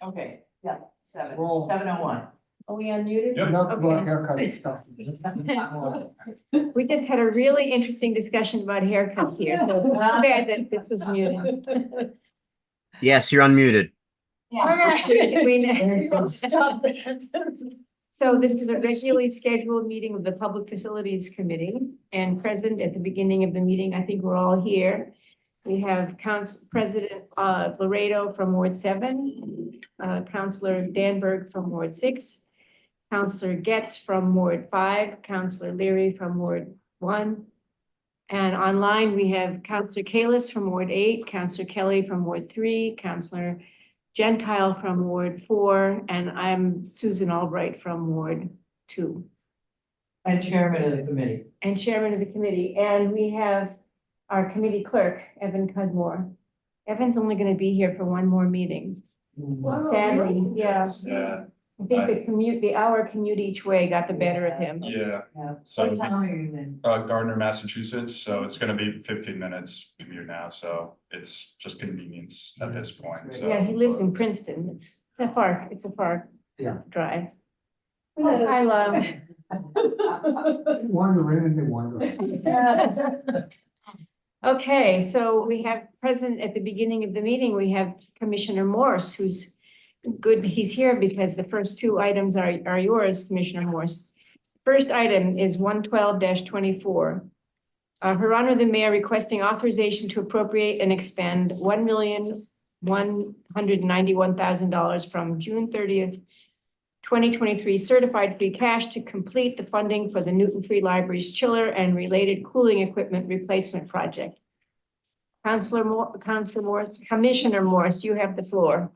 Okay, yeah, Roll. 7:01. Are we unmuted? Yep. Enough about Okay. haircut stuff. We just had a really interesting discussion about haircuts here, so it's bad that this was muted. Yes, you're unmuted. Stop that. So this is a regularly scheduled meeting of the Public Facilities Committee, and present at the beginning of the meeting, I think we're all here. We have President Laredo from Ward 7, Councillor Danberg from Ward 6, Councillor Getz from Ward 5, Councillor Leary from Ward 1. And online, we have Councillor Kalis from Ward 8, Councillor Kelly from Ward 3, Councillor Gentile from Ward 4, and I'm Susan Albright from Ward 2, And chairman of the committee. and chairman of the committee. And we have our committee clerk, Evan Cudmore. Evan's only going to be here for one more meeting, sadly, yeah. Yeah, I think the hour commute each way got the better of him. yeah. Yeah. So, What town are you in? Gardner, Massachusetts, so it's gonna be 15 minutes commute now, so it's just convenience at this point, so. Yeah, he lives in Princeton. It's a far Yeah. drive. I love. Wander in and wander. Okay, so we have present at the beginning of the meeting, we have Commissioner Morse, who's good, he's here because the first two items are yours, Commissioner Morse. First item is 112-24. Her Honor the Mayor requesting authorization to appropriate and expend $1,191,000 from June 30th, 2023 certified free cash to complete the funding for the Newton Free Library's chiller and related cooling equipment replacement project. Commissioner Morse, you have the floor.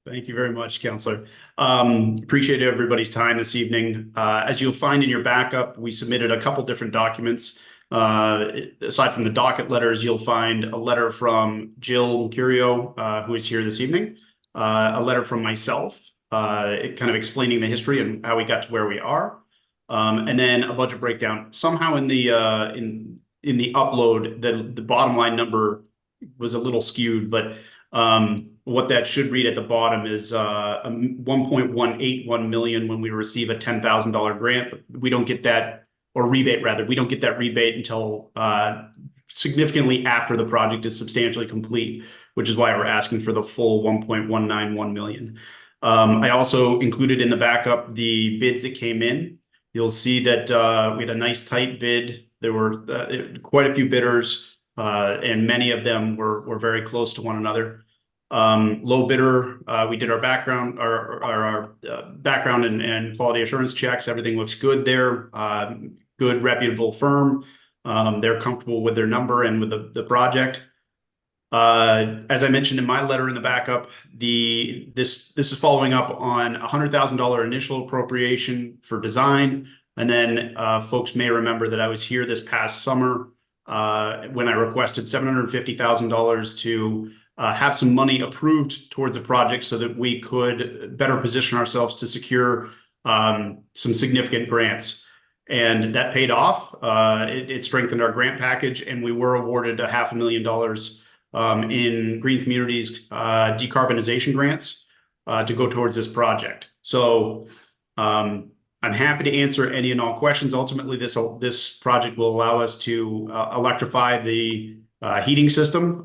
Thank you very much, Counselor. Appreciate everybody's time this evening. As you'll find in your backup, we submitted a couple different documents. Aside from the docket letters, you'll find a letter from Jill Curio, who is here this evening, a letter from myself, kind of explaining the history and how we got to where we are, and then a budget breakdown. Somehow in the upload, the bottom line number was a little skewed, but what that should read at the bottom is 1.181 million when we receive a $10,000 grant. But we don't get that, or rebate rather, we don't get that rebate until significantly after the project is substantially complete, which is why we're asking for the full 1.191 million. I also included in the backup the bids that came in. You'll see that we had a nice tight bid. There were quite a few bidders, and many of them were very close to one another. Low bidder, we did our background, our background and quality assurance checks. Everything looks good there. Good reputable firm. They're comfortable with their number and with the project. As I mentioned in my letter in the backup, this is following up on $100,000 initial appropriation for design. And then folks may remember that I was here this past summer when I requested $750,000 to have some money approved towards a project so that we could better position ourselves to secure some significant grants. And that paid off. It strengthened our grant package, and we were awarded $500,000 in Green Communities decarbonization grants to go towards this project. So I'm happy to answer any and all questions. Ultimately, this project will allow us to electrify the heating system,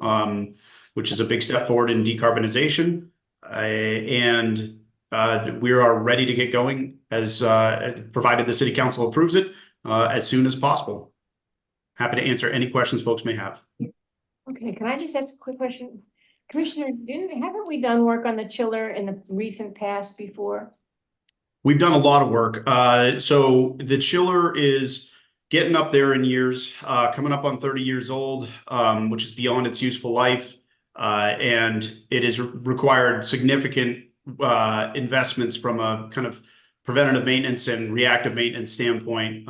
which is a big step forward in decarbonization. And we are ready to get going as provided the City Council approves it as soon as possible. Happy to answer any questions folks may have. Okay, can I just ask a quick question? Commissioner, haven't we done work on the chiller in the recent past before? We've done a lot of work. So the chiller is getting up there in years, coming up on 30 years old, which is beyond its useful life. And it has required significant investments from a kind of preventative maintenance and reactive maintenance standpoint.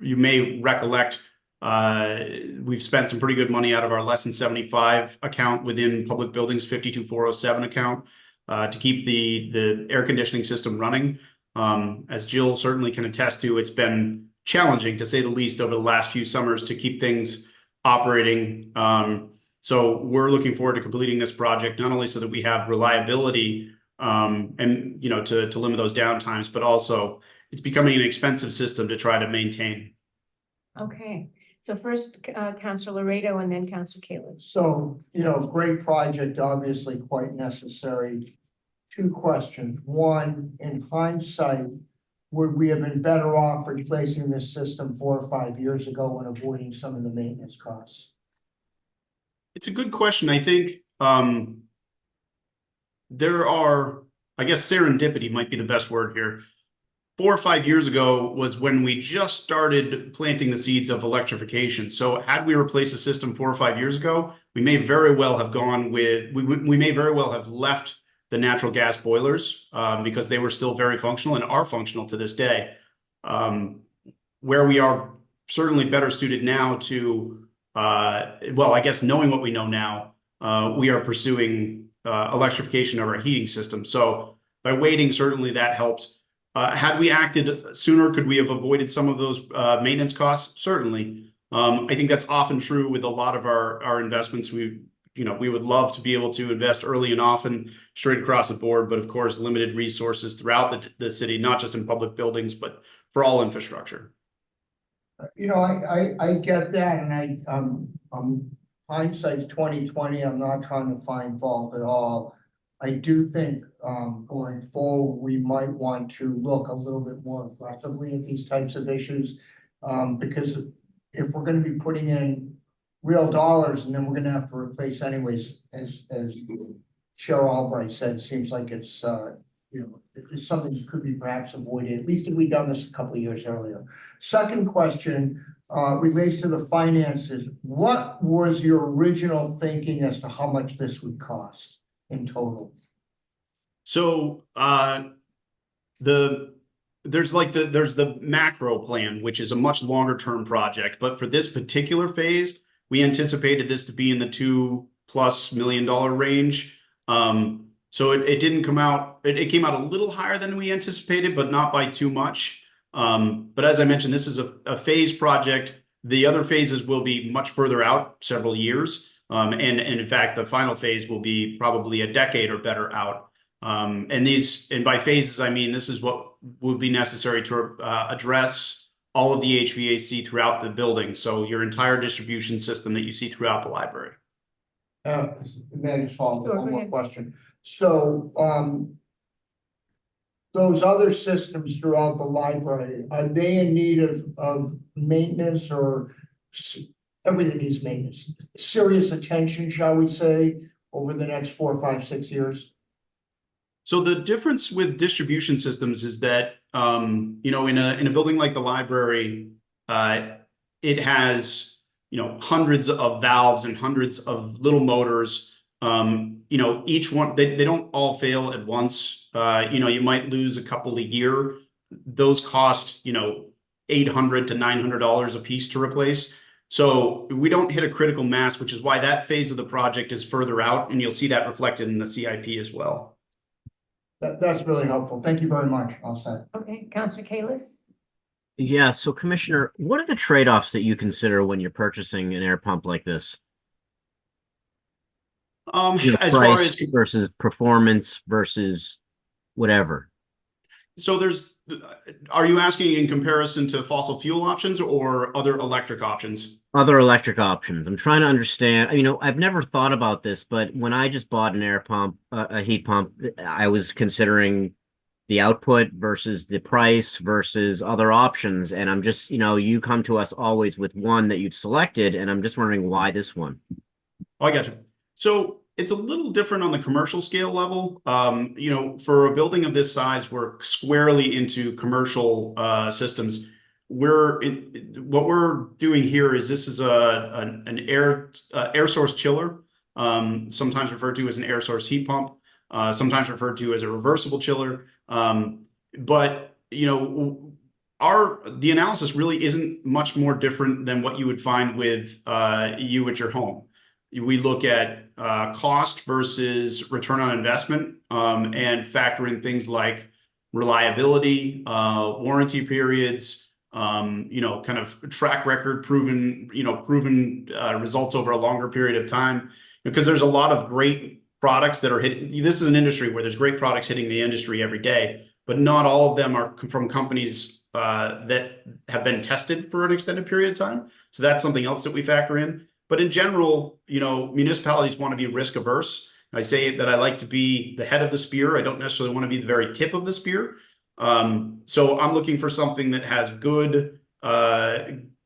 You may recollect we've spent some pretty good money out of our less than 75 account within Public Buildings 52407 account to keep the air conditioning system running. As Jill certainly can attest to, it's been challenging to say the least over the last few summers to keep things operating So we're looking forward to completing this project, not only so that we have reliability and, you know, to limit those downtimes, but also it's becoming an expensive system to try to maintain. Okay, so first, Councilor Laredo and then Councilor Kalis. So, great project, obviously quite necessary. Two questions. One, in hindsight, would we have been better off replacing this system 4 or 5 years ago and avoiding some of the maintenance costs? It's a good question. I think there are, I guess serendipity might be the best word here. 4 or 5 years ago was when we just started planting the seeds of electrification. So had we replaced the system 4 or 5 years ago, we may very well have gone with, we may very well have left the natural gas boilers because they were still very functional and are functional to this day. Where we are certainly better suited now to, well, I guess knowing what we know now, we are pursuing electrification of our heating system. So by waiting, certainly that helps. Had we acted sooner, could we have avoided some of those maintenance costs? Certainly. I think that's often true with a lot of our investments. We would love to be able to invest early and often straight across the board, but of course, limited resources throughout the city, not just in public buildings, but for all infrastructure. I get that, and hindsight's 20/20. I'm not trying to find fault at all. I do think going forward, we might want to look a little bit more aggressively at these types of issues. Because if we're going to be putting in real dollars and then we're going to have to replace anyways, as Cheryl Albright said, it seems like it's it's something that could be perhaps avoided, at least if we'd done this a couple of years earlier. Second question relates to the finances. What was your original thinking as to how much this would cost in total? So there's the macro plan, which is a much longer term project, but for this particular phase, we anticipated this to be in the $2+ million range. So it didn't come out, it came out a little higher than we anticipated, but not by too much. But as I mentioned, this is a phase project. The other phases will be much further out, several years. And in fact, the final phase will be probably a decade or better out. And by phases, I mean, this is what would be necessary to address all of the HVAC throughout the building. So your entire distribution system that you see throughout the library. May I just follow Sure, up one go more ahead. question? So those other systems throughout the library, are they in need of maintenance, or everything needs maintenance? Serious attention, shall we say, over the next 4, 5, 6 years? So the difference with distribution systems is that, in a building like the library, it has, hundreds of valves and hundreds of little motors. Each one, they don't all fail at once. You might lose a couple a year. Those cost, $800 to $900 a piece to replace. So we don't hit a critical mass, which is why that phase of the project is further out, and you'll see that reflected in the CIP as well. That's really helpful. Thank you very much. I'll say. Okay, Councilor Kalis? Yeah, so Commissioner, what are the trade-offs that you consider when you're purchasing an air pump like this? As far as versus performance versus whatever. So are you asking in comparison to fossil fuel options or other electric options? Other electric options. I'm trying to understand, I've never thought about this, but when I just bought an air pump, a heat pump, I was considering the output versus the price versus other options. And I'm just, you come to us always with one that you've selected, and I'm just wondering why this one. Oh, I got you. So it's a little different on the commercial scale level. For a building of this size, we're squarely into commercial systems. What we're doing here is this is an air source chiller, sometimes referred to as an air source heat pump, sometimes referred to as a reversible chiller. But the analysis really isn't much more different than what you would find with you at your home. We look at cost versus return on investment, and factor in things like reliability, warranty periods, you know, kind of track record, proven results over a longer period of time. Because there's a lot of great products that are hitting. This is an industry where there's great products hitting the industry every day, but not all of them are from companies that have been tested for an extended period of time. So that's something else that we factor in. But in general, you know, municipalities want to be risk averse. I say that I like to be the head of the spear. I don't necessarily want to be the very tip of the spear. So I'm looking for something that has good,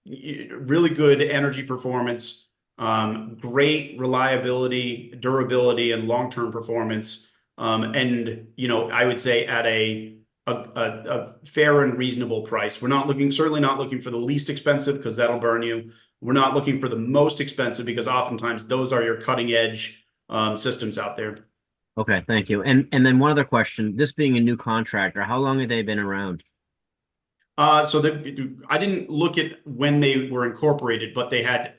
really good energy performance, great reliability, durability, and long-term performance. And, you know, I would say at a fair and reasonable price. We're not looking, certainly not looking for the least expensive because that'll burn you. We're not looking for the most expensive because oftentimes those are your cutting edge systems out there. Okay, thank you. And then one other question, this being a new contractor, how long have they been around? So I didn't look at when they were incorporated, but they had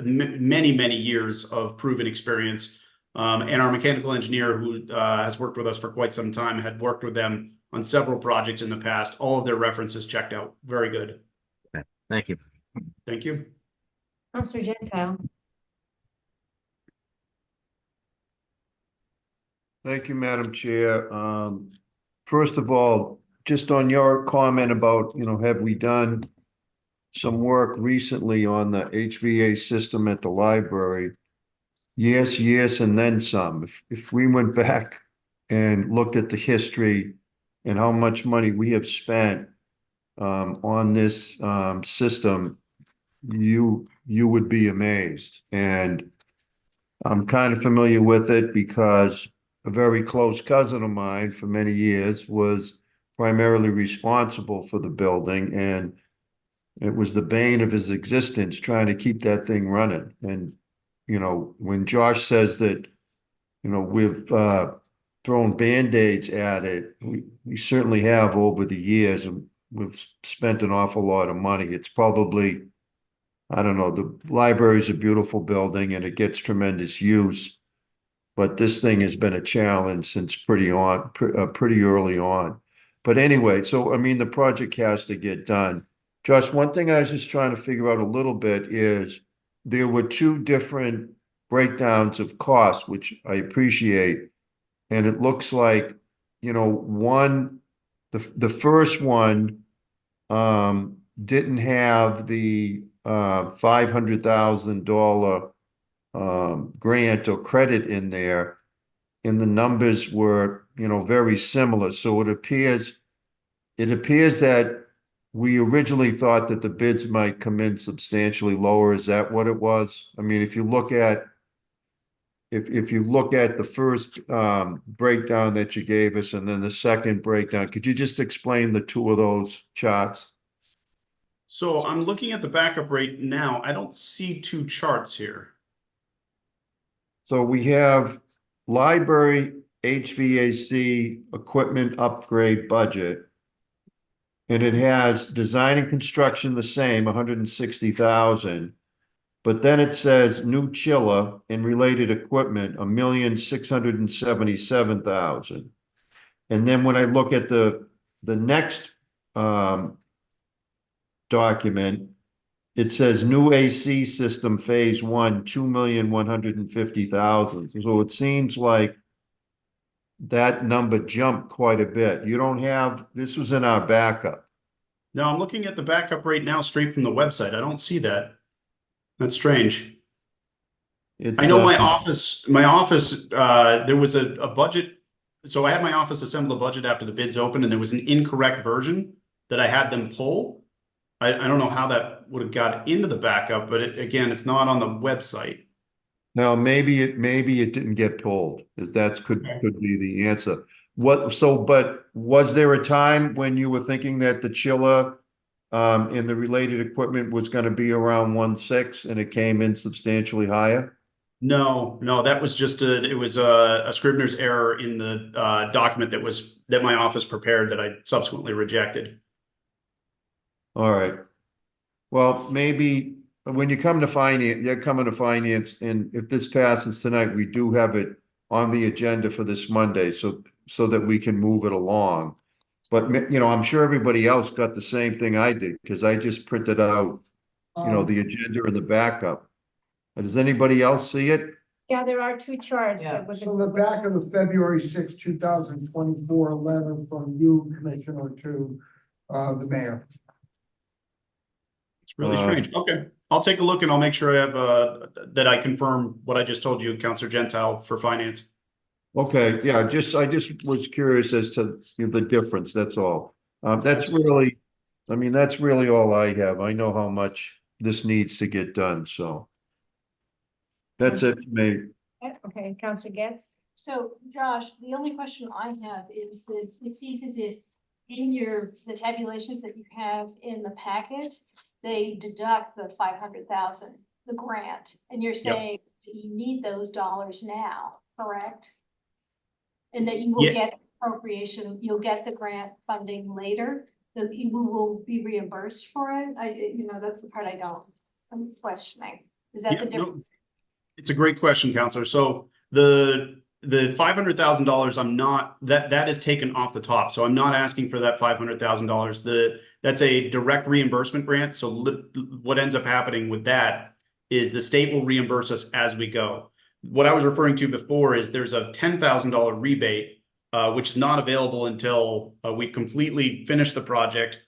many, many years of proven experience. And our mechanical engineer, who has worked with us for quite some time, had worked with them on several projects in the past. All of their references checked out. Very good. Okay, thank you. Thank you. Counselor Gentile. Thank you, Madam Chair. First of all, just on your comment about, you know, have we done some work recently on the HVA system at the library? Yes, yes, and then some. If we went back and looked at the history and how much money we have spent on this system, you would be amazed. And I'm kind of familiar with it because a very close cousin of mine for many years was primarily responsible for the building, and it was the bane of his existence trying to keep that thing running. And, you know, when Josh says that, you know, we've thrown Band-Aids at it, we certainly have over the years, and we've spent an awful lot of money. It's probably, I don't know, the library is a beautiful building and it gets tremendous use, but this thing has been a challenge since pretty early on. But anyway, so, I mean, the project has to get done. Josh, one thing I was just trying to figure out a little bit is there were two different breakdowns of costs, which I appreciate. And it looks like, you know, the first one didn't have the $500,000 grant or credit in there, and the numbers were, you know, very similar. So it appears that we originally thought that the bids might come in substantially lower. Is that what it was? I mean, if you look at the first breakdown that you gave us and then the second breakdown, could you just explain the two of those charts? So I'm looking at the backup rate now. I don't see two charts here. So we have library HVAC equipment upgrade budget. And it has design and construction the same, 160,000. But then it says new chiller and related equipment, 1,677,000. And then when I look at the next document, it says new AC system phase 1, 2,150,000. So it seems like that number jumped quite a bit. You don't have, this was in our backup. No, I'm looking at the backup rate now straight from the website. I don't see that. That's strange. It's, I know my office, there was a budget. So I had my office assemble a budget after the bids opened, and there was an incorrect version that I had them pull. I don't know how that would have got into the backup, but again, it's not on the website. Now, maybe it didn't get pulled. That could be the answer. But was there a time when you were thinking that the chiller and the related equipment was going to be around 1.6 and it came in substantially higher? No, that was just it was a Scrivener's error in the document that my office prepared that I subsequently rejected. All right. Well, maybe when you come to finance, you're coming to finance, and if this passes tonight, we do have it on the agenda for this Monday, so that we can move it along. But, you know, I'm sure everybody else got the same thing I did, because I just printed out, you know, the agenda and the backup. Does anybody else see it? Yeah, there are two charts. Yeah. with So the back of the February 2024 letter from you, Commissioner, to the mayor. It's really strange. Okay, I'll take a look and I'll make sure I have that I confirm what I just told you, Counselor Gentile, for finance. Okay, yeah, I just was curious as to the difference, that's all. That's really, I mean, that's really all I have. I know how much this needs to get done, so. That's it for me. Okay, Counselor Getz? So Josh, the only question I have is that it seems as if in the tabulations that you have in the packet, they deduct the 500,000, the grant, and you're saying that you need those dollars now, correct? And that you will get appropriation, you'll get the grant funding later, that you will be reimbursed for it. That's the part I'm questioning. Is that the difference? It's a great question, Counselor. So the $500,000, I'm not, that is taken off the top. So I'm not asking for that $500,000. That's a direct reimbursement grant. So what ends up happening with that is the state will reimburse us as we go. What I was referring to before is there's a $10,000 rebate, which is not available until we've completely finished the project.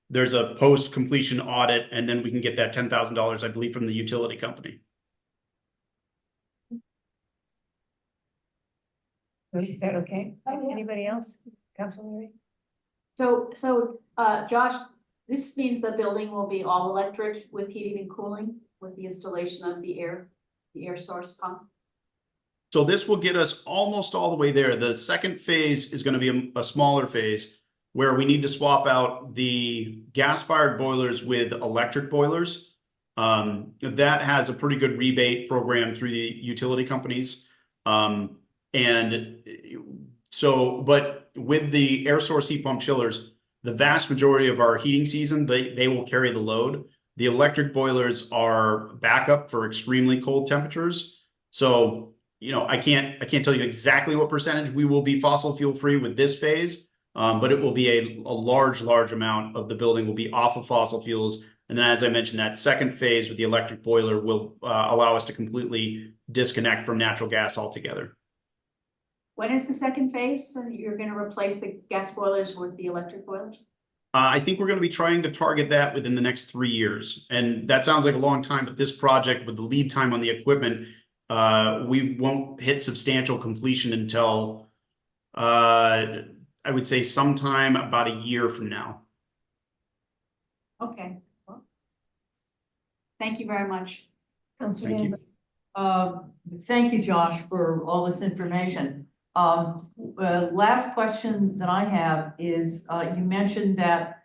There's a post-completion audit, and then we can get that $10,000, I believe, from the utility company. Is that okay? Anybody else? Councilor Murray? So, Josh, this means the building will be all electric with heating and cooling with the installation of the air source pump. So this will get us almost all the way there. The second phase is going to be a smaller phase where we need to swap out the gas-fired boilers with electric boilers. That has a pretty good rebate program through the utility companies. And so, but with the air source heat pump chillers, the vast majority of our heating season, they will carry the load. The electric boilers are backup for extremely cold temperatures. So, I can't tell you exactly what percentage we will be fossil fuel free with this phase, but it will be a large amount of the building will be off of fossil fuels. And then, as I mentioned, that second phase with the electric boiler will allow us to completely disconnect from natural gas altogether. When is the second phase? So you're going to replace the gas boilers with the electric boilers? I think we're going to be trying to target that within the next 3 years. And that sounds like a long time, but this project with the lead time on the equipment, we won't hit substantial completion until, I would say sometime about a year from now. Okay. Well, thank you very much. Councilor Thank you. Gamble? Thank you, Josh, for all this information. Last question that I have is, you mentioned that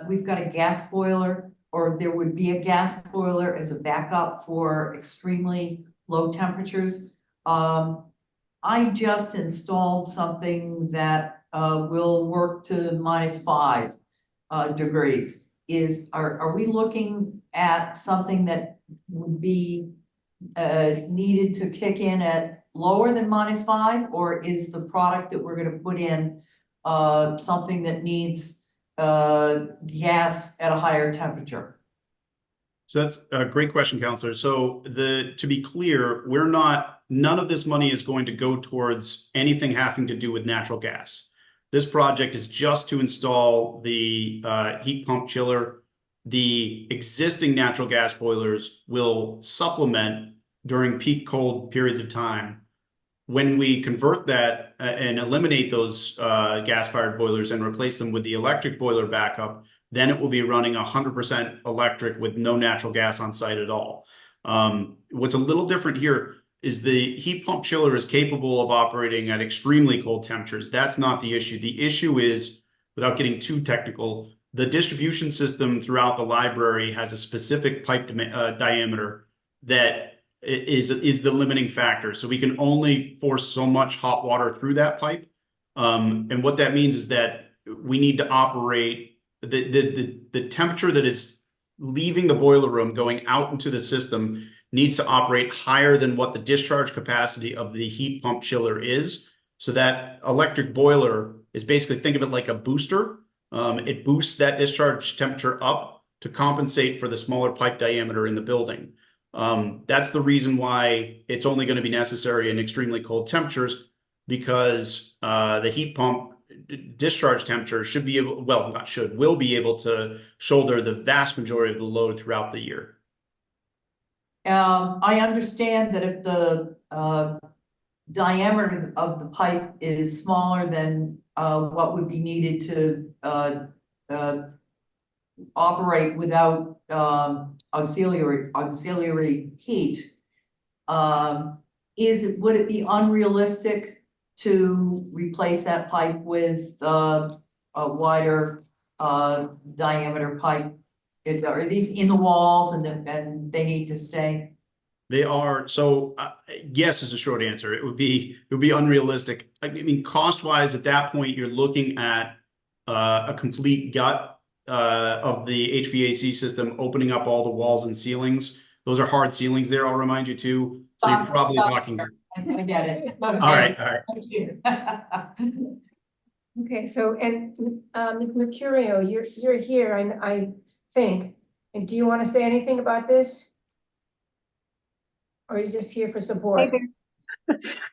we've got a gas boiler, or there would be a gas boiler as a backup for extremely low temperatures. I just installed something that will work to -5 degrees. Are we looking at something that would be needed to kick in at lower than -5, or is the product that we're gonna put in something that needs gas at a higher temperature? So that's a great question, Counselor. So to be clear, none of this money is going to go towards anything having to do with natural gas. This project is just to install the heat pump chiller. The existing natural gas boilers will supplement during peak cold periods of time. When we convert that and eliminate those gas-fired boilers and replace them with the electric boiler backup, then it will be running 100% electric with no natural gas on site at all. What's a little different here is the heat pump chiller is capable of operating at extremely cold temperatures. That's not the issue. The issue is, without getting too technical, the distribution system throughout the library has a specific pipe diameter that is the limiting factor. So we can only force so much hot water through that pipe. And what that means is that we need to operate the temperature that is leaving the boiler room going out into the system needs to operate higher than what the discharge capacity of the heat pump chiller is. So that electric boiler is basically, think of it like a booster. It boosts that discharge temperature up to compensate for the smaller pipe diameter in the building. That's the reason why it's only going to be necessary in extremely cold temperatures, because the heat pump discharge temperature should be able, well, not should, will be able to shoulder the vast majority of the load throughout the year. I understand that if the diameter of the pipe is smaller than what would be needed to operate without auxiliary heat. Would it be unrealistic to replace that pipe with a wider diameter pipe? Are these in the walls and they need to stay? They are. So yes is a short answer. It would be unrealistic. I mean, cost wise, at that point, you're looking at a complete gut of the HVAC system, opening up all the walls and ceilings. Those are hard ceilings there, I'll remind you too. So you're probably talking. I get it. All right, all right. Thank you. Okay, so, and, Ms. Mercurio, you're here, I think, and do you want to say anything about this? Or are you just here for support?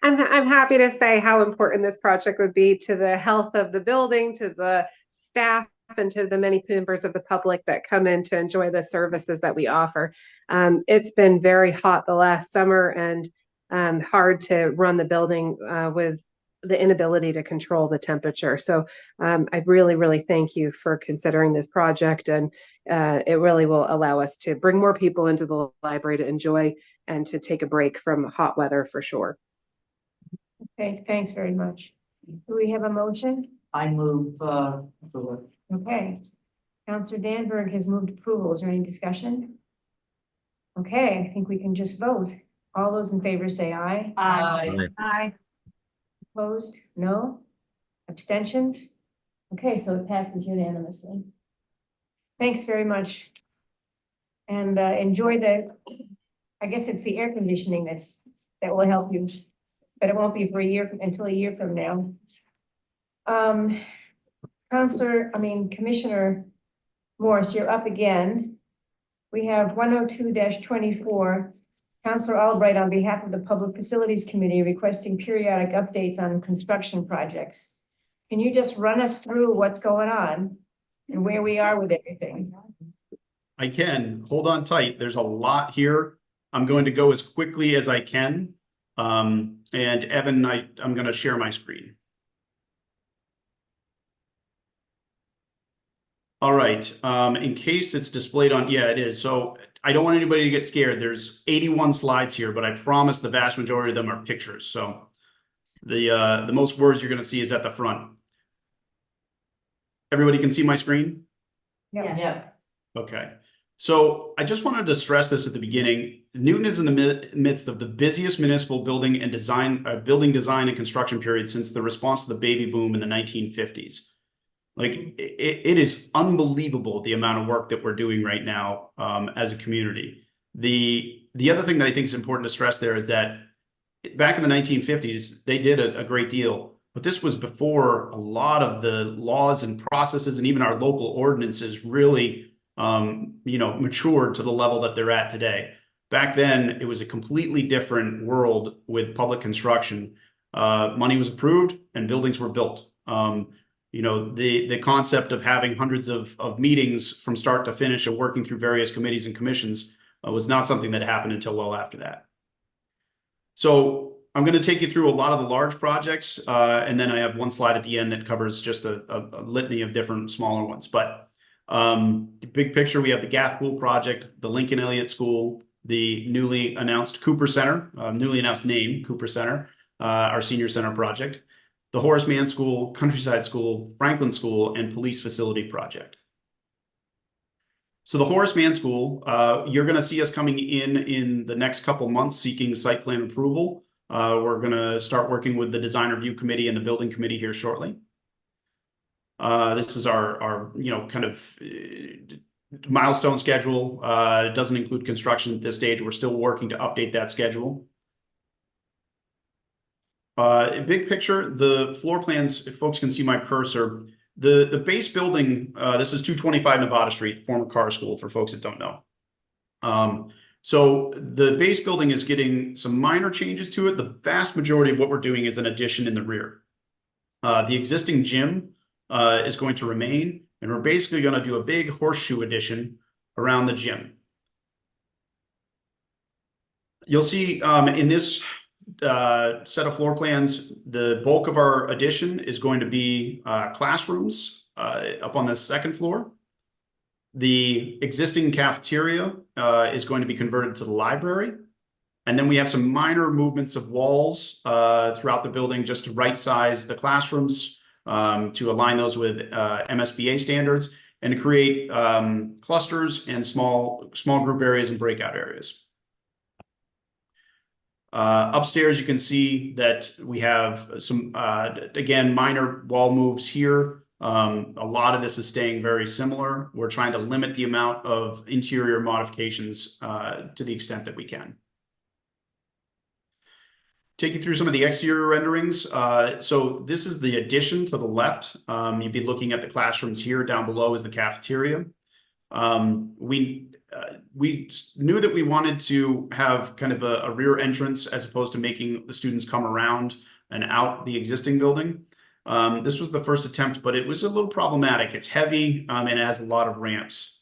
I'm happy to say how important this project would be to the health of the building, to the staff, and to the many members of the public that come in to enjoy the services that we offer. It's been very hot the last summer and hard to run the building with the inability to control the temperature. So I really, really thank you for considering this project, and it really will allow us to bring more people into the library to enjoy and to take a break from hot weather for sure. Okay, thanks very much. Do we have a motion? I move approval. Okay. Counselor Danberg has moved approval. Is there any discussion? Okay, I think we can just vote. All those in favor say aye. Aye. Aye. Opposed? No? Abstentions? Okay, so it passes unanimously. Thanks very much. And enjoy I guess it's the air conditioning that will help you, but it won't be for until a year from now. Commissioner Morse, you're up again. We have 102-24. Counselor Albright, on behalf of the Public Facilities Committee, requesting periodic updates on construction projects. Can you just run us through what's going on and where we are with everything? I can. Hold on tight. There's a lot here. I'm going to go as quickly as I can. And Evan, I'm going to share my screen. All right. In case it's displayed on, yeah, it is. So I don't want anybody to get scared. There's 81 slides here, but I promise the vast majority of them are pictures. So the most words you're going to see is at the front. Everybody can see my screen? Yeah. Okay. So I just wanted to stress this at the beginning. Newton is in the midst of the busiest municipal building design and construction period since the response to the baby boom in the 1950s. Like it is unbelievable the amount of work that we're doing right now as a community. The other thing that I think is important to stress there is that back in the 1950s, they did a great deal, but this was before a lot of the laws and processes and even our local ordinances really matured to the level that they're at today. Back then, it was a completely different world with public construction. Money was approved and buildings were built. The concept of having hundreds of meetings from start to finish and working through various committees and commissions was not something that happened until well after that. So I'm going to take you through a lot of the large projects, and then I have one slide at the end that covers just a litany of different smaller ones. But big picture, we have the Gath Pool project, the Lincoln Elliott School, the newly announced Cooper Center, newly announced name Cooper Center, our senior center project, the Horace Mann School, Countryside School, Franklin School, and Police Facility Project. So the Horace Mann School, you're going to see us coming in the next couple months seeking site plan approval. We're going to start working with the Design Review Committee and the Building Committee here shortly. This is our kind of milestone schedule. It doesn't include construction at this stage. We're still working to update that schedule. Big picture, the floor plans, if folks can see my cursor, the base building, this is 225 Nevada Street, former car school for folks that don't know. So the base building is getting some minor changes to it. The vast majority of what we're doing is an addition in the rear. The existing gym is going to remain, and we're basically going to do a big horseshoe addition around the gym. You'll see in this set of floor plans, the bulk of our addition is going to be classrooms up on the second floor. The existing cafeteria is going to be converted to the library. And then we have some minor movements of walls throughout the building just to right size the classrooms, to align those with MSBA standards and to create clusters and small group areas and breakout areas. Upstairs, you can see that we have some, again, minor wall moves here. A lot of this is staying very similar. We're trying to limit the amount of interior modifications to the extent that we can. Take you through some of the exterior renderings. So this is the addition to the left. You'd be looking at the classrooms here. Down below is the cafeteria. We knew that we wanted to have kind of a rear entrance as opposed to making the students come around and out the existing building. This was the first attempt, but it was a little problematic. It's heavy and it has a lot of ramps.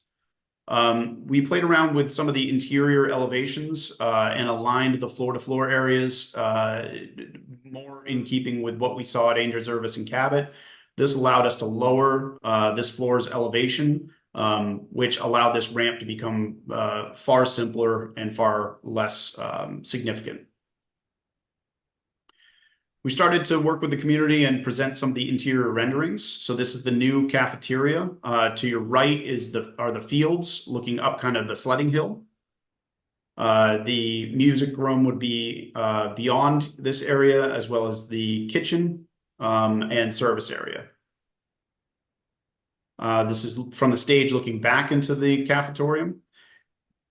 We played around with some of the interior elevations and aligned the floor-to-floor areas more in keeping with what we saw at Angel Service and Cabot. This allowed us to lower this floor's elevation, which allowed this ramp to become far simpler and far less significant. We started to work with the community and present some of the interior renderings. So this is the new cafeteria. To your right are the fields looking up kind of the sledding hill. The music room would be beyond this area, as well as the kitchen and service area. This is from the stage looking back into the cafetorium.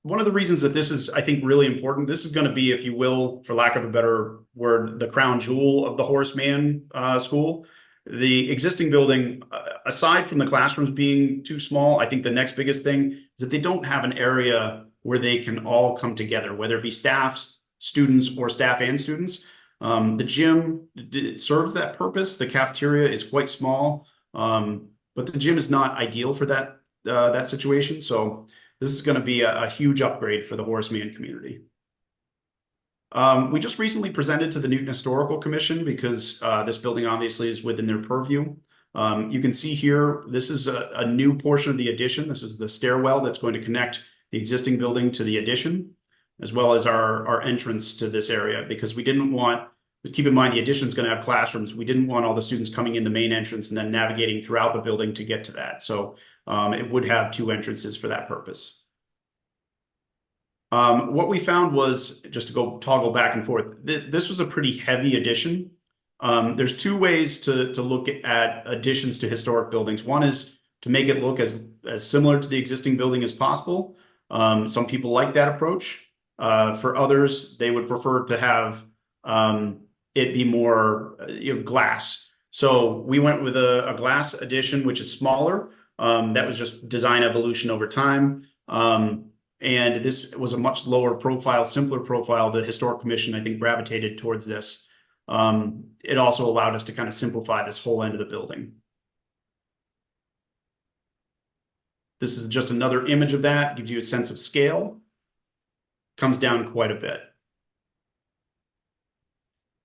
One of the reasons that this is, I think, really important, this is going to be, if you will, for lack of a better word, the crown jewel of the Horseman School. The existing building, aside from the classrooms being too small, I think the next biggest thing is that they don't have an area where they can all come together, whether it be staffs, students, or staff and students. The gym serves that purpose. The cafeteria is quite small, but the gym is not ideal for that situation. So this is going to be a huge upgrade for the Horseman community. We just recently presented to the Newton Historical Commission because this building obviously is within their purview. You can see here, this is a new portion of the addition. This is the stairwell that's going to connect the existing building to the addition, as well as our entrance to this area, because we didn't want, keep in mind the addition is going to have classrooms. We didn't want all the students coming in the main entrance and then navigating throughout the building to get to that. So it would have two entrances for that purpose. What we found was, just to go toggle back and forth, this was a pretty heavy addition. There's two ways to look at additions to historic buildings. One is to make it look as similar to the existing building as possible. Some people like that approach. For others, they would prefer to have it be more glass. So we went with a glass addition, which is smaller. That was just design evolution over time. And this was a much lower profile, simpler profile. The Historic Commission, I think, gravitated towards this. It also allowed us to kind of simplify this whole end of the building. This is just another image of that, gives you a sense of scale. Comes down quite a bit.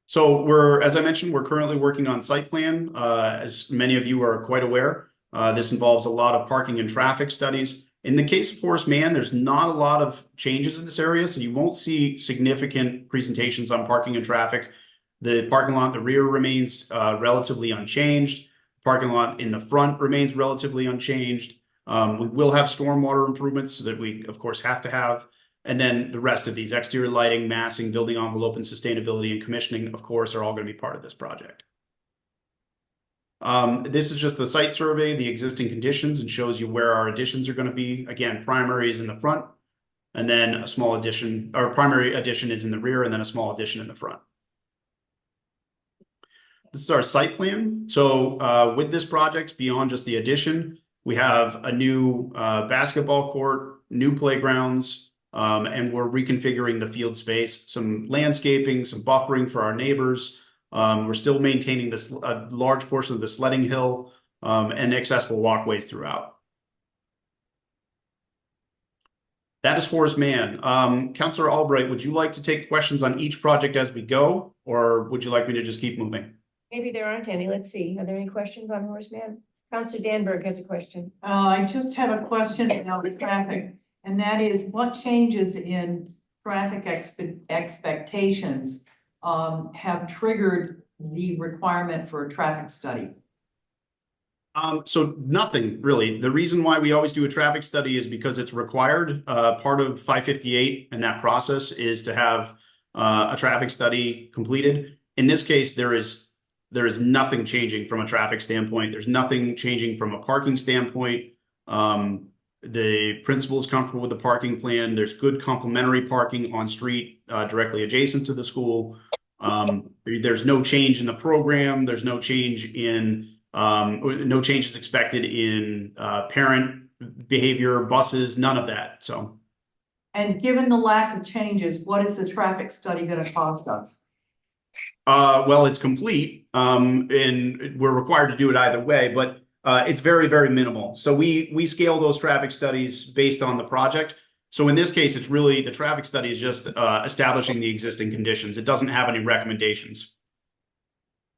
So as I mentioned, we're currently working on site plan. As many of you are quite aware, this involves a lot of parking and traffic studies. In the case of Horace Mann, there's not a lot of changes in this area, so you won't see significant presentations on parking and traffic. The parking lot in the rear remains relatively unchanged. Parking lot in the front remains relatively unchanged. We will have stormwater improvements that we, of course, have to have. And then the rest of these exterior lighting, massing, building envelope, and sustainability and commissioning, of course, are all going to be part of this project. This is just the site survey, the existing conditions, and shows you where our additions are going to be. Again, primary is in the front, and then a small addition, or primary addition is in the rear, and then a small addition in the front. this is our site plan. So with this project, beyond just the addition, we have a new basketball court, new playgrounds, and we're reconfiguring the field space, some landscaping, some buffering for our neighbors. We're still maintaining this a large portion of the sledding hill and accessible walkways throughout. That is Horace Mann. Councillor Albright, would you like to take questions on each project as we go, or would you like me to just keep moving? Maybe there aren't any. Let's see. Are there any questions on Horace Mann? Councillor Danberg has a question. I just have a question about traffic, and that is what changes in traffic expectations have triggered the requirement for a traffic study? So nothing really. The reason why we always do a traffic study is because it's required. Part of 558 and that process is to have a traffic study completed. In this case, there is nothing changing from a traffic standpoint. There's nothing changing from a parking standpoint. The principal is comfortable with the parking plan. There's good complementary parking on street directly adjacent to the school. There's no change in the program. There's no change in no changes expected in parent behavior, buses, none of that. So, And given the lack of changes, what is the traffic study going to cost us? well, it's complete, and we're required to do it either way, but it's very, very minimal. So we scale those traffic studies based on the project. So in this case, it's really the traffic study is just establishing the existing conditions. It doesn't have any recommendations.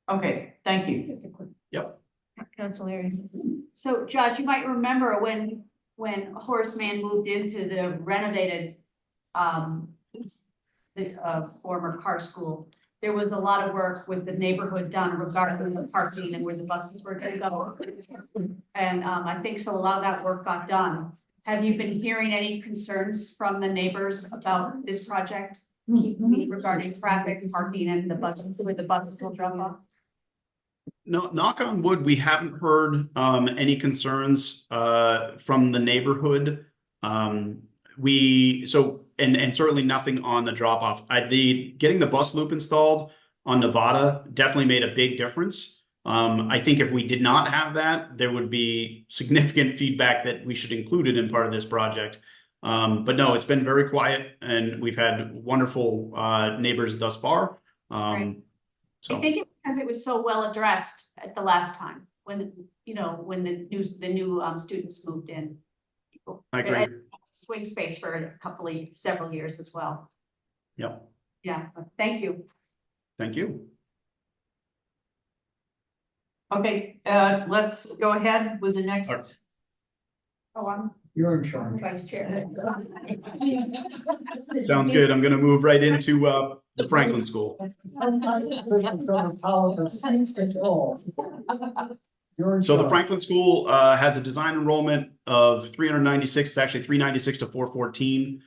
Okay, thank you. Yep. Councillor Aaron. So Josh, you might remember when Horace Mann moved into the renovated former car school, there was a lot of work with the neighborhood done regarding the parking and where the buses were gonna go. And I think so a lot of that work got done. Have you been hearing any concerns from the neighbors about this project? Regarding traffic, parking and the bus, where the buses will drop off? No, knock on wood, we haven't heard any concerns from the neighborhood. And certainly nothing on the drop off. Getting the bus loop installed on Nevada definitely made a big difference. I think if we did not have that, there would be significant feedback that we should include it in part of this project. But no, it's been very quiet and we've had wonderful neighbors thus far. Right. So I think it's because it was so well addressed at the last time when the new students moved in. I agree. Swing space for several years as well. Yep. Yeah, so thank you. Thank you. Okay, let's go ahead with the next. Oh, You're in I'm charge. vice chair. Sounds good. I'm going to move right into the Franklin School. So the Franklin School has a design enrollment of 396. It's actually 396 to 414.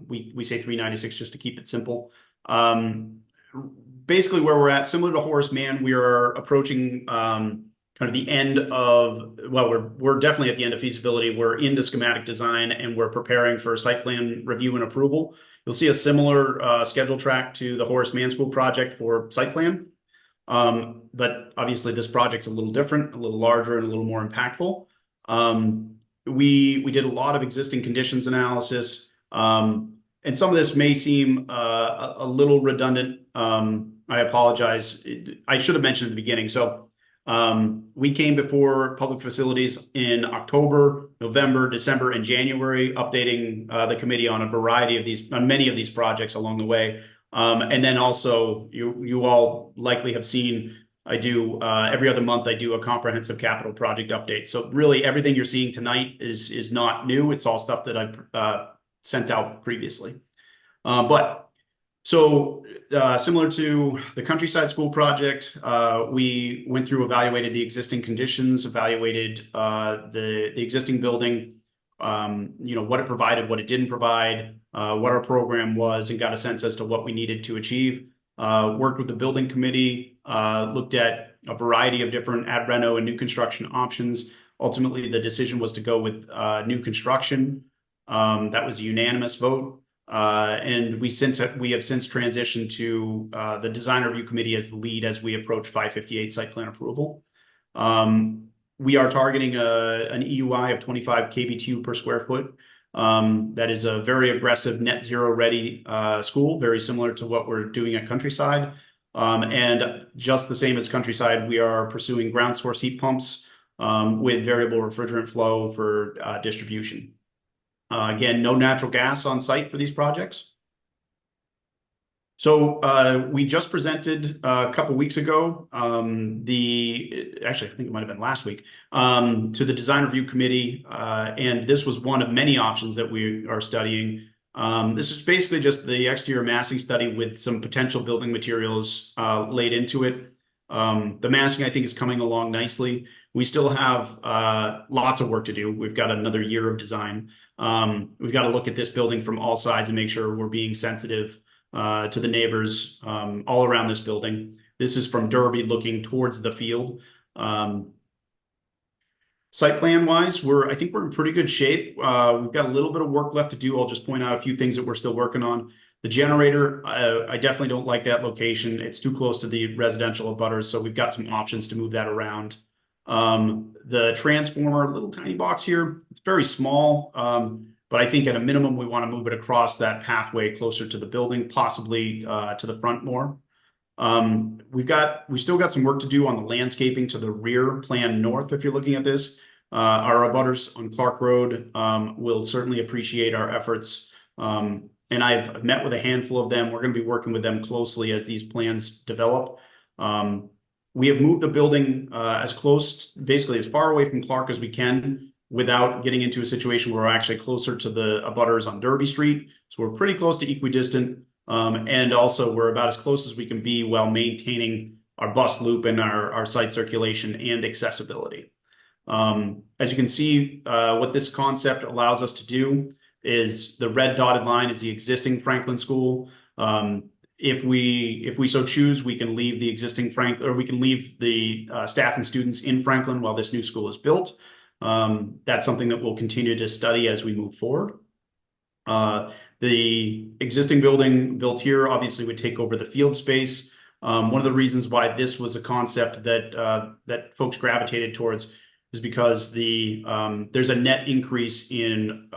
We say 396 just to keep it simple. Basically where we're at, similar to Horace Mann, we are approaching kind of the end of, well, we're definitely at the end of feasibility. We're into schematic design and we're preparing for site plan review and approval. You'll see a similar schedule track to the Horace Mann School project for site plan. But obviously this project's a little different, a little larger and a little more impactful. We did a lot of existing conditions analysis. And some of this may seem a little redundant. I apologize. I should have mentioned at the beginning. So we came before Public Facilities in October, November, December, and January, updating the committee on a variety of these, on many of these projects along the way. And then also, you all likely have seen, I do every other month, I do a comprehensive capital project update. So really everything you're seeing tonight is not new. It's all stuff that I've sent out previously. Similar to the Countryside School project, we went through, evaluated the existing conditions, evaluated the existing building, what it provided, what it didn't provide, what our program was, and got a sense as to what we needed to achieve. Worked with the building committee, looked at a variety of different ad reno and new construction options. Ultimately, the decision was to go with new construction. That was a unanimous vote. And we have since transitioned to the design review committee as the lead as we approach 558 site plan approval. We are targeting an EUI of 25 kBtu per square foot. That is a very aggressive net zero ready school, very similar to what we're doing at Countryside. And just the same as Countryside, we are pursuing ground source heat pumps with variable refrigerant flow for distribution. Again, no natural gas on site for these projects. So we just presented a couple weeks ago, actually, I think it might have been last week, to the design review committee. And this was one of many options that we are studying. This is basically just the exterior massing study with some potential building materials laid into it. The massing, I think, is coming along nicely. We still have lots of work to do. We've got another year of design. We've got to look at this building from all sides and make sure we're being sensitive to the neighbors all around this building. This is from Derby looking towards the field. Site plan wise, I think we're in pretty good shape. We've got a little bit of work left to do. I'll just point out a few things that we're still working on. The generator, I definitely don't like that location. It's too close to the residential abutters, so we've got some options to move that around. The transformer, little tiny box here, it's very small, but I think at a minimum, we want to move it across that pathway closer to the building, possibly to the front more. We've still got some work to do on the landscaping to the rear plan north, if you're looking at this. Our abutters on Clark Road will certainly appreciate our efforts. And I've met with a handful of them. We're going to be working with them closely as these plans develop. We have moved the building as close, basically as far away from Clark as we can without getting into a situation where we're actually closer to the abutters on Derby Street. So we're pretty close to equidistant. And also we're about as close as we can be while maintaining our bus loop and our site circulation and accessibility. As you can see, what this concept allows us to do is the red dotted line is the existing Franklin School. If we so choose, we can leave the existing we can leave the staff and students in Franklin while this new school is built. That's something that we'll continue to study as we move forward. The existing building built here obviously would take over the field space. One of the reasons why this was a concept that folks gravitated towards is because there's a net increase in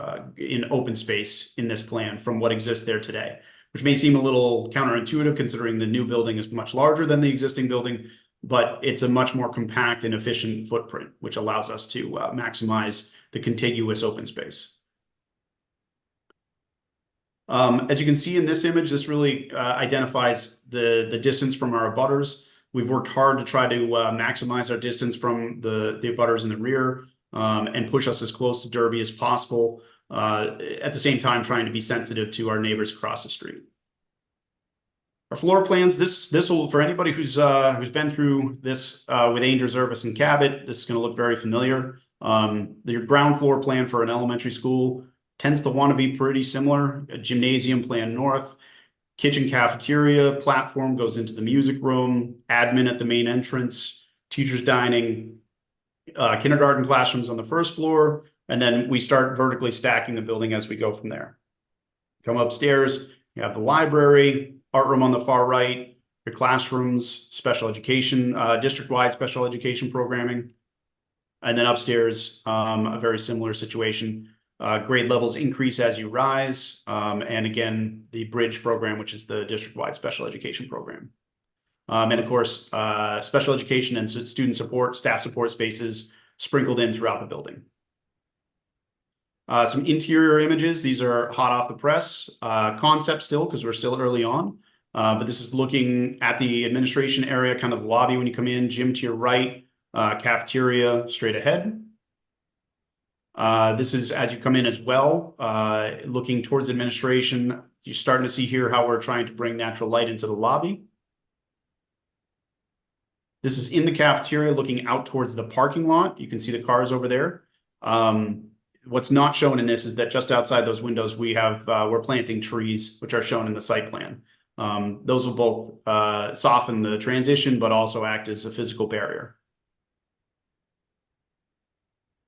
open space in this plan from what exists there today, which may seem a little counterintuitive considering the new building is much larger than the existing building, but it's a much more compact and efficient footprint, which allows us to maximize the contiguous open space. As you can see in this image, this really identifies the distance from our abutters. We've worked hard to try to maximize our distance from the abutters in the rear and push us as close to Derby as possible. At the same time, trying to be sensitive to our neighbors across the street. Our floor plans, this will, for anybody who's been through this with Angel Service and Cabot, this is going to look very familiar. Your ground floor plan for an elementary school tends to want to be pretty similar. A gymnasium plan north, kitchen cafeteria, platform goes into the music room, admin at the main entrance, teachers dining, kindergarten classrooms on the first floor, and then we start vertically stacking the building as we go from there. Come upstairs, you have the library, art room on the far right, your classrooms, special education, district-wide special education programming. And then upstairs, a very similar situation. Grade levels increase as you rise. And again, the bridge program, which is the district-wide special education program. And of course, special education and student support, staff support spaces sprinkled in throughout the building. Some interior images. These are hot off the press. Concept still, because we're still early on. But this is looking at the administration area, kind of the lobby when you come in, gym to your right, cafeteria straight ahead. This is as you come in as well, looking towards administration. You're starting to see here how we're trying to bring natural light into the lobby. This is in the cafeteria looking out towards the parking lot. You can see the cars over there. What's not shown in this is that just outside those windows, we're planting trees, which are shown in the site plan. Those will both soften the transition, but also act as a physical barrier.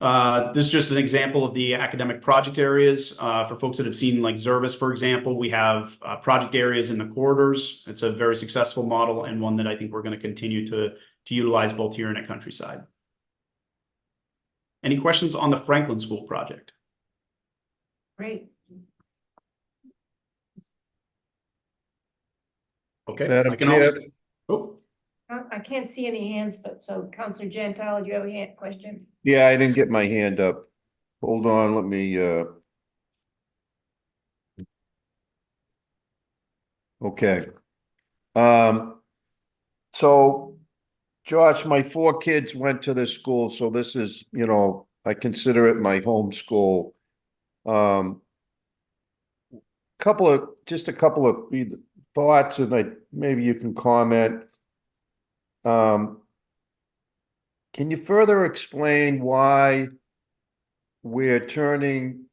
This is just an example of the academic project areas. For folks that have seen like Zervis, for example, we have project areas in the corridors. It's a very successful model and one that I think we're going to continue to utilize both here and at Countryside. Any questions on the Franklin School project? Great. Okay. Madam I can Chair, always- Oh, I can't see any hands, but so Counselor Gentile, do you have a hand question? yeah, I didn't get my hand up. Hold on, let me, okay. So Josh, my 4 kids went to this school, so this is, you know, I consider it my home school. Just a couple of thoughts, and maybe you can comment. Can you further explain why we're turning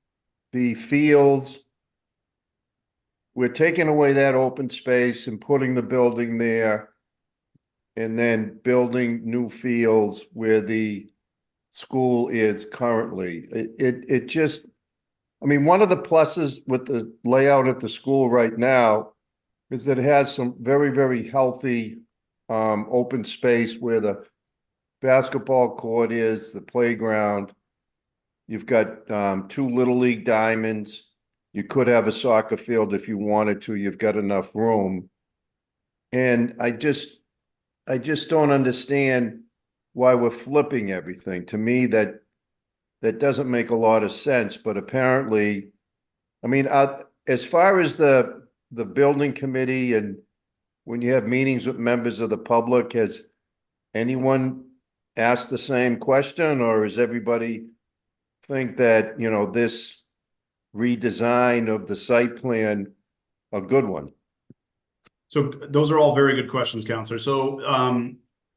the fields? We're taking away that open space and putting the building there, and then building new fields where the school is currently. It just, I mean, one of the pluses with the layout at the school right now is that it has some very, very healthy open space where the basketball court is, the playground. You've got 2 Little League diamonds. You could have a soccer field if you wanted to. You've got enough room. And I just don't understand why we're flipping everything. To me, that doesn't make a lot of sense, but apparently, I mean, as far as the building committee and when you have meetings with members of the public, has anyone asked the same question, or does everybody think that, you know, this redesign of the site plan a good one? so those are all very good questions, Counselor. So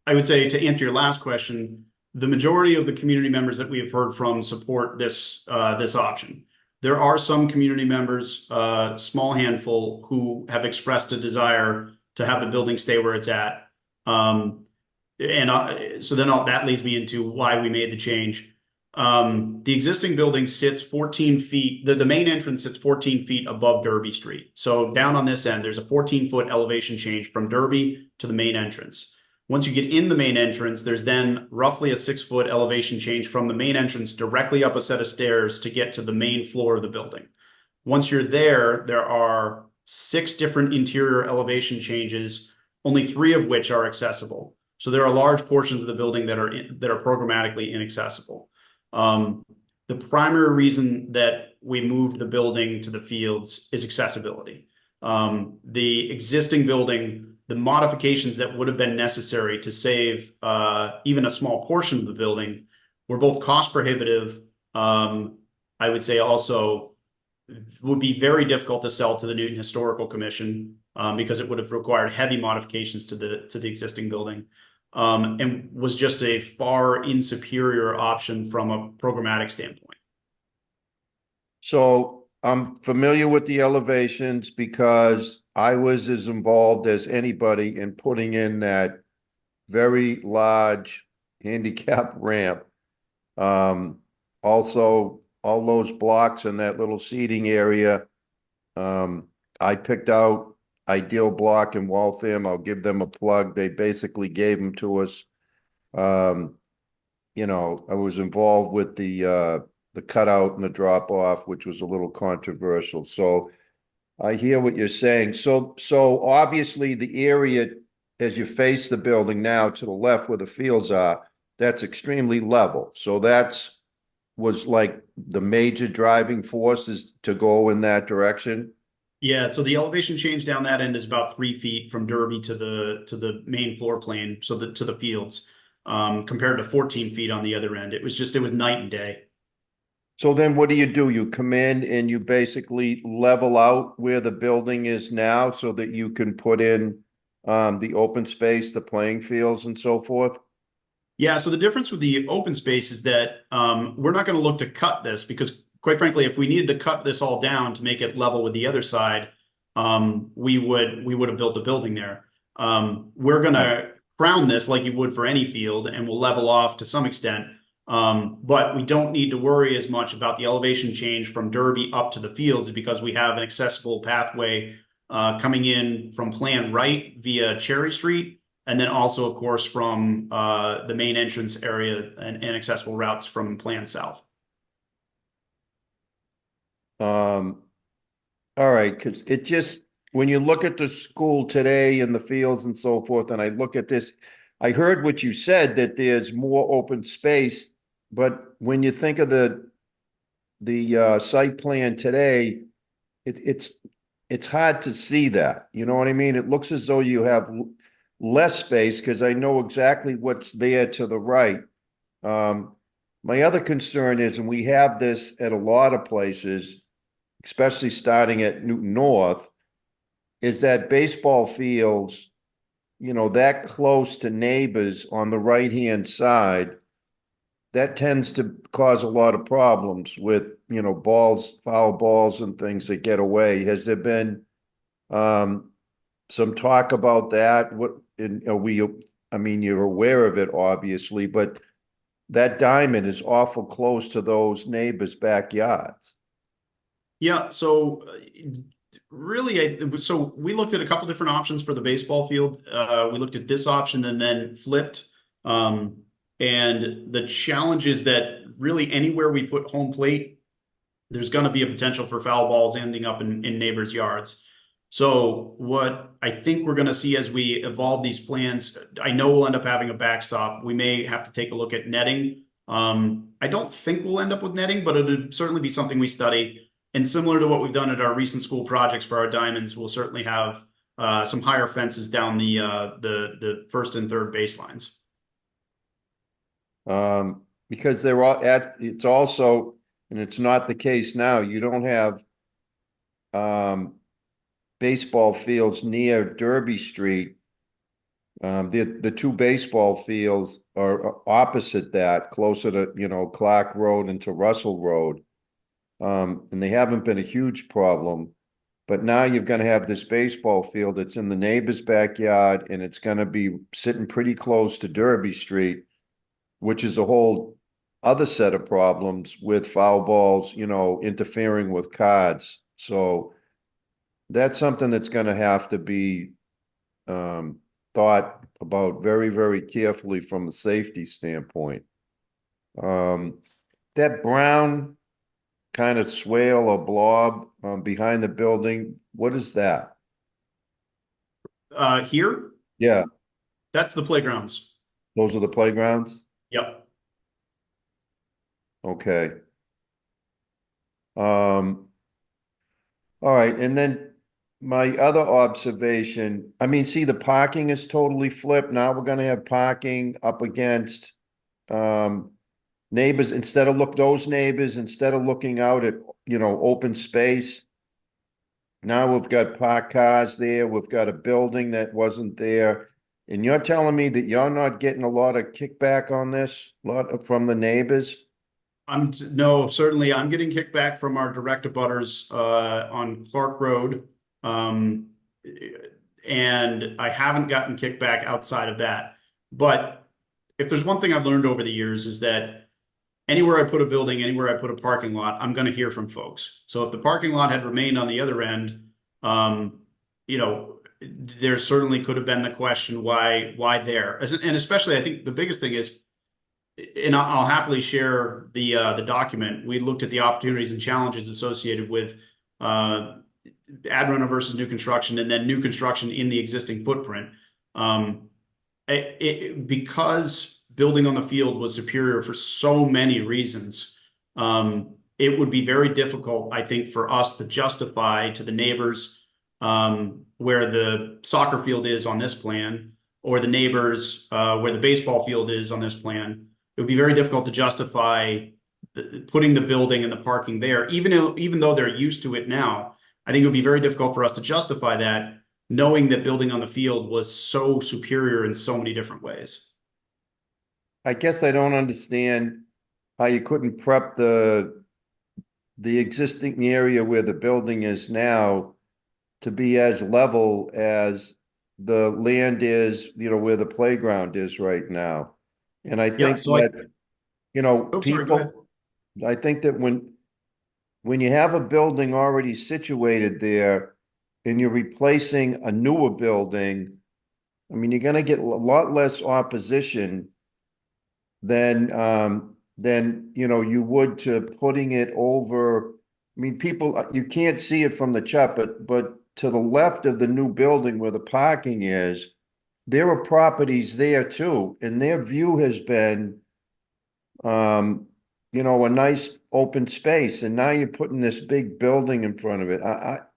I would say, to answer your last question, the majority of the community members that we have heard from support this option. There are some community members, small handful, who have expressed a desire to have the building stay where it's at. So then that leads me into why we made the change. The existing building sits 14 feet, the main entrance sits 14 feet above Derby Street. So down on this end, there's a 14-foot elevation change from Derby to the main entrance. Once you get in the main entrance, there's then roughly a 6-foot elevation change from the main entrance directly up a set of stairs to get to the main floor of the building. Once you're there, there are 6 different interior elevation changes, only 3 of which are accessible. So there are large portions of the building that are programmatically inaccessible. The primary reason that we moved the building to the fields is accessibility. The existing building, the modifications that would have been necessary to save even a small portion of the building were both cost prohibitive. I would say also would be very difficult to sell to the Newton Historical Commission because it would have required heavy modifications to the existing building, and was just a far inferior option from a programmatic standpoint. So I'm familiar with the elevations because I was as involved as anybody in putting in that very large handicap ramp. Also, all those blocks in that little seating area. I picked out Ideal Block in Waltham. I'll give them a plug. They basically gave them to us. You know, I was involved with the cutout and the drop off, which was a little controversial. So I hear what you're saying. So obviously the area as you face the building now to the left where the fields are, that's extremely level. So was like the major driving force is to go in that direction. Yeah, so the elevation change down that end is about 3 feet from Derby to the main floor plane, so to the fields, compared to 14 feet on the other end. It was night and day. So then what do? You come in and you basically level out where the building is now so that you can put in the open space, the playing fields and so forth? Yeah, so the difference with the open space is that we're not going to look to cut this because, quite frankly, if we needed to cut this all down to make it level with the other side, we would have built a building there. We're going to crown this like you would for any field, and we'll level off to some extent. But we don't need to worry as much about the elevation change from Derby up to the fields because we have an accessible pathway coming in from Plan Right via Cherry Street, and then also, of course, from the main entrance area and accessible routes from Plan South. All right, because it just, when you look at the school today and the fields and so forth, and I look at this, I heard what you said, that there's more open space, but when you think of the site plan today, it's hard to see that, you know what I mean? It looks as though you have less space, because I know exactly what's there to the right. My other concern is, and we have this at a lot of places, especially starting at Newton North, is that baseball fields, you know, that close to neighbors on the right-hand side, that tends to cause a lot of problems with, you know, balls, foul balls and things that get away. Has there been some talk about that? I mean, you're aware of it, obviously, but that diamond is awful close to those neighbors' backyards. Yeah, so really, so we looked at a couple different options for the baseball field. We looked at this option and then flipped. And the challenge is that really anywhere we put home plate, there's going to be a potential for foul balls ending up in neighbors' yards. So what I think we're going to see as we evolve these plans, I know we'll end up having a backstop. We may have to take a look at netting. I don't think we'll end up with netting, but it'll certainly be something we study. And similar to what we've done at our recent school projects for our diamonds, we'll certainly have some higher fences down the first and third baselines. Because they're all it's also, and it's not the case now, you don't have baseball fields near Derby Street. The two baseball fields are opposite that, closer to, you know, Clark Road and to Russell Road. And they haven't been a huge problem, but now you're going to have this baseball field that's in the neighbor's backyard, and it's going to be sitting pretty close to Derby Street, which is a whole other set of problems with foul balls, you know, interfering with cards. So that's something that's going to have to be thought about very, very carefully from a safety standpoint. That brown kind of swale or blob behind the building, what is that? Here? Yeah, That's the playgrounds. those are the playgrounds? Yep. Okay. All right, and then my other observation, I mean, see, the parking is totally flipped. Now we're gonna have parking up against neighbors, instead of looking out at, you know, open space. Now we've got parked cars there, we've got a building that wasn't there. And you're telling me that you're not getting a lot of kickback on this, from the neighbors? No, certainly I'm getting kickback from our direct abutters on Clark Road. And I haven't gotten kickback outside of that. But if there's one thing I've learned over the years is that anywhere I put a building, anywhere I put a parking lot, I'm going to hear from folks. So if the parking lot had remained on the other end, you know, there certainly could have been the question, why there? And especially, I think the biggest thing is, and I'll happily share the document. We looked at the opportunities and challenges associated with ad runner versus new construction, and then new construction in the existing footprint. Because building on the field was superior for so many reasons, it would be very difficult, I think, for us to justify to the neighbors where the soccer field is on this plan, or the neighbors where the baseball field is on this plan. It would be very difficult to justify putting the building and the parking there, even though they're used to it now. I think it would be very difficult for us to justify that, knowing that building on the field was so superior in so many different ways. I guess I don't understand how you couldn't prep the existing area where the building is now to be as level as the land is, you know, where the playground is right now. And I think so you know, Oh, sorry, go ahead. people, I think that when you have a building already situated there and you're replacing a newer building, I mean, you're gonna get a lot less opposition than, you know, you would to putting it over. I mean, people, you can't see it from the chat, but to the left of the new building where the parking is, there are properties there too, and their view has been, you know, a nice open space, and now you're putting this big building in front of it.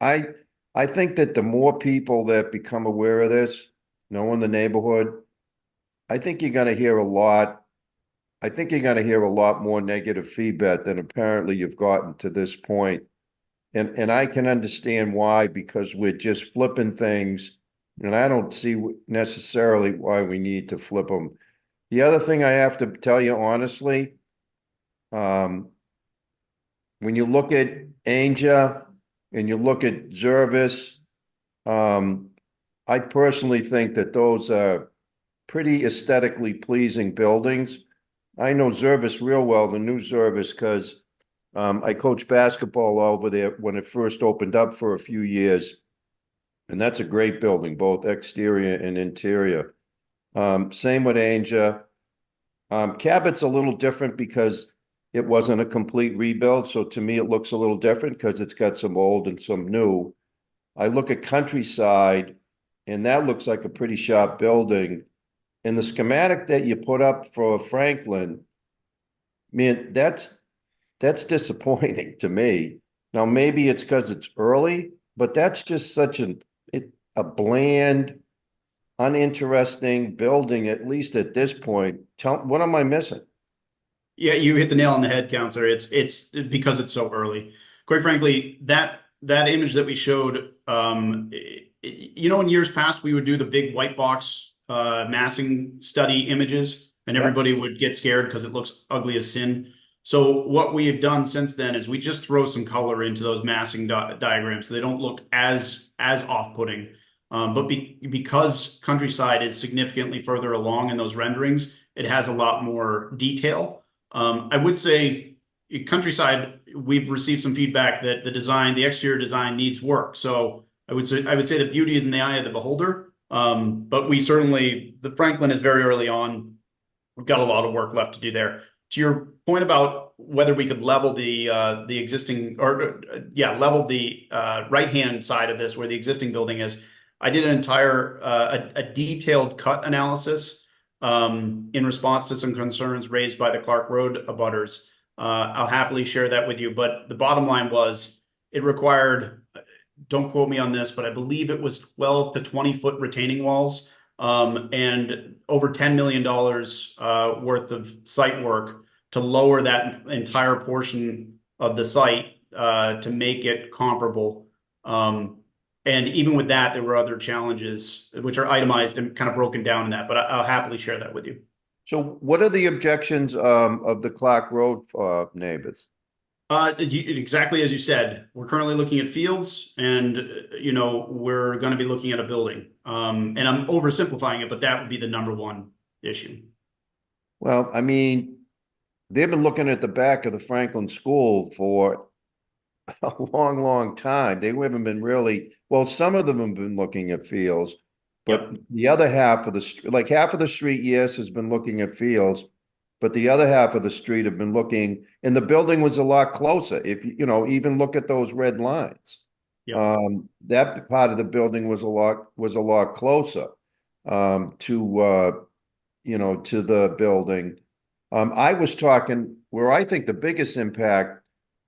I think that the more people that become aware of this, knowing the neighborhood, I think you're gonna hear a lot. I think you're gonna hear a lot more negative feedback than apparently you've gotten to this point. And I can understand why, because we're just flipping things, and I don't see necessarily why we need to flip them. The other thing I have to tell you honestly, when you look at Anja and you look at Zervis, I personally think that those are pretty aesthetically pleasing buildings. I know Zervis real well, the new Zervis, because I coached basketball over there when it first opened up for a few years. And that's a great building, both exterior and interior. Same with Anja. Cabot's a little different because it wasn't a complete rebuild. So to me, it looks a little different because it's got some old and some new. I look at Countryside, and that looks like a pretty sharp building. And the schematic that you put up for Franklin, man, that's disappointing to me. Now, maybe it's because it's early, but that's just such a bland, uninteresting building, at least at this point. What am I missing? Yeah, you hit the nail on the head, Counselor. It's because it's so early. Quite frankly, that image that we showed, you know, in years past, we would do the big white box massing study images, and everybody would get scared because it looks ugly as sin. So what we have done since then is we just throw some color into those massing diagrams so they don't look as off-putting. But because Countryside is significantly further along in those renderings, it has a lot more detail. I would say Countryside, we've received some feedback that the exterior design needs work. So I would say the beauty is in the eye of the beholder. But the Franklin is very early on. We've got a lot of work left to do there. To your point about whether we could level the existing level the right-hand side of this where the existing building is, I did an entire a detailed cut analysis in response to some concerns raised by the Clark Road abutters. I'll happily share that with you, but the bottom line was it required, don't quote me on this, but I believe it was 12 to 20 foot retaining walls and over $10 million worth of site work to lower that entire portion of the site to make it comparable. And even with that, there were other challenges which are itemized and kind of broken down in that, but I'll happily share that with you. So what are the objections of the Clark Road neighbors? Exactly as you said, we're currently looking at fields and, you know, we're going to be looking at a building. And I'm oversimplifying it, but that would be the number one issue. Well, I mean, they've been looking at the back of the Franklin School for a long, long time. They haven't been really, well, some of them have been looking at fields, but the other half of like half of the street, yes, has been looking at fields, but the other half of the street have been looking, and the building was a lot closer. If you know, even look at those red lines. That part of the building was a lot closer to you know, to the building. I was talking where I think the biggest impact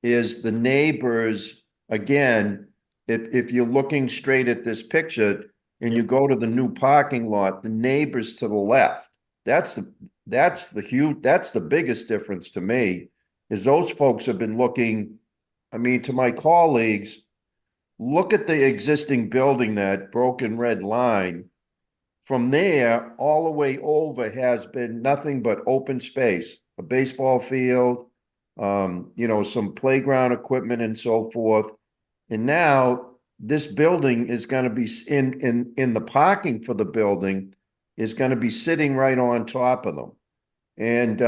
is the neighbors. Again, if you're looking straight at this picture and you go to the new parking lot, the neighbors to the left, that's the biggest difference to me, is those folks have been looking. I mean, to my colleagues, look at the existing building, that broken red line. From there, all the way over has been nothing but open space, a baseball field, you know, some playground equipment and so forth. And now this building is going to be in the parking for the building is going to be sitting right on top of them. And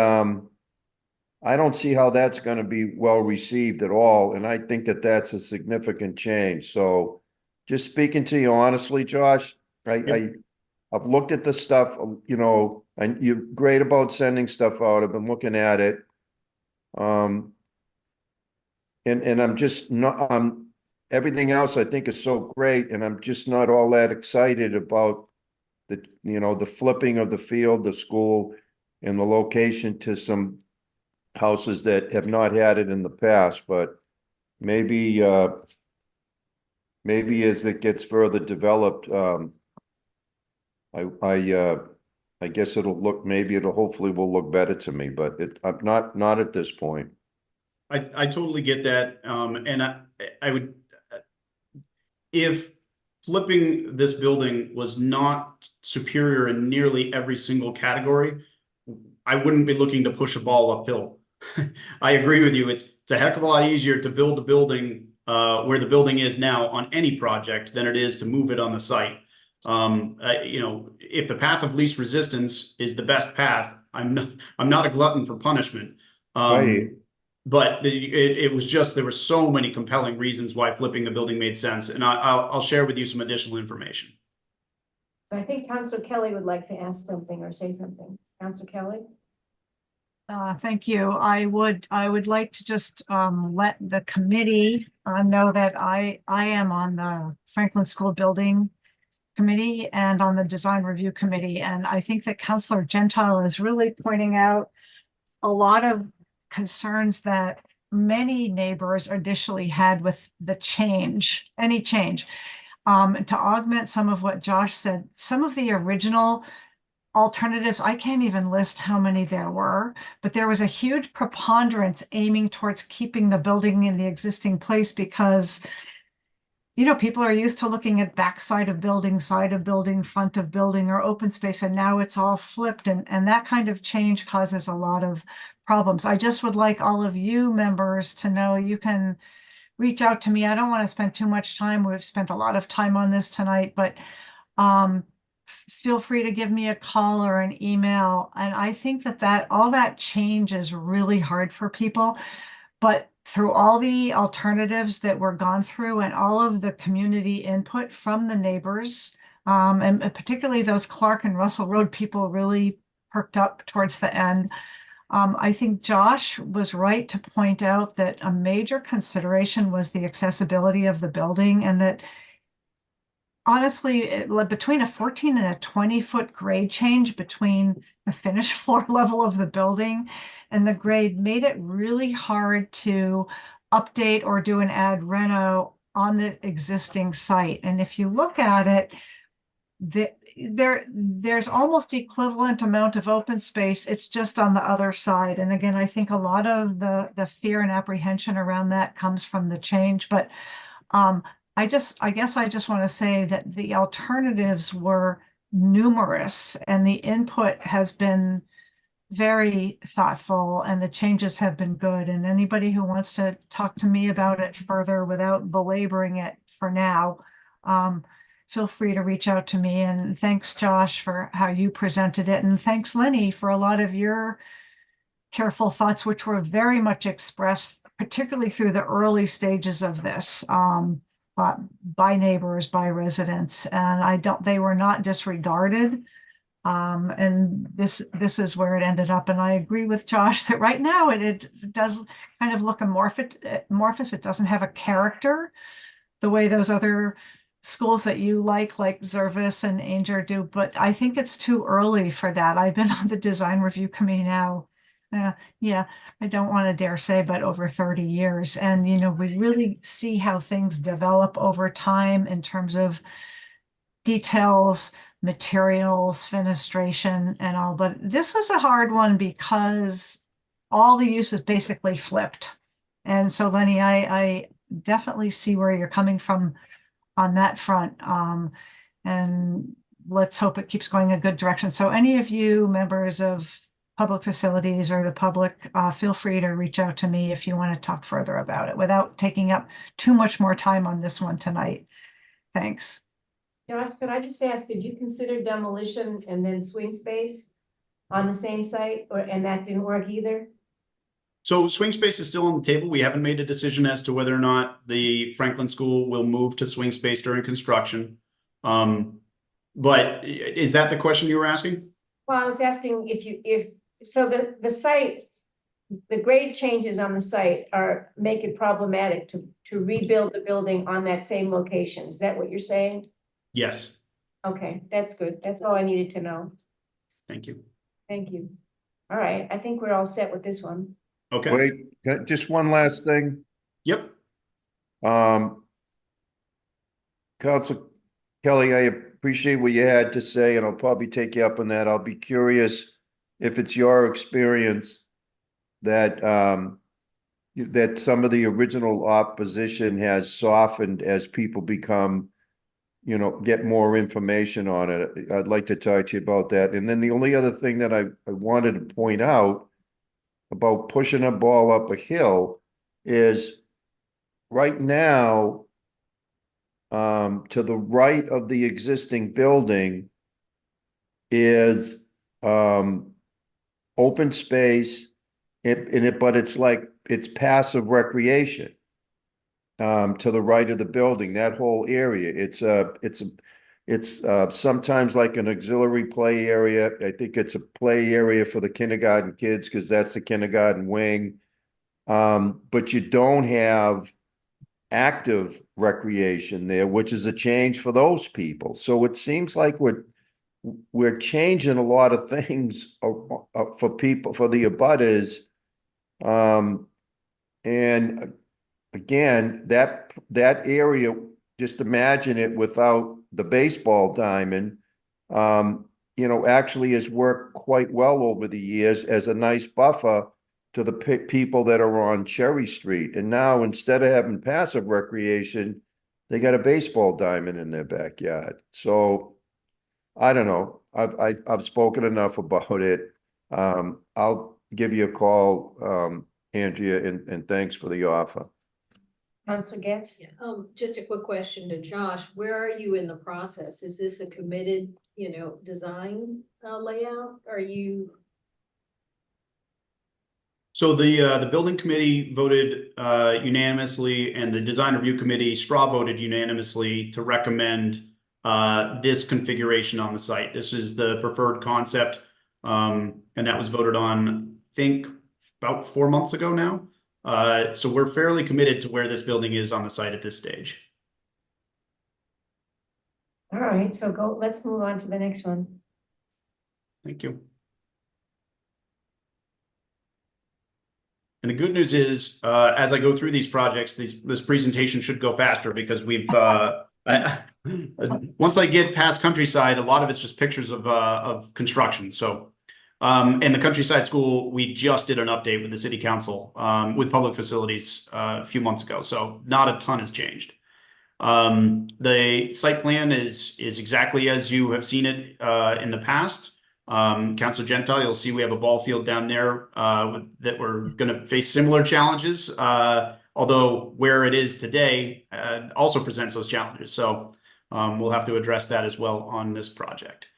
I don't see how that's gonna be well received at all, and I think that that's a significant change, so just speaking to you honestly, Josh, I've looked at the stuff, you know, and you're great about sending stuff out. I've been looking at it. And I'm just not, everything else I think is so great, and I'm just not all that excited about the, you know, the flipping of the field, the school, and the location to some houses that have not had it in the past, but maybe, maybe as it gets further developed, I guess it'll look, maybe it'll hopefully will look better to me, but I'm not at this point. I totally get that. And I would, if flipping this building was not superior in nearly every single category, I wouldn't be looking to push a ball uphill. I agree with you. It's a heck of a lot easier to build a building where the building is now on any project than it is to move it on the site. You know, if the path of least resistance is the best path, I'm not a glutton for punishment. Right. But it was just, there were so many compelling reasons why flipping the building made sense, and I'll share with you some additional information. I think Councilor Kelly would like to ask something or say something. Councilor Kelly? Thank you. I would like to just let the committee know that I am on the Franklin School Building Committee and on the Design Review Committee. And I think that Councilor Gentile is really pointing out a lot of concerns that many neighbors initially had with the change, any change. To augment some of what Josh said, some of the original alternatives, I can't even list how many there were, but there was a huge preponderance aiming towards keeping the building in the existing place because, you know, people are used to looking at backside of building, side of building, front of building, or open space, and now it's all flipped, and that kind of change causes a lot of problems. I just would like all of you members to know you can reach out to me. I don't want to spend too much time. We've spent a lot of time on this tonight, but feel free to give me a call or an email. And I think that all that change is really hard for people, but through all the alternatives that were gone through and all of the community input from the neighbors, and particularly those Clark and Russell Road people really perked up towards the end. I think Josh was right to point out that a major consideration was the accessibility of the building, and that honestly, between a 14 and a 20-foot grade change between the finished floor level of the building and the grade made it really hard to update or do an ad reno on the existing site. And if you look at it, there's almost equivalent amount of open space. It's just on the other side. And again, I think a lot of the fear and apprehension around that comes from the change. But I guess I just want to say that the alternatives were numerous and the input has been very thoughtful and the changes have been good. And anybody who wants to talk to me about it further without belaboring it for now, feel free to reach out to me. And thanks, Josh, for how you presented it. And thanks, Lenny, for a lot of your careful thoughts, which were very much expressed, particularly through the early stages of this, by neighbors, by residents. And they were not disregarded. And this is where it ended up. And I agree with Josh that right now it does kind of look amorphous. It doesn't have a character the way those other schools that you like Zervis and Ainger do, but I think it's too early for that. I've been on the design review committee now. Yeah, I don't want to dare say, but over 30 years. And, you know, we really see how things develop over time in terms of details, materials, fenestration, and all. But this was a hard one because all the uses basically flipped. And so, Lenny, I definitely see where you're coming from on that front. And let's hope it keeps going a good direction. So any of you members of public facilities or the public, feel free to reach out to me if you want to talk further about it without taking up too much more time on this one tonight. Thanks. Josh, could I just ask, did you consider demolition and then swing space on the same site, and that didn't work either? So swing space is still on the table. We haven't made a decision as to whether or not the Franklin School will move to swing space during construction. But is that the question you were asking? Well, I was asking so the site, the grade changes on the site make it problematic to rebuild the building on that same location. Is that what you're saying? Yes, Okay, that's good. That's all I needed to know. thank you. Thank you. All right, I think we're all set with this one. Okay, Wait, just one last thing. yep. Council Kelly, I appreciate what you had to say, and I'll probably take you up on that. I'll be curious if it's your experience that that some of the original opposition has softened as people become, get more information on it. I'd like to talk to you about that. And then the only other thing that I wanted to point out about pushing a ball up a hill is right now, to the right of the existing building is open space, but it's passive recreation. To the right of the building, that whole area, it's sometimes like an auxiliary play area. I think it's a play area for the kindergarten kids because that's the kindergarten wing. But you don't have active recreation there, which is a change for those people. So it seems like we're changing a lot of things for people, for the abutters. And again, that area, just imagine it without the baseball diamond, actually has worked quite well over the years as a nice buffer to the people that are on Cherry Street. And now instead of having passive recreation, they got a baseball diamond in their backyard. So I don't know. I've spoken enough about it. I'll give you a call, Andrea, and thanks for the offer. Councilor Getz? Just a quick question to Josh. Where are you in the process? Is this a committed, design layout? Are you? So the building committee voted unanimously, and the design review committee straw voted unanimously to recommend this configuration on the site. This is the preferred concept, and that was voted on, I think, about 4 months ago now. So we're fairly committed to where this building is on the site at this stage. All right, so let's move on to the next one. Thank you. And the good news is, as I go through these projects, this presentation should go faster because we've, once I get past Countryside, a lot of it's just pictures of construction. So, and the Countryside School, we just did an update with the city council, with public facilities a few months ago. So not a ton has changed. The site plan is exactly as you have seen it in the past. Councilor Gentile, you'll see we have a ball field down there that we're going to face similar challenges, although where it is today also presents those challenges. So we'll have to address that as well on this project.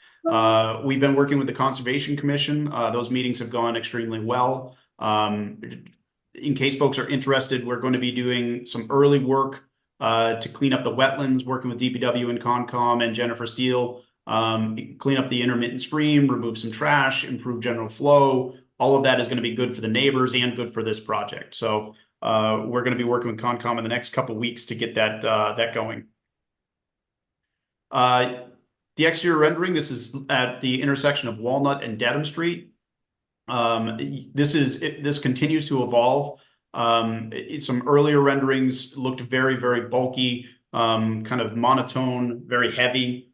We've been working with the Conservation Commission. Those meetings have gone extremely well. In case folks are interested, we're going to be doing some early work to clean up the wetlands, working with DPW and Concom and Jennifer Steele. Clean up the intermittent stream, remove some trash, improve general flow. All of that is going to be good for the neighbors and good for this project. So we're going to be working with Concom in the next couple of weeks to get that going. The exterior rendering, this is at the intersection of Walnut and Dedham Street. This continues to evolve. Some earlier renderings looked very, very bulky, kind of monotone, very heavy.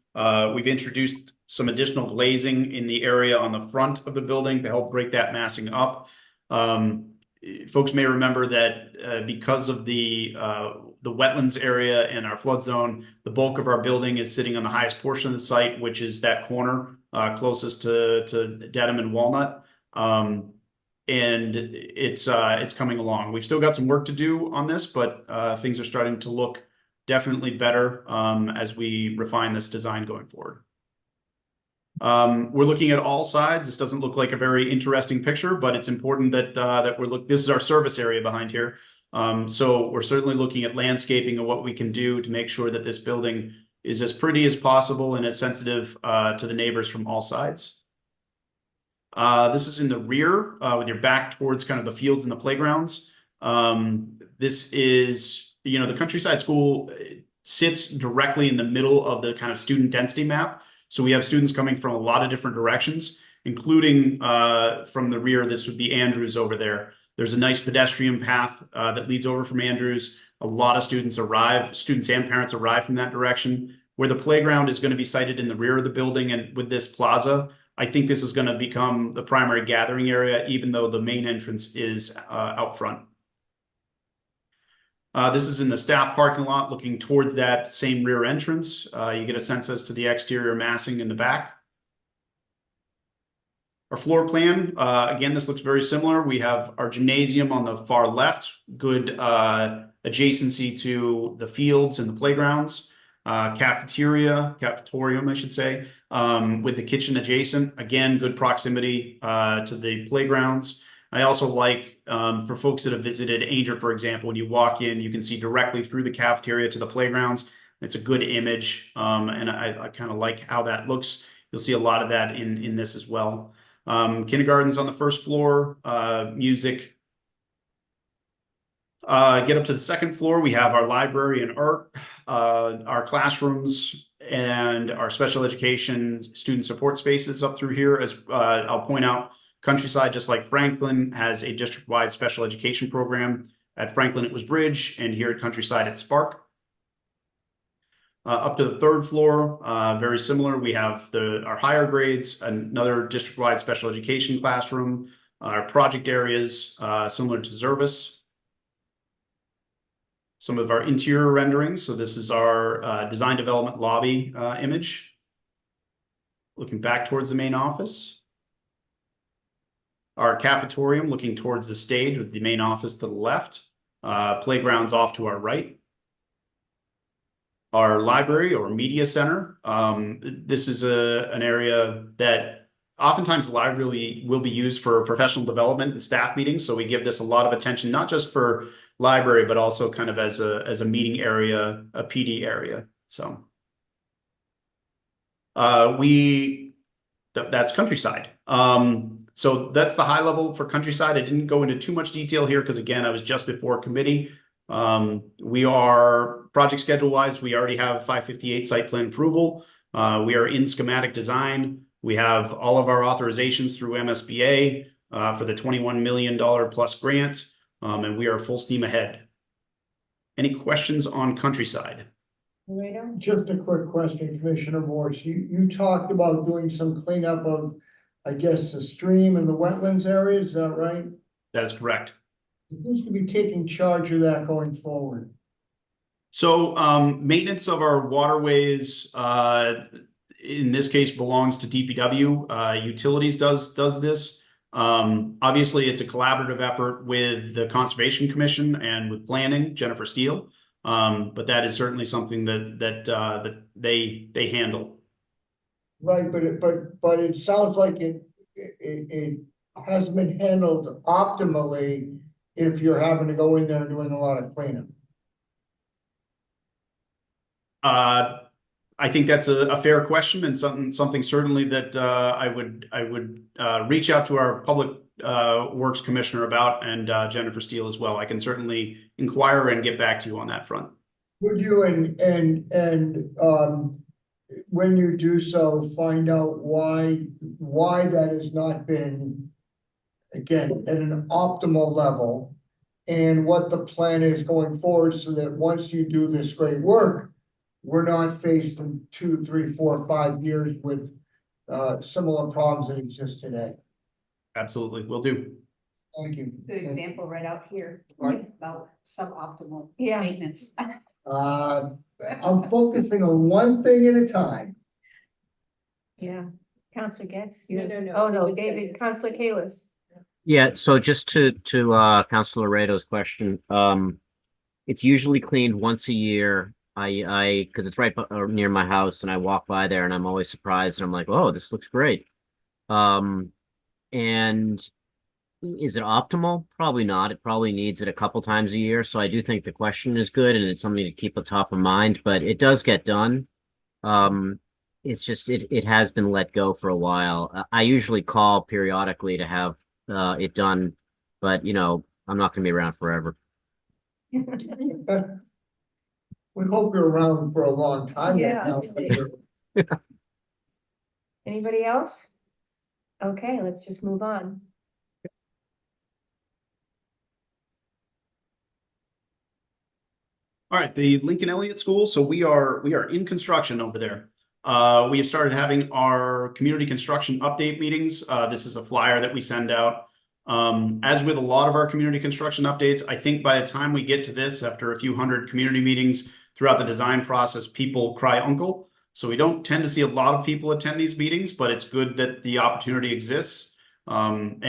We've introduced some additional glazing in the area on the front of the building to help break that massing up. Folks may remember that because of the wetlands area and our flood zone, the bulk of our building is sitting on the highest portion of the site, which is that corner closest to Dedham and Walnut. And it's coming along. We've still got some work to do on this, but things are starting to look definitely better as we refine this design going forward. We're looking at all sides. This doesn't look like a very interesting picture, but it's important that this is our service area behind here. So we're certainly looking at landscaping and what we can do to make sure that this building is as pretty as possible and as sensitive to the neighbors from all sides. This is in the rear with your back towards kind of the fields and the playgrounds. This is, the Countryside School sits directly in the middle of the kind of student density map. So we have students coming from a lot of different directions, including from the rear. This would be Andrews over there. There's a nice pedestrian path that leads over from Andrews. A lot of students and parents arrive from that direction. Where the playground is going to be sited in the rear of the building, and with this plaza, I think this is going to become the primary gathering area, even though the main entrance is out front. This is in the staff parking lot looking towards that same rear entrance. You get a sense as to the exterior massing in the back. Our floor plan, again, this looks very similar. We have our gymnasium on the far left, good adjacency to the fields and the playgrounds. Cafetorium, I should say, with the kitchen adjacent. Again, good proximity to the playgrounds. I also like, for folks that have visited Ainger, for example, when you walk in, you can see directly through the cafeteria to the playgrounds. It's a good image, and I kind of like how that looks. You'll see a lot of that in this as well. Kindergarten's on the first floor, music. Get up to the second floor, we have our library and art, our classrooms, and our special education student support spaces up through here. As I'll point out, Countryside, just like Franklin, has a district-wide special education program. At Franklin, it was Bridge, and here at Countryside, it's Spark. Up to the third floor, very similar. We have our higher grades, another district-wide special education classroom, our project areas, similar to Zervis. Some of our interior renderings. So this is our design development lobby image. Looking back towards the main office. Our cafetorium looking towards the stage with the main office to the left. Playgrounds off to our right. Our library or media center. This is an area that oftentimes the library will be used for professional development and staff meetings. So we give this a lot of attention, not just for library, but also kind of as a meeting area, a PD area. So that's Countryside. So that's the high level for Countryside. I didn't go into too much detail here because again, I was just before committee. We are project schedule wise, we already have 558 site plan approval. We are in schematic design. We have all of our authorizations through MSBA for the $21 million plus grant. And we are full steam ahead. Any questions on Countryside? Just a quick question, Commissioner Morse. You talked about doing some cleanup of, I guess, the stream and the wetlands area, is that right? That is correct. Who's going to be taking charge of that going forward? So maintenance of our waterways, in this case, belongs to DPW. Utilities does this. Obviously, it's a collaborative effort with the Conservation Commission and with planning, Jennifer Steele. But that is certainly something that they handle. Right, but it sounds like it hasn't been handled optimally if you're having to go in there and doing a lot of cleanup. I think that's a fair question and something certainly that I would reach out to our public works commissioner about, and Jennifer Steele as well. I can certainly inquire and get back to you on that front. Would you when you do so, find out why that has not been, again, at an optimal level, and what the plan is going forward, so that once you do this great work, we're not faced in 2, 3, 4, 5 years with similar problems that exist today. Absolutely, will do. Thank you. Good example right out here Right. about suboptimal Yeah. maintenance. I'm focusing on one thing at a time. Yeah. Counselor Getz? No. Oh, no, David David, Getz. Counselor Kalis. Yeah, so just to Councilor Rado's question, it's usually cleaned once a year. Because it's right near my house, and I walk by there, and I'm always surprised, and I'm like, oh, this looks great. And is it optimal? Probably not. It probably needs it a couple times a year. So I do think the question is good, and it's something to keep at top of mind. But it does get done. It's just it has been let go for a while. I usually call periodically to have it done, but I'm not going to be around forever. We hope you're around for a long time. Yeah. Anybody else? Okay, let's just move on. All right, the Lincoln Elliott School. So we are in construction over there. We have started having our community construction update meetings. This is a flyer that we send out. As with a lot of our community construction updates, I think by the time we get to this, after a few hundred community meetings throughout the design process, people cry uncle. So we don't tend to see a lot of people attend these meetings, but it's good that the opportunity exists. And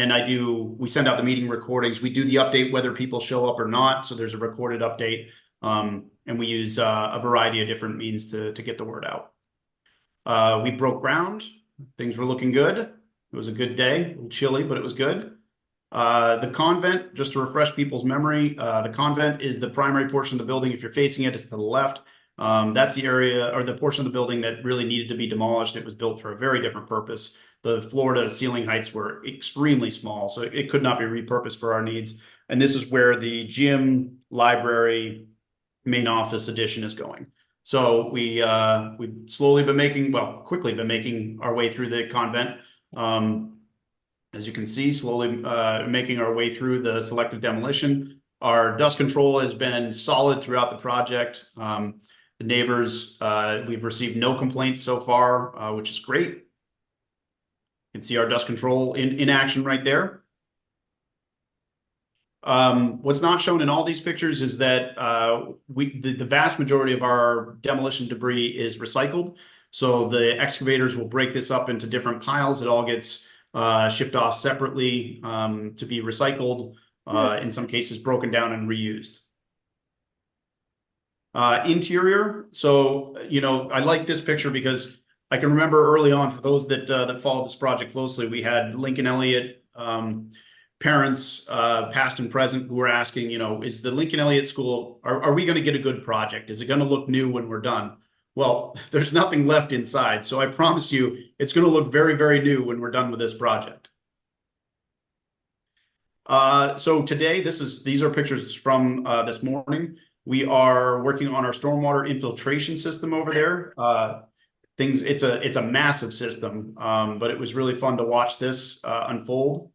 we send out the meeting recordings. We do the update whether people show up or not. So there's a recorded update. And we use a variety of different means to get the word out. We broke ground. Things were looking good. It was a good day, a little chilly, but it was good. The convent, just to refresh people's memory, the convent is the primary portion of the building. If you're facing it, it's to the left. That's the area or the portion of the building that really needed to be demolished. It was built for a very different purpose. The floor to ceiling heights were extremely small, so it could not be repurposed for our needs. And this is where the gym, library, main office addition is going. So we've quickly been making our way through the convent. As you can see, slowly making our way through the selective demolition. Our dust control has been solid throughout the project. The neighbors, we've received no complaints so far, which is great. You can see our dust control in action right there. What's not shown in all these pictures is that the vast majority of our demolition debris is recycled. So the excavators will break this up into different piles. It all gets shipped off separately to be recycled, in some cases broken down and reused. Interior. So, I like this picture because I can remember early on, for those that followed this project closely, we had Lincoln Elliott parents, past and present, who were asking, is the Lincoln Elliott School, are we going to get a good project? Is it going to look new when we're done? Well, there's nothing left inside. So I promise you, it's going to look very, very new when we're done with this project. So today, these are pictures from this morning. We are working on our stormwater infiltration system over there. It's a massive system, but it was really fun to watch this unfold.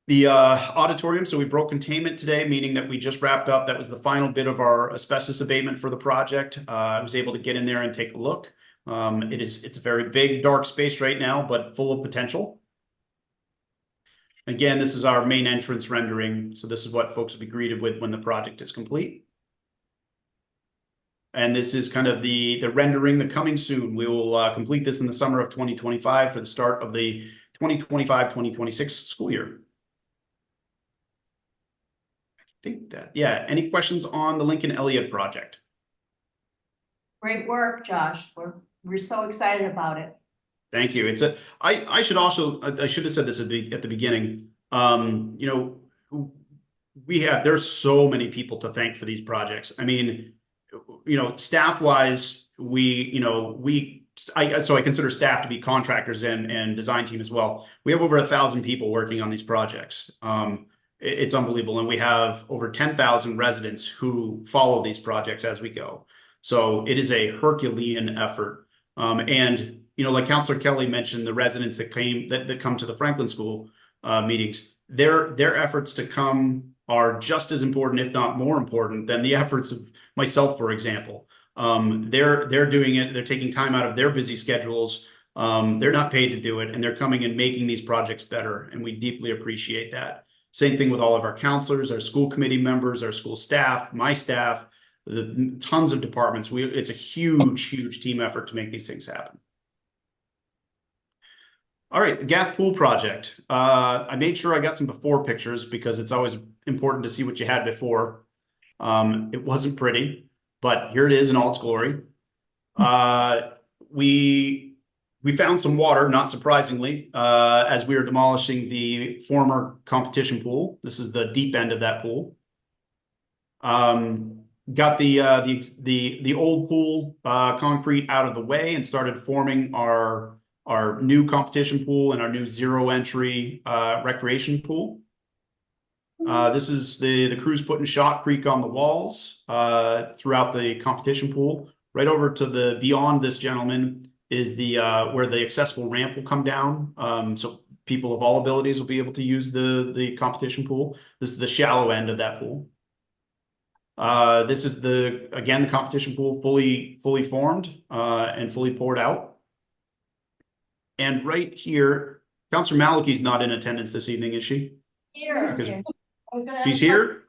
The auditorium, so we broke containment today, meaning that we just wrapped up. That was the final bit of our asbestos abatement for the project. I was able to get in there and take a look. It's a very big, dark space right now, but full of potential. Again, this is our main entrance rendering. So this is what folks will be greeted with when the project is complete. And this is kind of the rendering, the coming soon. We will complete this in the summer of 2025 for the start of the 2025-2026 school year. Any questions on the Lincoln Elliott project? Great work, Josh. We're so excited about it. Thank you. I should have said this at the beginning. There's so many people to thank for these projects. I mean, staff wise, so I consider staff to be contractors and design team as well. We have over 1,000 people working on these projects. It's unbelievable. And we have over 10,000 residents who follow these projects as we go. So it is a Herculean effort. And like Councilor Kelly mentioned, the residents that come to the Franklin School meetings, their efforts to come are just as important, if not more important, than the efforts of myself, for example. They're doing it. They're taking time out of their busy schedules. They're not paid to do it, and they're coming and making these projects better, and we deeply appreciate that. Same thing with all of our counselors, our school committee members, our school staff, my staff, the tons of departments. It's a huge, huge team effort to make these things happen. All right, the gas pool project. I made sure I got some before pictures because it's always important to see what you had before. It wasn't pretty. but here it is in all its glory. We found some water, not surprisingly, as we were demolishing the former competition pool. This is the deep end of that pool. Got the old pool concrete out of the way and started forming our new competition pool and our new zero entry recreation pool. This is the crews putting shot creek on the walls throughout the competition pool. Right over to the beyond this gentleman is the where the accessible ramp will come down. So people of all abilities will be able to use the competition pool. This is the shallow end of that pool. This is again the competition pool fully formed and fully poured out. And right here, Councilor Malaki's not in attendance this evening, is she? Here. She's here?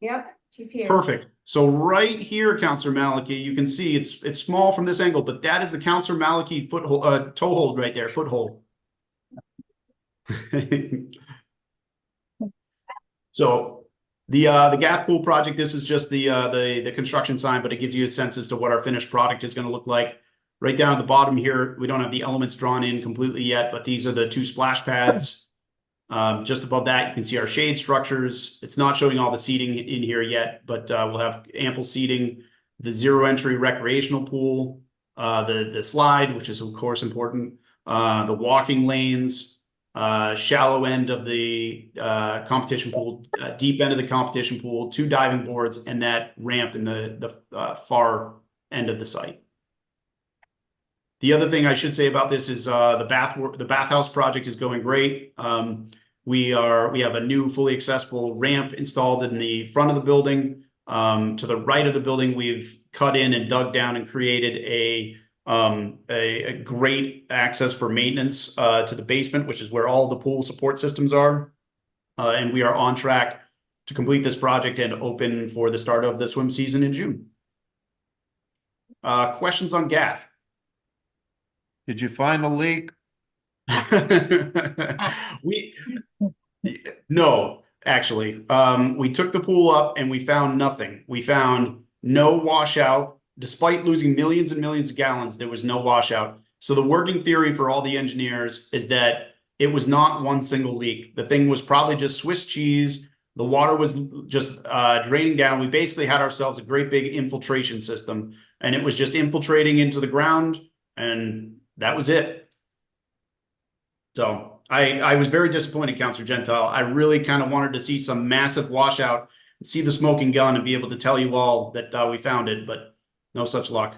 Yep, she's here. Perfect. So right here, Councilor Malaki, you can see it's small from this angle, but that is the Councilor Malaki foothold, toehold right there, foothold. So the Gath Pool project, this is just the construction sign, but it gives you a sense as to what our finished product is going to look like. Right down at the bottom here, we don't have the elements drawn in completely yet, but these are the 2 splash pads. Just above that, you can see our shade structures. It's not showing all the seating in here yet, but we'll have ample seating. The zero entry recreational pool, the slide, which is of course important, the walking lanes, shallow end of the competition pool, deep end of the competition pool, 2 diving boards, and that ramp in the far end of the site. The other thing I should say about this is the bathhouse project is going great. We have a new fully accessible ramp installed in the front of the building. To the right of the building, we've cut in and dug down and created a great access for maintenance to the basement, which is where all the pool support systems are. And we are on track to complete this project and open for the start of the swim season in June. Questions on Gath? Did you find the leak? No, actually, we took the pool up and we found nothing. We found no washout. Despite losing millions and millions of gallons, there was no washout. So the working theory for all the engineers is that it was not one single leak. The thing was probably just Swiss cheese. The water was just draining down. We basically had ourselves a great big infiltration system, and it was just infiltrating into the ground, and that was it. So I was very disappointed, Councilor Gentile. I really kind of wanted to see some massive washout, see the smoking gun, and be able to tell you all that we found it, but no such luck.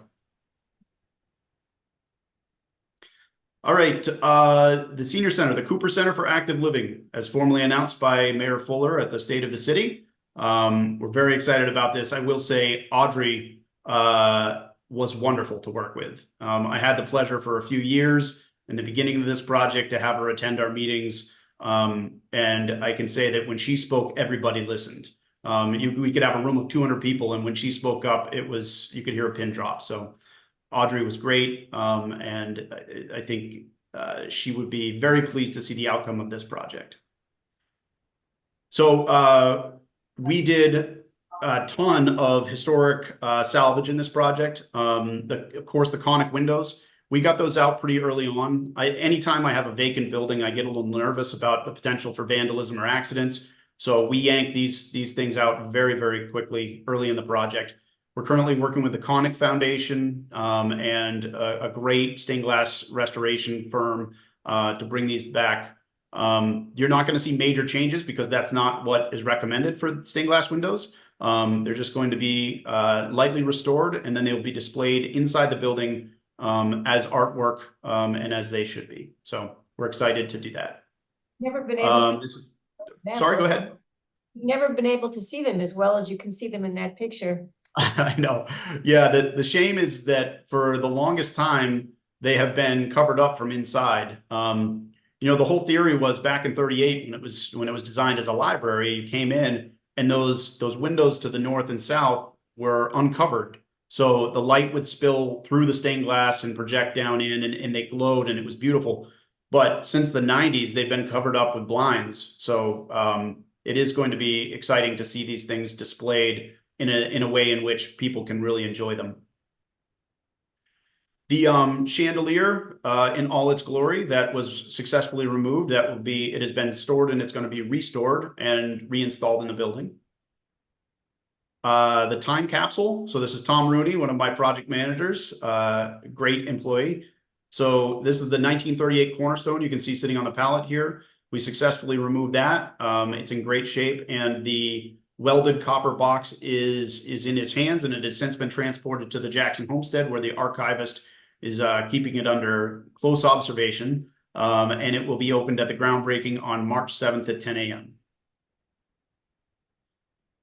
All right, the Senior Center, the Cooper Center for Active Living, as formally announced by Mayor Fuller at the State of the City. We're very excited about this. I will say Audrey was wonderful to work with. I had the pleasure for a few years in the beginning of this project to have her attend our meetings. And I can say that when she spoke, everybody listened. We could have a room of 200 people, and when she spoke up, you could hear a pin drop. So Audrey was great, and I think she would be very pleased to see the outcome of this project. So we did a ton of historic salvage in this project. Of course, the conic windows, we got those out pretty early on. Anytime I have a vacant building, I get a little nervous about the potential for vandalism or accidents. So we yanked these things out very, very quickly early in the project. We're currently working with the Conic Foundation and a great stained glass restoration firm to bring these back. You're not going to see major changes because that's not what is recommended for stained glass windows. They're just going to be lightly restored, and then they will be displayed inside the building as artwork and as they should be. So we're excited to do that. Never been able to. Sorry, go ahead. Never been able to see them as well as you can see them in that picture. I know. Yeah, the shame is that for the longest time, they have been covered up from inside. You know, the whole theory was back in 38 when it was designed as a library, you came in and those windows to the north and south were uncovered. So the light would spill through the stained glass and project down in, and they glowed, and it was beautiful. But since the 90s, they've been covered up with blinds. So it is going to be exciting to see these things displayed in a way in which people can really enjoy them. The chandelier in all its glory that was successfully removed, it has been stored and it's going to be restored and reinstalled in the building. The time capsule. So this is Tom Rooney, one of my project managers, great employee. So this is the 1938 Cornerstone you can see sitting on the pallet here. We successfully removed that. It's in great shape, and the welded copper box is in his hands, and it has since been transported to the Jackson Homestead, where the archivist is keeping it under close observation, and it will be opened at the groundbreaking on March 7th at 10 a.m.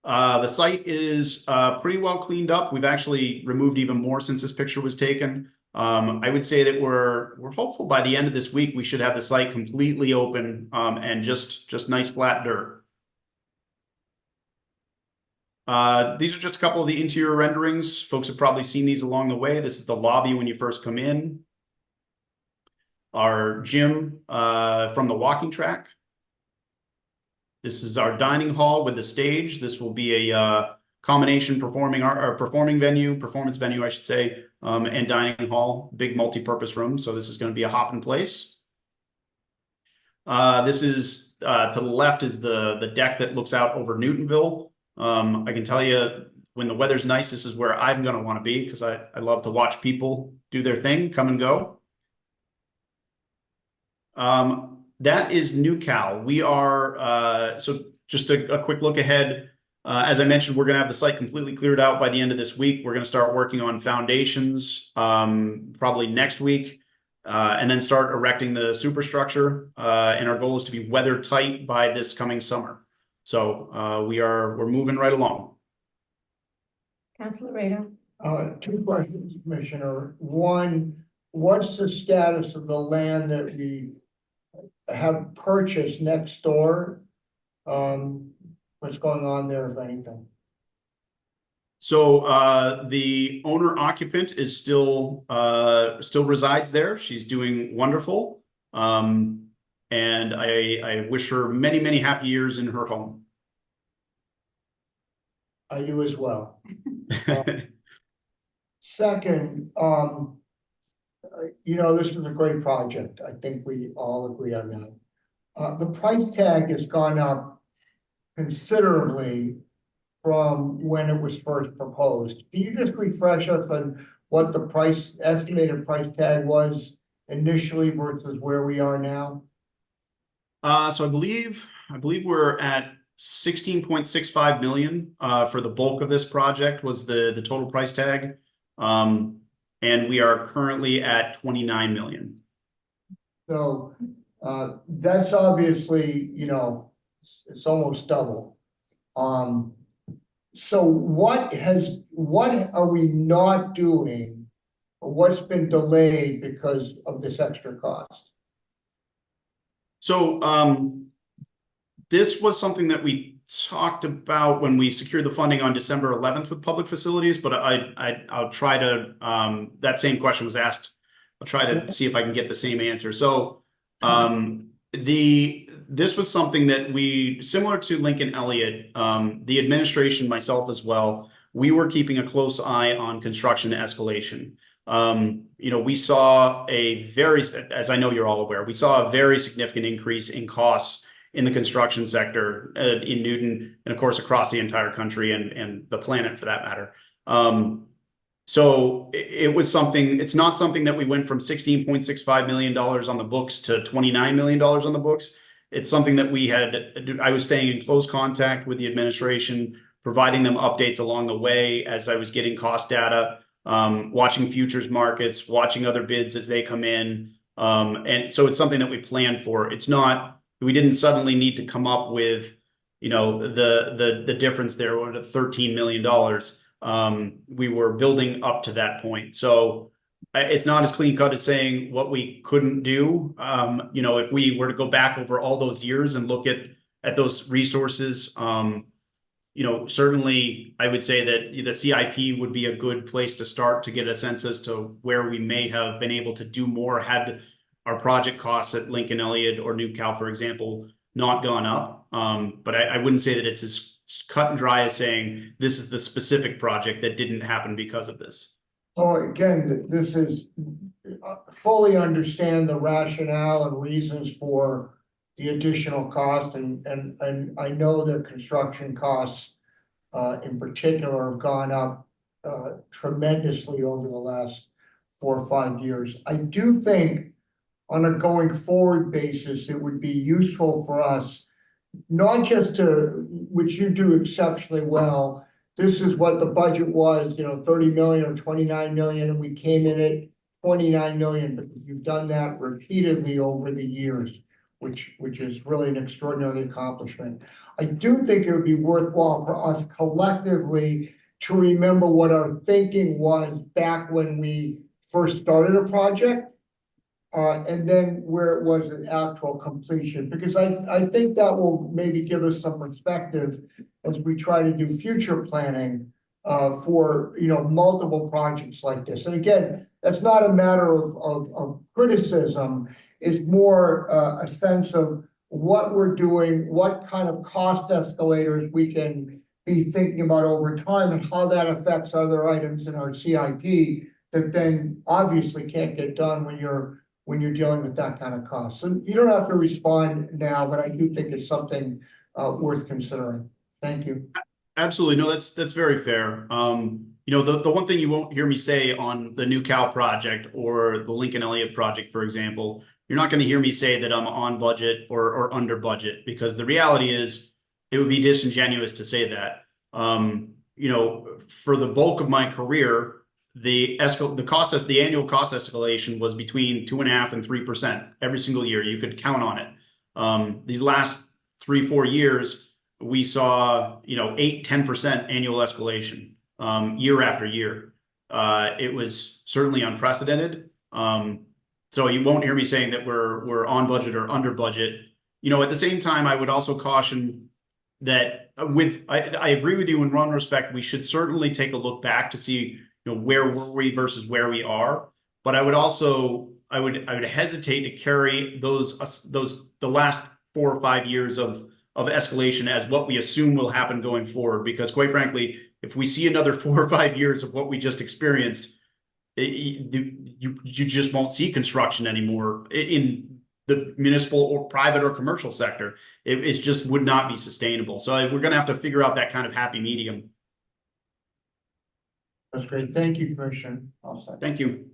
The site is pretty well cleaned up. We've actually removed even more since this picture was taken. I would say that we're hopeful by the end of this week we should have the site completely open and just nice flat dirt. These are just a couple of the interior renderings. Folks have probably seen these along the way. This is the lobby when you first come in. Our gym from the walking track. This is our dining hall with the stage. This will be a combination performance venue, I should say, and dining hall, big multi-purpose room. So this is going to be a hop in place. This is to the left is the deck that looks out over Newtonville. I can tell you when the weather's nice, this is where I'm going to want to be, because I love to watch people do their thing, come and go. That is NewCal. We are, so just a quick look ahead. As I mentioned, we're going to have the site completely cleared out by the end of this week. We're going to start working on foundations probably next week, and then start erecting the superstructure. And our goal is to be weather tight by this coming summer. So we're moving right along. Councilor Rado. Two questions, Commissioner. One, what's the status of the land that we have purchased next door? What's going on there, if anything? So the owner occupant is still resides there. She's doing wonderful. And I wish her many, many happy years in her home. I do as well. Second, this is a great project. I think we all agree on that. The price tag has gone up considerably from when it was first proposed. Can you just refresh us on what the estimated price tag was initially versus where we are now? So I believe we're at 16.65 million for the bulk of this project was the total price tag. And we are currently at 29 million. So that's obviously, it's almost double. So what are we not doing, or what's been delayed because of this extra cost? So this was something that we talked about when we secured the funding on December 11th with Public Facilities, but I'll try to, that same question was asked. I'll try to see if I can get the same answer. So this was something that similar to Lincoln Elliott, the administration, myself as well, we were keeping a close eye on construction escalation. We saw as I know you're all aware, we saw a very significant increase in costs in the construction sector in Newton, and of course across the entire country and the planet for that matter. So it's not something that we went from $16.65 million on the books to $29 million on the books. It's something that I was staying in close contact with the administration, providing them updates along the way as I was getting cost data, watching futures markets, watching other bids as they come in. And so it's something that we planned for. We didn't suddenly need to come up with, the difference there, or the $13 million. We were building up to that point. So it's not as clean cut as saying what we couldn't do. If we were to go back over all those years and look at those resources, certainly I would say that the CIP would be a good place to start to get a sense as to where we may have been able to do more had our project costs at Lincoln Elliott or NewCal, for example, not gone up. But I wouldn't say that it's as cut and dry as saying this is the specific project that didn't happen because of this. So again, this is fully understand the rationale and reasons for the additional cost and I know that construction costs in particular have gone up tremendously over the last 4 or 5 years. I do think on a going forward basis, it would be useful for us not just to, which you do exceptionally well. This is what the budget was, 30 million or 29 million, and we came in at 29 million, but you've done that repeatedly over the years, which is really an extraordinary accomplishment. I do think it would be worthwhile for us collectively to remember what our thinking was back when we first started a project. And then where it was an actual completion, because I think that will maybe give us some perspective as we try to do future planning for multiple projects like this. And again, that's not a matter of criticism. It's more a sense of what we're doing, what kind of cost escalators we can be thinking about over time, and how that affects other items in our CIP that then obviously can't get done when you're dealing with that kind of cost. So you don't have to respond now, but I do think it's something worth considering. Thank you. Absolutely. No, that's very fair. The one thing you won't hear me say on the New Cal project or the Lincoln Elliott project, for example, you're not going to hear me say that I'm on budget or under budget, because the reality is it would be disingenuous to say that. For the bulk of my career, the annual cost escalation was between 2.5% and 3% every single year. You could count on it. These last 3-4 years, we saw 8-10% annual escalation year after year. It was certainly unprecedented. So you won't hear me saying that we're on budget or under budget. At the same time, I would also caution that I agree with you in one respect. We should certainly take a look back to see where were we versus where we are. But I would hesitate to carry the last 4 or 5 years of escalation as what we assume will happen going forward, because quite frankly, if we see another 4 or 5 years of what we just experienced, you just won't see construction anymore in the municipal or private or commercial sector. It just would not be sustainable. So we're going to have to figure out that kind of happy medium. That's great. Thank you, Commissioner. Thank you.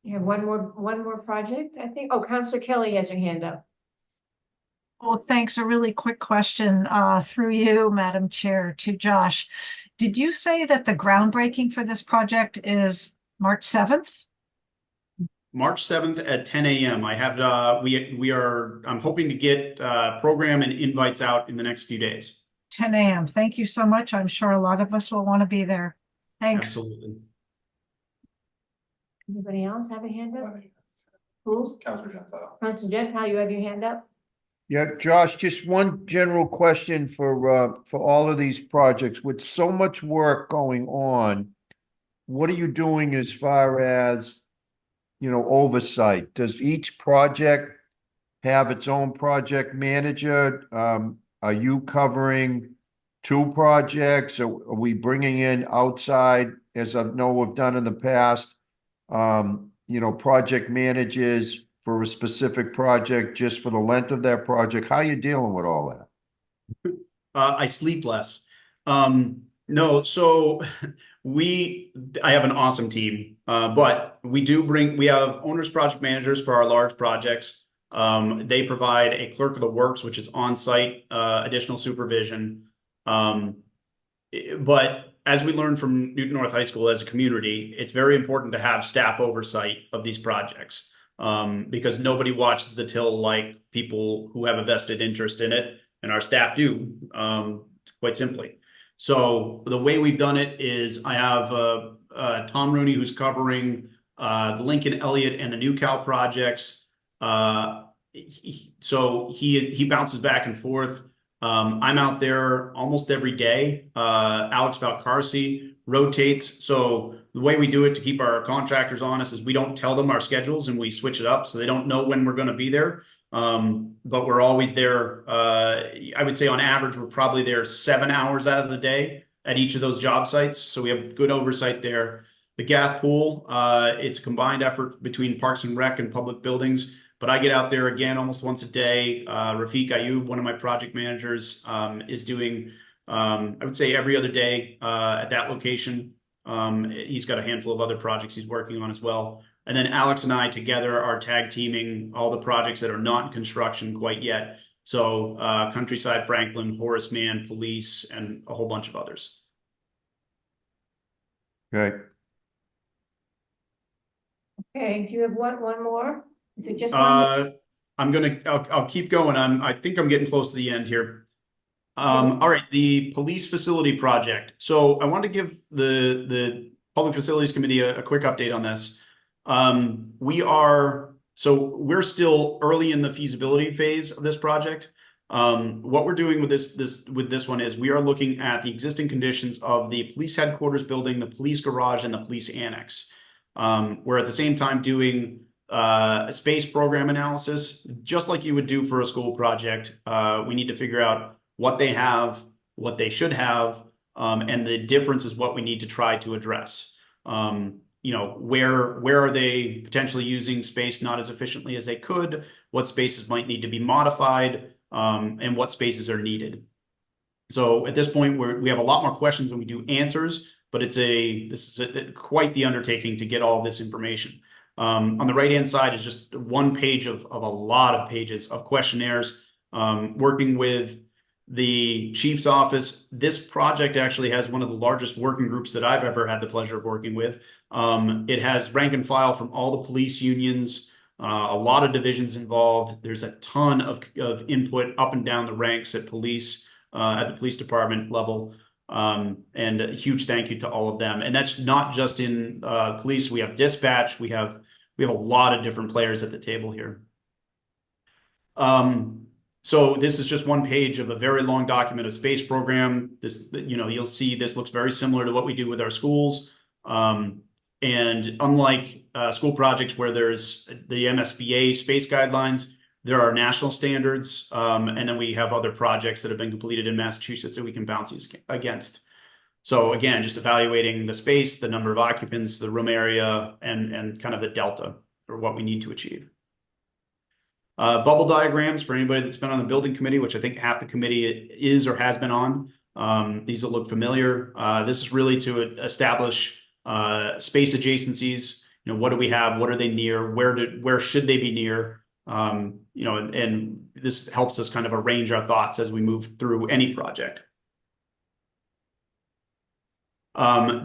You have one more project, I think. Oh, Councilor Kelly has her hand up. Well, thanks. A really quick question through you, Madam Chair, to Josh. Did you say that the groundbreaking for this project is March 7th? March 7th at 10 a.m. I have I'm hoping to get program and invites out in the next few days. 10 a.m. Thank you so much. I'm sure a lot of us will want to be there. Thanks. Absolutely. Anybody else have a hand up? Who? Councilor Gentile. Councilor Gentile, you have your hand up? Yeah, Josh, just one general question for all of these projects. With so much work going on, what are you doing as far as, oversight? Does each project have its own project manager? Are you covering 2 projects? Are we bringing in outside, as I know we've done in the past, project managers for a specific project just for the length of that project? How are you dealing with all that? I sleep less. No, so I have an awesome team, but we have owners project managers for our large projects. They provide a clerk of the works, which is on-site additional supervision. But as we learned from Newton North High School as a community, it's very important to have staff oversight of these projects, because nobody watches the till like people who have a vested interest in it, and our staff do, quite simply. So the way we've done it is I have Tom Rooney, who's covering the Lincoln Elliott and the New Cal projects. So he bounces back and forth. I'm out there almost every day. Alex Valcarsi rotates. So the way we do it to keep our contractors honest is we don't tell them our schedules and we switch it up so they don't know when we're going to be there. But we're always there. I would say on average, we're probably there 7 hours out of the day at each of those job sites. So we have good oversight there. The Gath Pool, it's a combined effort between Parks and Rec and public buildings. But I get out there again almost once a day. Rafiq Ayub, one of my project managers, is doing, I would say, every other day at that location. He's got a handful of other projects he's working on as well. And then Alex and I together are tag teaming all the projects that are not in construction quite yet. So Countryside Franklin, Horace Mann, Police, and a whole bunch of others. Okay. Okay, do you have one more? Is it just one? I'll keep going. I think I'm getting close to the end here. All right, the police facility project. So I want to give the Public Facilities Committee a quick update on this. We're still early in the feasibility phase of this project. What we're doing with this one is we are looking at the existing conditions of the police headquarters building, the police garage, and the police annex. We're at the same time doing a space program analysis, just like you would do for a school project. We need to figure out what they have, what they should have, and the difference is what we need to try to address. Where are they potentially using space not as efficiently as they could? What spaces might need to be modified, and what spaces are needed. So at this point, we have a lot more questions than we do answers, but this is quite the undertaking to get all this information. On the right-hand side is just one page of a lot of pages of questionnaires, working with the chief's office. This project actually has one of the largest working groups that I've ever had the pleasure of working with. It has rank and file from all the police unions, a lot of divisions involved. There's a ton of input up and down the ranks at police, at the police department level. And a huge thank you to all of them. And that's not just in police. We have dispatch. We have a lot of different players at the table here. So this is just one page of a very long document of space program. You'll see this looks very similar to what we do with our schools. And unlike school projects where there's the MSBA space guidelines, there are national standards. And then we have other projects that have been completed in Massachusetts that we can bounce these against. So again, just evaluating the space, the number of occupants, the room area, and kind of the delta or what we need to achieve. Bubble diagrams for anybody that's been on the building committee, which I think half the committee is or has been on. These will look familiar. This is really to establish space adjacencies. What do we have? What are they near? Where should they be near? And this helps us kind of arrange our thoughts as we move through any project.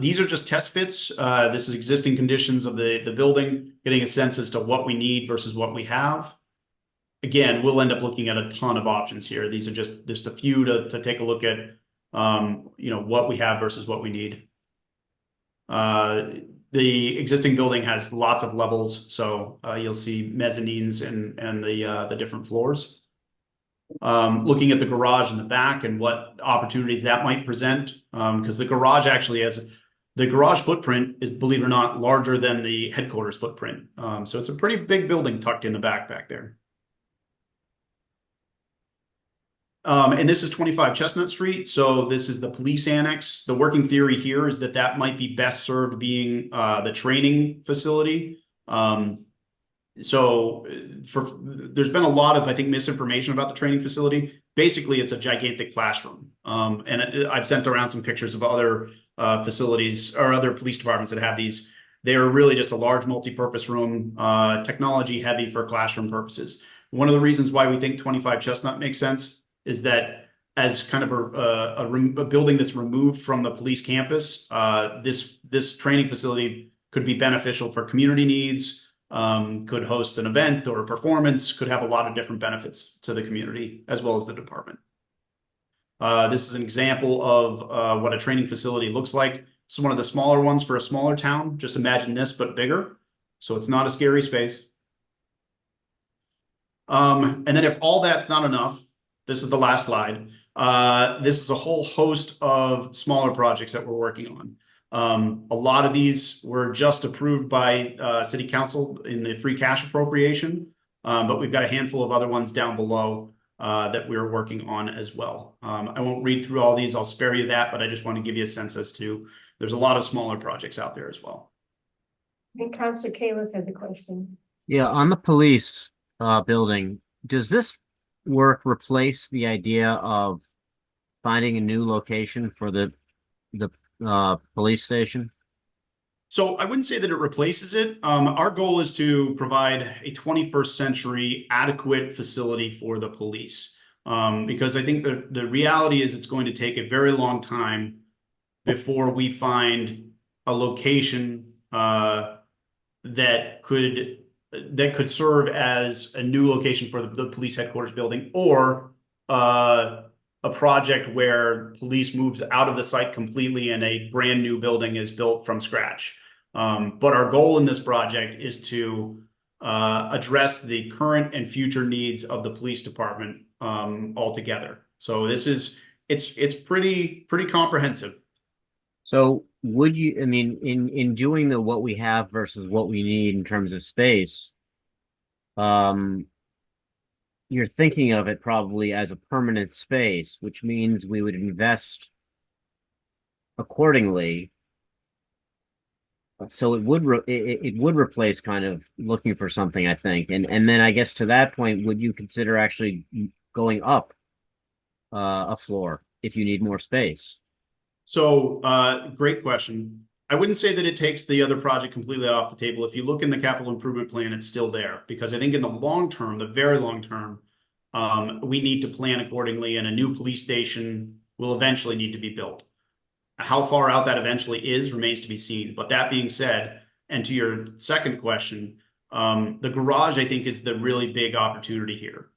These are just test fits. This is existing conditions of the building, getting a sense as to what we need versus what we have. Again, we'll end up looking at a ton of options here. These are just a few to take a look at, what we have versus what we need. The existing building has lots of levels, so you'll see mezzanines and the different floors. Looking at the garage in the back and what opportunities that might present, because the garage actually the garage footprint is, believe it or not, larger than the headquarters footprint. So it's a pretty big building tucked in the back there. And this is 25 Chestnut Street. So this is the police annex. The working theory here is that might be best served being the training facility. There's been a lot of, I think, misinformation about the training facility. Basically, it's a gigantic classroom. And I've sent around some pictures of other facilities or other police departments that have these. They are really just a large multi-purpose room, technology heavy for classroom purposes. One of the reasons why we think 25 Chestnut makes sense is that as kind of a building that's removed from the police campus, this training facility could be beneficial for community needs, could host an event or a performance, could have a lot of different benefits to the community as well as the department. This is an example of what a training facility looks like. This is one of the smaller ones for a smaller town. Just imagine this, but bigger. So it's not a scary space. And then if all that's not enough, this is the last slide. This is a whole host of smaller projects that we're working on. A lot of these were just approved by City Council in the free cash appropriation, but we've got a handful of other ones down below that we're working on as well. I won't read through all these, I'll spare you that, but I just want to give you a sense as to there's a lot of smaller projects out there as well. And Counselor Kalis has a question. Yeah, on the police building, does this work replace the idea of finding a new location for the police station? So I wouldn't say that it replaces it. Our goal is to provide a 21st century adequate facility for the police. Because I think the reality is it's going to take a very long time before we find a location that could serve as a new location for the police headquarters building, or a project where police moves out of the site completely and a brand new building is built from scratch. But our goal in this project is to address the current and future needs of the police department altogether. So it's pretty comprehensive. So would you, I mean, in doing what we have versus what we need in terms of space, you're thinking of it probably as a permanent space, which means we would invest accordingly. So it would replace kind of looking for something, I think. And then I guess to that point, would you consider actually going up a floor if you need more space? So, great question. I wouldn't say that it takes the other project completely off the table. If you look in the capital improvement plan, it's still there, because I think in the long term, the very long term, we need to plan accordingly, and a new police station will eventually need to be built. How far out that eventually is remains to be seen. But that being said, and to your second question, the garage, I think, is the really big opportunity here.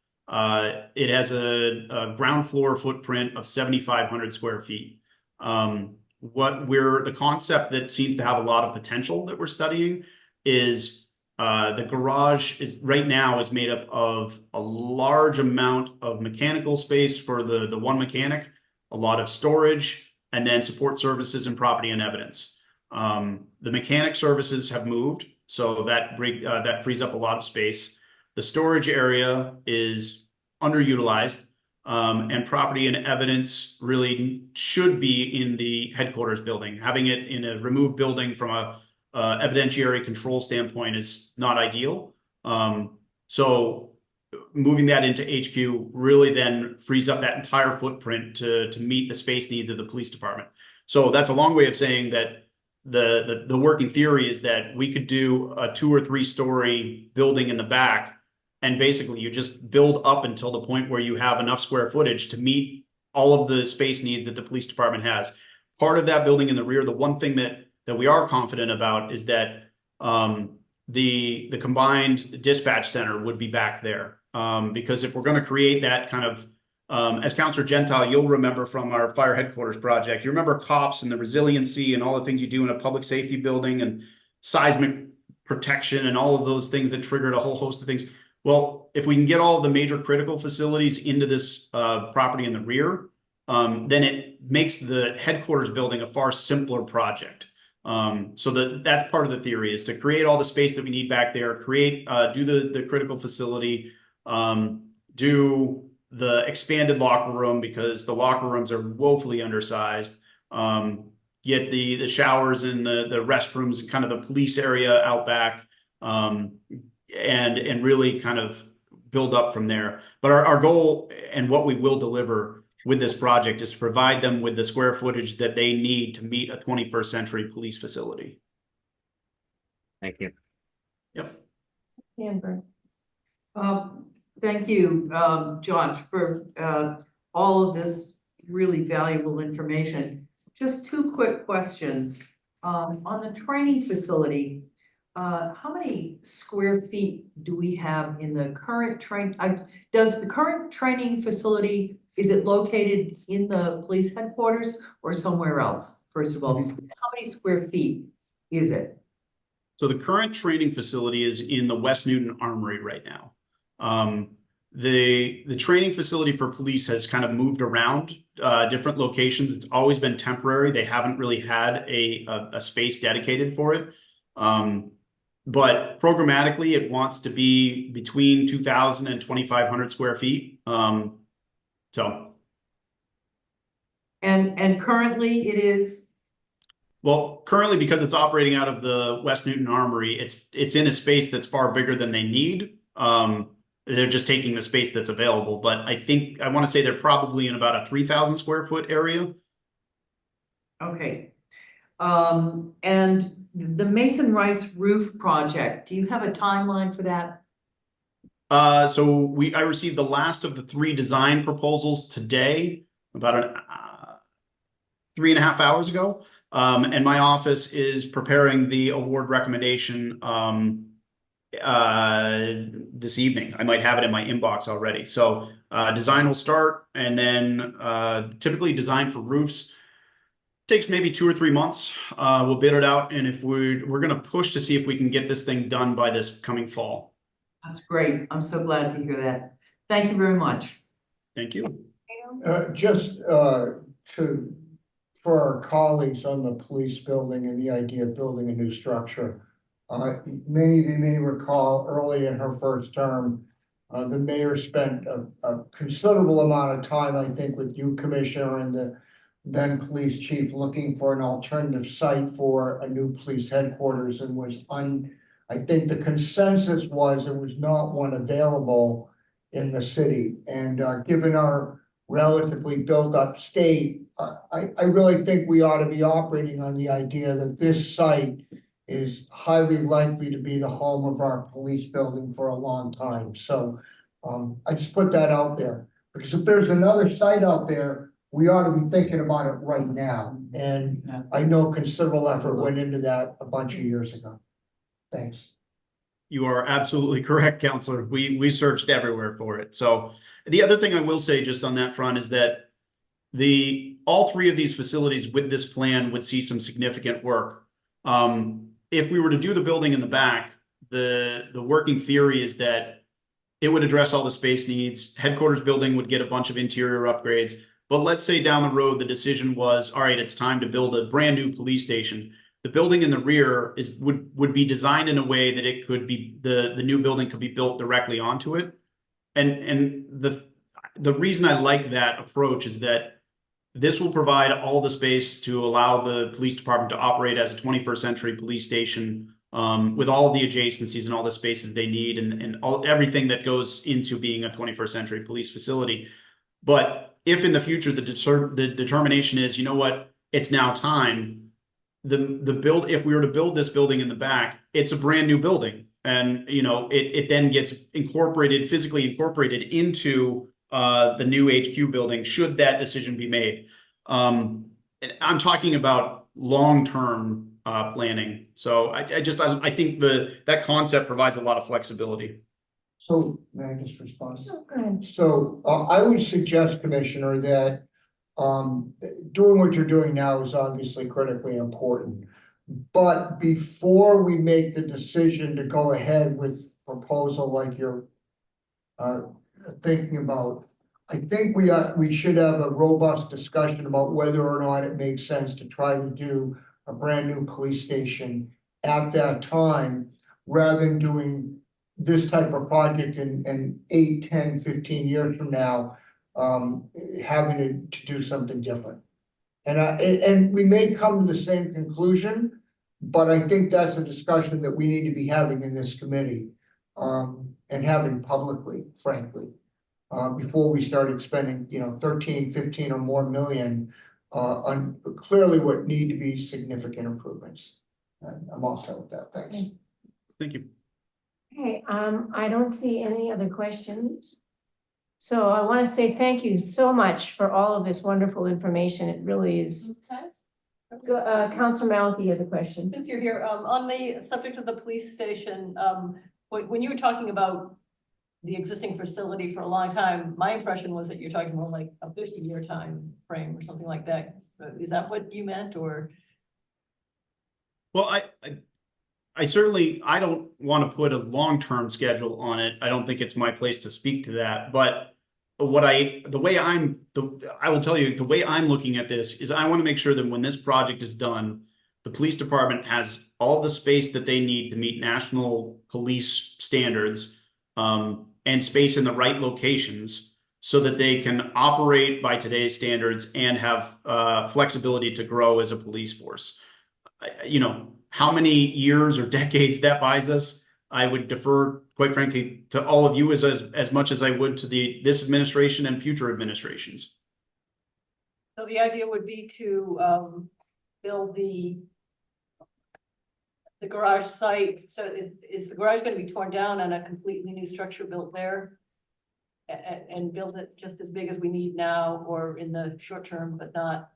It has a ground floor footprint of 7,500 square feet. The concept that seems to have a lot of potential that we're studying is the garage right now is made up of a large amount of mechanical space for the one mechanic, a lot of storage, and then support services and property and evidence. The mechanic services have moved, so that frees up a lot of space. The storage area is underutilized. And property and evidence really should be in the headquarters building. Having it in a removed building from a evidentiary control standpoint is not ideal. So moving that into HQ really then frees up that entire footprint to meet the space needs of the police department. So that's a long way of saying that the working theory is that we could do a 2 or 3 story building in the back, and basically you just build up until the point where you have enough square footage to meet all of the space needs that the police department has. Part of that building in the rear, the one thing that we are confident about is that the combined dispatch center would be back there. Because if we're going to create that kind of, as Councilor Gentile, you'll remember from our fire headquarters project, you remember COPS and the resiliency and all the things you do in a public safety building and seismic protection and all of those things that triggered a whole host of things. Well, if we can get all of the major critical facilities into this property in the rear, then it makes the headquarters building a far simpler project. So that's part of the theory, is to create all the space that we need back there, do the critical facility, do the expanded locker room, because the locker rooms are woefully undersized, get the showers and the restrooms and kind of the police area out back, and really kind of build up from there. But our goal and what we will deliver with this project is to provide them with the square footage that they need to meet a 21st century police facility. Thank you. Yep. Amber. Thank you, Josh, for all of this really valuable information. Just 2 quick questions. On the training facility, how many square feet do we have in the current does the current training facility, is it located in the police headquarters or somewhere else? First of all, how many square feet is it? So the current training facility is in the West Newton Armory right now. The training facility for police has kind of moved around different locations. It's always been temporary. They haven't really had a space dedicated for it. But programmatically, it wants to be between 2,000 and 2,500 square feet. So, And currently it is, well, currently, because it's operating out of the West Newton Armory, it's in a space that's far bigger than they need. They're just taking the space that's available, but I want to say they're probably in about a 3,000 square foot area. okay. And the Mason Rice roof project, do you have a timeline for that? So I received the last of the 3 design proposals today, about 3.5 hours ago. And my office is preparing the award recommendation this evening. I might have it in my inbox already. So design will start, and then typically design for roofs takes maybe 2 or 3 months. We'll bid it out, and if we're going to push to see if we can get this thing done by this coming fall. That's great. I'm so glad to hear that. Thank you very much. Thank you. For our colleagues on the police building and the idea of building a new structure. Many of you may recall early in her first term, the mayor spent a considerable amount of time, I think, with you, Commissioner, and the then police chief looking for an alternative site for a new police headquarters, and I think the consensus was there was not one available in the city. And given our relatively built up state, I really think we ought to be operating on the idea that this site is highly likely to be the home of our police building for a long time. So I just put that out there, because if there's another site out there, we ought to be thinking about it right now. And I know considerable effort went into that a bunch of years ago. Thanks. You are absolutely correct, Counselor. We searched everywhere for it. So the other thing I will say just on that front is that all 3 of these facilities with this plan would see some significant work. If we were to do the building in the back, the working theory is that it would address all the space needs. Headquarters building would get a bunch of interior upgrades. But let's say down the road, the decision was, all right, it's time to build a brand new police station. The building in the rear would be designed in a way that it could be, the new building could be built directly onto it. And the reason I like that approach is that this will provide all the space to allow the police department to operate as a 21st century police station, with all the adjacencies and all the spaces they need, and everything that goes into being a 21st century police facility. But if in the future the determination is, you know what, it's now time, if we were to build this building in the back, it's a brand new building, and it then gets physically incorporated into the new HQ building, should that decision be made. And I'm talking about long-term planning. So I think that concept provides a lot of flexibility. So may I just respond? Oh, go ahead. So I would suggest, Commissioner, that doing what you're doing now is obviously critically important. But before we make the decision to go ahead with proposal like you're thinking about, I think we should have a robust discussion about whether or not it makes sense to try to do a brand new police station at that time, rather than doing this type of project in 8, 10, 15 years from now, having to do something different. And we may come to the same conclusion, but I think that's a discussion that we need to be having in this committee, and having publicly, frankly, before we start expending, 13, 15 or more million on clearly what need to be significant improvements. And I'm all set with that. Thanks. Thank you. Okay, I don't see any other questions. So I want to say thank you so much for all of this wonderful information. It really is. Councilor Malachy has a question. Since you're here, on the subject of the police station, when you were talking about the existing facility for a long time, my impression was that you're talking more like a 50-year time frame or something like that. Is that what you meant, or? Well, I don't want to put a long-term schedule on it. I don't think it's my place to speak to that, but I will tell you, the way I'm looking at this is I want to make sure that when this project is done, the police department has all the space that they need to meet national police standards, and space in the right locations so that they can operate by today's standards and have flexibility to grow as a police force. You know, how many years or decades that buys us, I would defer, quite frankly, to all of you as much as I would to this administration and future administrations. So the idea would be to build the garage site. So is the garage going to be torn down and a completely new structure built there? And build it just as big as we need now, or in the short term, but not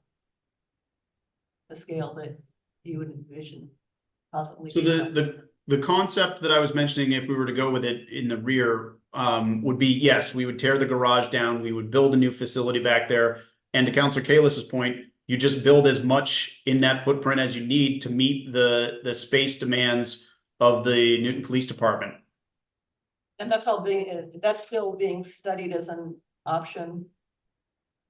the scale that you would envision possibly? So the concept that I was mentioning, if we were to go with it in the rear, would be, yes, we would tear the garage down, we would build a new facility back there. And to Councilor Kalis's point, you just build as much in that footprint as you need to meet the space demands of the Newton Police Department. And that's still being studied as an option.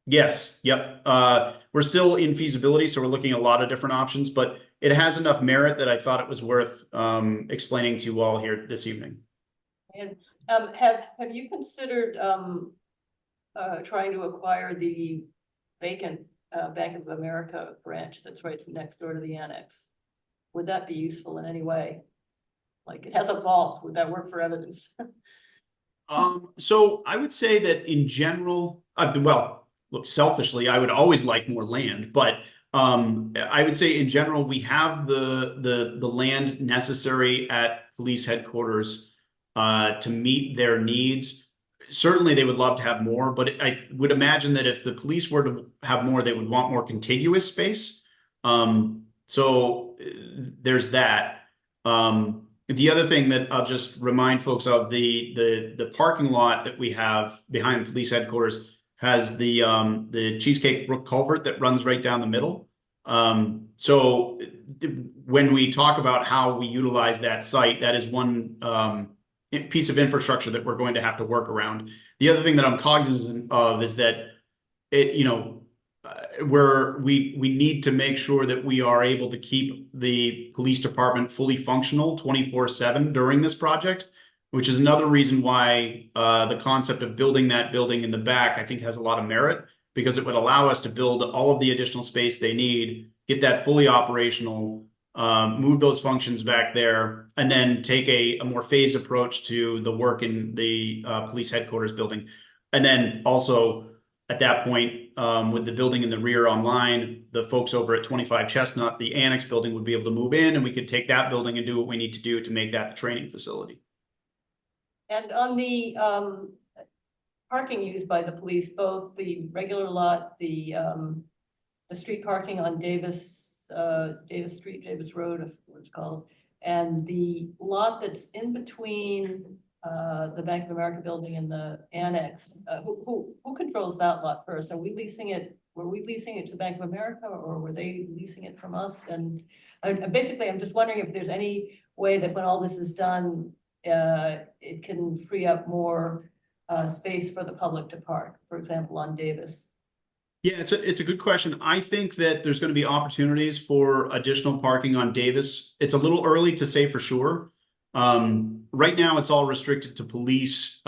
Yes, yep. We're still in feasibility, so we're looking at a lot of different options, but it has enough merit that I thought it was worth explaining to you all here this evening. And have you considered trying to acquire the vacant Bank of America branch that's right next door to the annex? Would that be useful in any way? Like, it has a vault, would that work for evidence? So I would say that in general, well, look, selfishly, I would always like more land, but I would say in general, we have the land necessary at police headquarters to meet their needs. Certainly they would love to have more, but I would imagine that if the police were to have more, they would want more contiguous space. So there's that. The other thing that I'll just remind folks of, the parking lot that we have behind police headquarters has the Cheesecake Brook culvert that runs right down the middle. So when we talk about how we utilize that site, that is one piece of infrastructure that we're going to have to work around. The other thing that I'm cognizant of is that we need to make sure that we are able to keep the police department fully functional 24/7 during this project, which is another reason why the concept of building that building in the back, I think, has a lot of merit, because it would allow us to build all of the additional space they need, get that fully operational, move those functions back there, and then take a more phased approach to the work in the police headquarters building. And then also at that point, with the building in the rear online, the folks over at 25 Chestnut, the annex building, would be able to move in, and we could take that building and do what we need to do to make that the training facility. And on the parking used by the police, both the regular lot, the street parking on Davis Street, Davis Road, what it's called, and the lot that's in between the Bank of America building and the annex, who controls that lot first? Are we leasing it? Were we leasing it to Bank of America, or were they leasing it from us? And basically, I'm just wondering if there's any way that when all this is done, it can free up more space for the public to park, for example, on Davis. Yeah, it's a good question. I think that there's going to be opportunities for additional parking on Davis. It's a little early to say for sure. Right now, it's all restricted to police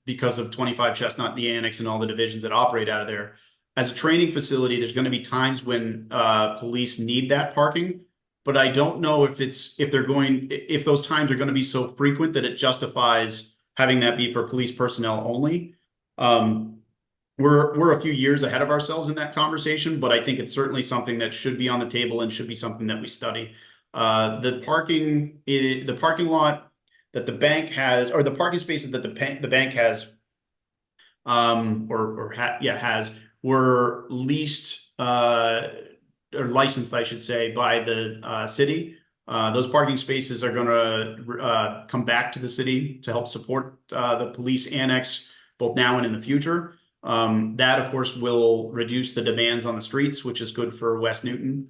because of 25 Chestnut, the annex, and all the divisions that operate out of there. As a training facility, there's going to be times when police need that parking, but I don't know if those times are going to be so frequent that it justifies having that be for police personnel only. We're a few years ahead of ourselves in that conversation, but I think it's certainly something that should be on the table and should be something that we study. The parking lot that the bank has, or the parking spaces that the bank has, were leased or licensed, I should say, by the city. Those parking spaces are going to come back to the city to help support the police annex both now and in the future. That, of course, will reduce the demands on the streets, which is good for West Newton.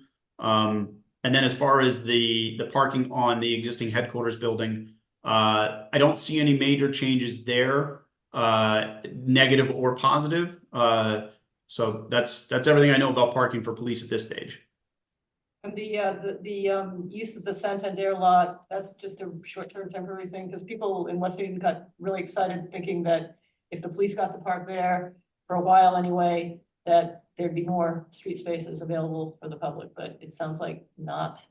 And then as far as the parking on the existing headquarters building, I don't see any major changes there, negative or positive. So that's everything I know about parking for police at this stage. And the use of the Santander lot, that's just a short-term temporary thing, because people in West Newton got really excited thinking that if the police got to park there for a while anyway, that there'd be more street spaces available for the public, but it sounds like not.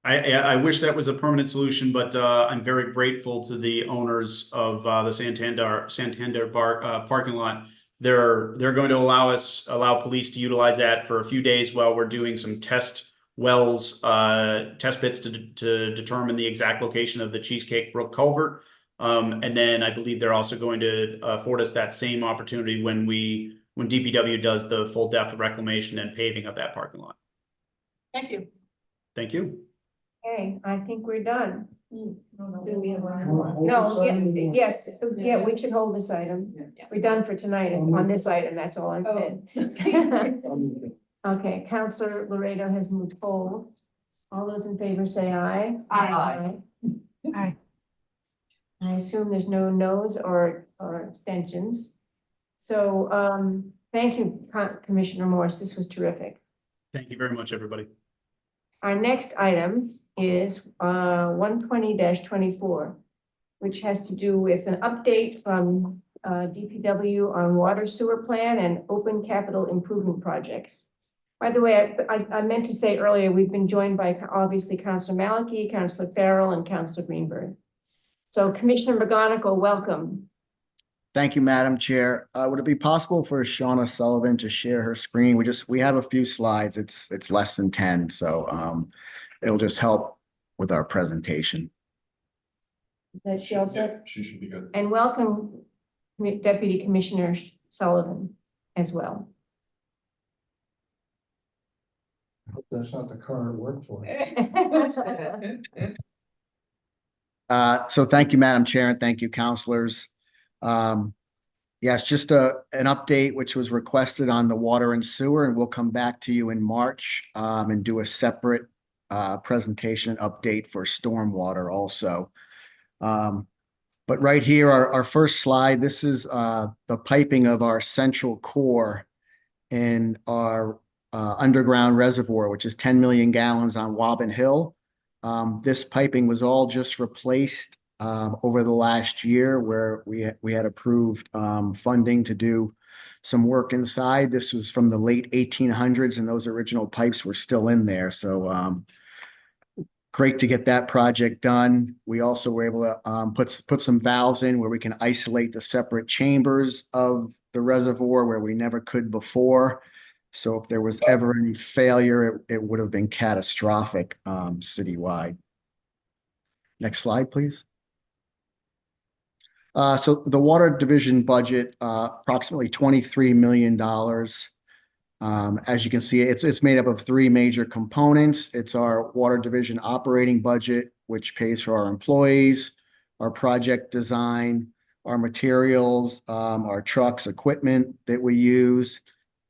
I wish that was a permanent solution, but I'm very grateful to the owners of the Santander parking lot. They're going to allow police to utilize that for a few days while we're doing some test wells, test pits to determine the exact location of the Cheesecake Brook culvert. And then I believe they're also going to afford us that same opportunity when DPW does the full depth reclamation and paving of that parking lot. Thank you. Thank you. Okay, I think we're done. Do we have one? No, yes, yeah, we should hold this item. We're done for tonight. It's on this item, that's all I'm saying. Okay, Counselor Laredo has moved forward. All those in favor say aye. Aye. Aye. I assume there's no no's or abstentions. So, thank you, Commissioner Morse. This was terrific. Thank you very much, everybody. Our next item is 120-24, which has to do with an update from DPW on water sewer plan and open capital improvement projects. By the way, I meant to say earlier, we've been joined by obviously Councilor Malachy, Councilor Farrell, and Councilor Greenberg. So Commissioner McGonigal, welcome. Thank you, Madam Chair. Would it be possible for Shauna Sullivan to share her screen? We have a few slides. It's less than 10, so it'll just help with our presentation. That she also, She should be good. and welcome Deputy Commissioner Sullivan as well. I hope that's not the current workforce. So thank you, Madam Chair, and thank you, councilors. Yes, just an update which was requested on the water and sewer, and we'll come back to you in March and do a separate presentation update for stormwater also. But right here, our first slide, this is the piping of our central core in our underground reservoir, which is 10 million gallons on Wobbin Hill. This piping was all just replaced over the last year, where we had approved funding to do some work inside. This was from the late 1800s, and those original pipes were still in there. So great to get that project done. We also were able to put some valves in where we can isolate the separate chambers of the reservoir where we never could before. So if there was ever any failure, it would have been catastrophic citywide. Next slide, please. So the water division budget, approximately $23 million. As you can see, it's made up of three major components. It's our water division operating budget, which pays for our employees, our project design, our materials, our trucks, equipment that we use.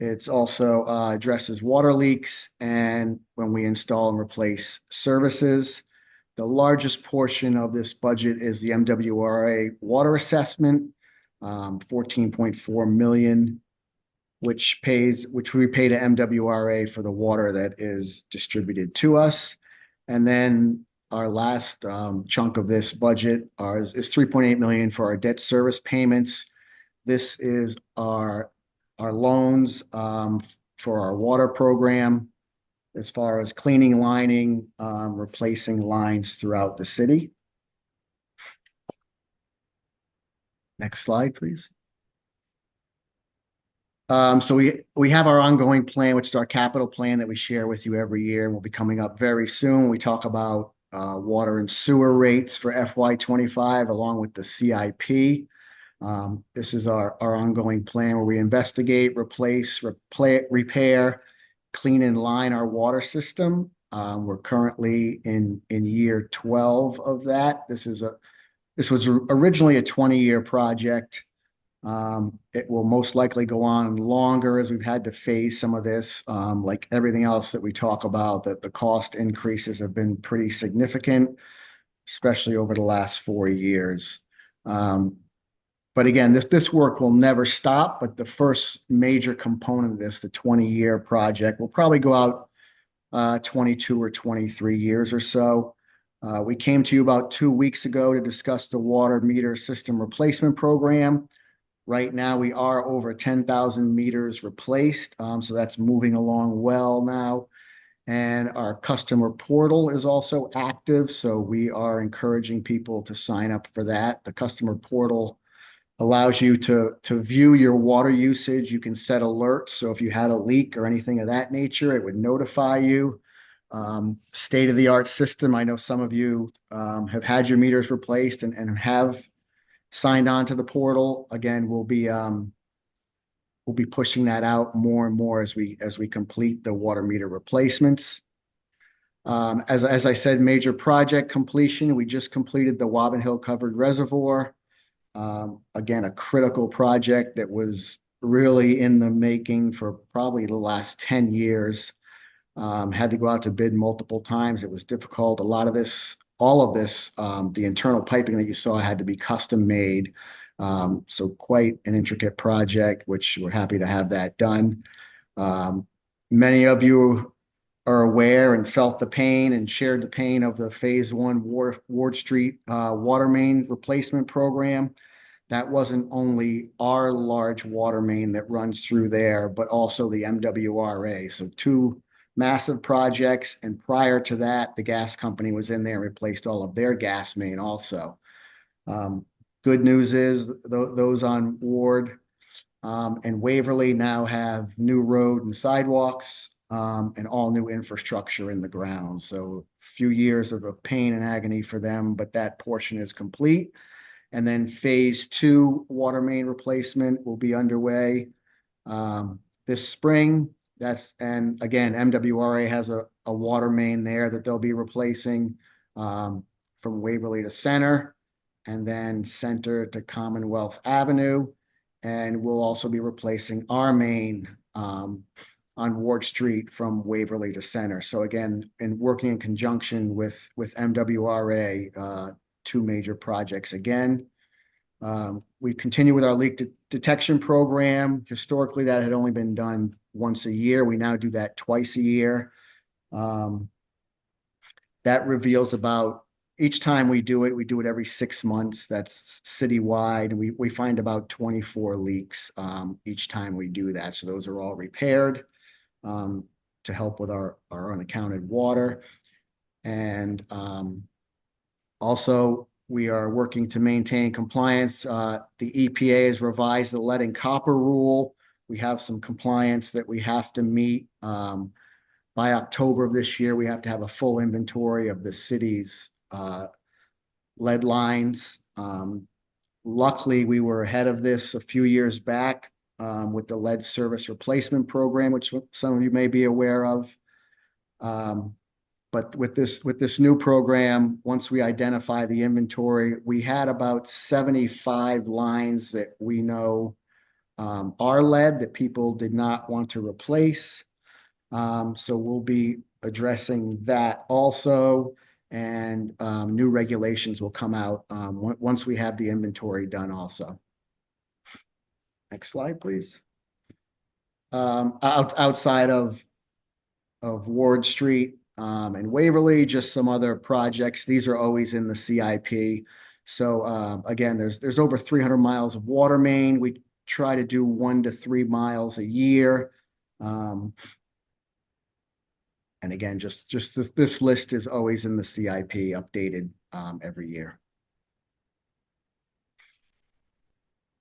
It's also addresses water leaks and when we install and replace services. The largest portion of this budget is the MWRA water assessment, 14.4 million, which we pay to MWRA for the water that is distributed to us. And then our last chunk of this budget is 3.8 million for our debt service payments. This is our loans for our water program, as far as cleaning, lining, replacing lines throughout the city. Next slide, please. So we have our ongoing plan, which is our capital plan that we share with you every year, and will be coming up very soon. We talk about water and sewer rates for FY25 along with the CIP. This is our ongoing plan where we investigate, replace, repair, clean and line our water system. We're currently in year 12 of that. This was originally a 20-year project. It will most likely go on longer as we've had to phase some of this. Like everything else that we talk about, that the cost increases have been pretty significant, especially over the last 4 years. But again, this work will never stop, but the first major component of this, the 20-year project, will probably go out 22 or 23 years or so. We came to you about 2 weeks ago to discuss the water meter system replacement program. Right now, we are over 10,000 meters replaced, so that's moving along well now. And our customer portal is also active, so we are encouraging people to sign up for that. The customer portal allows you to view your water usage. You can set alerts, so if you had a leak or anything of that nature, it would notify you. State-of-the-art system. I know some of you have had your meters replaced and have signed on to the portal. Again, we'll be pushing that out more and more as we complete the water meter replacements. As I said, major project completion. We just completed the Wobbin Hill Covered Reservoir. Again, a critical project that was really in the making for probably the last 10 years. Had to go out to bid multiple times. It was difficult. All of this, the internal piping that you saw had to be custom made. So quite an intricate project, which we're happy to have that done. Many of you are aware and felt the pain and shared the pain of the Phase 1 Ward Street water main replacement program. That wasn't only our large water main that runs through there, but also the MWRA. So 2 massive projects, and prior to that, the gas company was in there and replaced all of their gas main also. Good news is those on Ward and Waverly now have new road and sidewalks and all new infrastructure in the ground. So a few years of pain and agony for them, but that portion is complete. And then Phase 2 water main replacement will be underway this spring. And again, MWRA has a water main there that they'll be replacing from Waverly to Center, and then Center to Commonwealth Avenue. And we'll also be replacing our main on Ward Street from Waverly to Center. So again, working in conjunction with MWRA, 2 major projects again. We continue with our leak detection program. Historically, that had only been done once a year. We now do that twice a year. That reveals about, each time we do it every 6 months. That's citywide. And we find about 24 leaks each time we do that. So those are all repaired to help with our unaccounted water. And also, we are working to maintain compliance. The EPA has revised the lead and copper rule. We have some compliance that we have to meet. By October of this year, we have to have a full inventory of the city's lead lines. Luckily, we were ahead of this a few years back with the lead service replacement program, which some of you may be aware of. But with this new program, once we identify the inventory, we had about 75 lines that we know are lead that people did not want to replace. So we'll be addressing that also, and new regulations will come out once we have the inventory done also. Next slide, please. Outside of Ward Street and Waverly, just some other projects. These are always in the CIP. So again, there's over 300 miles of water main. We try to do 1 to 3 miles a year. And again, just this list is always in the CIP, updated every year.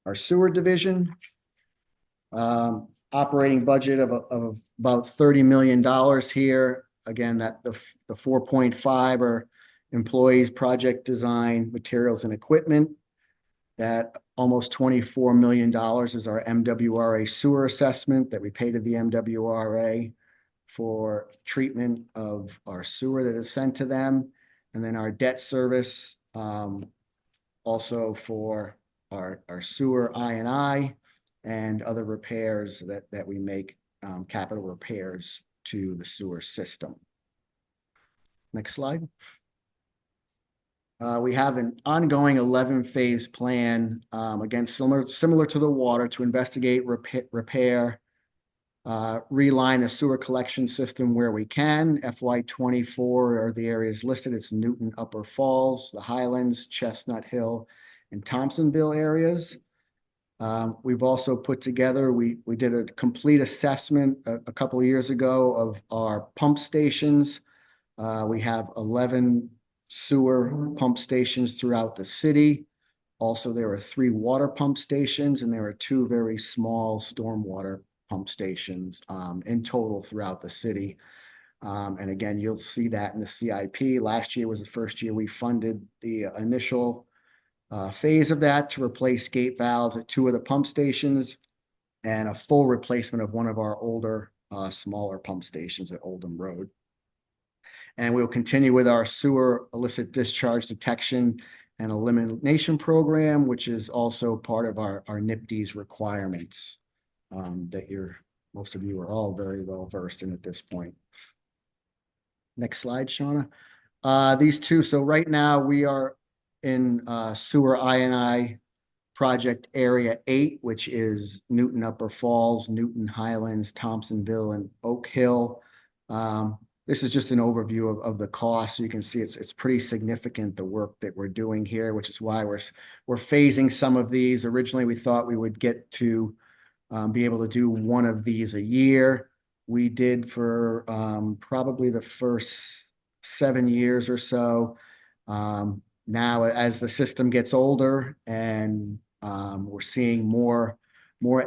Our sewer division, operating budget of about $30 million here. Again, that the 4.5 are employees, project design, materials, and equipment. That almost $24 million is our MWRA sewer assessment that we pay to the MWRA for treatment of our sewer that is sent to them. And then our debt service, also for our sewer I and other repairs that we make, capital repairs to the sewer system. Next slide. We have an ongoing 11-phase plan, again, similar to the water, to investigate, repair, reline the sewer collection system where we can. FY 24 are the areas listed. It's Newton Upper Falls, the Highlands, Chestnut Hill, and Thompsonville areas. We've also put together, we did a complete assessment a couple of years ago of our pump stations. We have 11 sewer pump stations throughout the city. Also, there are 3 water pump stations, and there are 2 very small stormwater pump stations in total throughout the city. And again, you'll see that in the CIP. Last year was the first year we funded the initial phase of that to replace gate valves at 2 of the pump stations and a full replacement of one of our older, smaller pump stations at Oldham Road. And we'll continue with our sewer illicit discharge detection and elimination program, which is also part of our NIPD's requirements that most of you are all very well versed in at this point. Next slide, Shauna. These two, so right now we are in sewer I project area 8, which is Newton Upper Falls, Newton Highlands, Thompsonville, and Oak Hill. This is just an overview of the cost. So you can see it's pretty significant, the work that we're doing here, which is why we're phasing some of these. Originally, we thought we would get to be able to do one of these a year. We did for probably the first 7 years or so. Now, as the system gets older and we're seeing more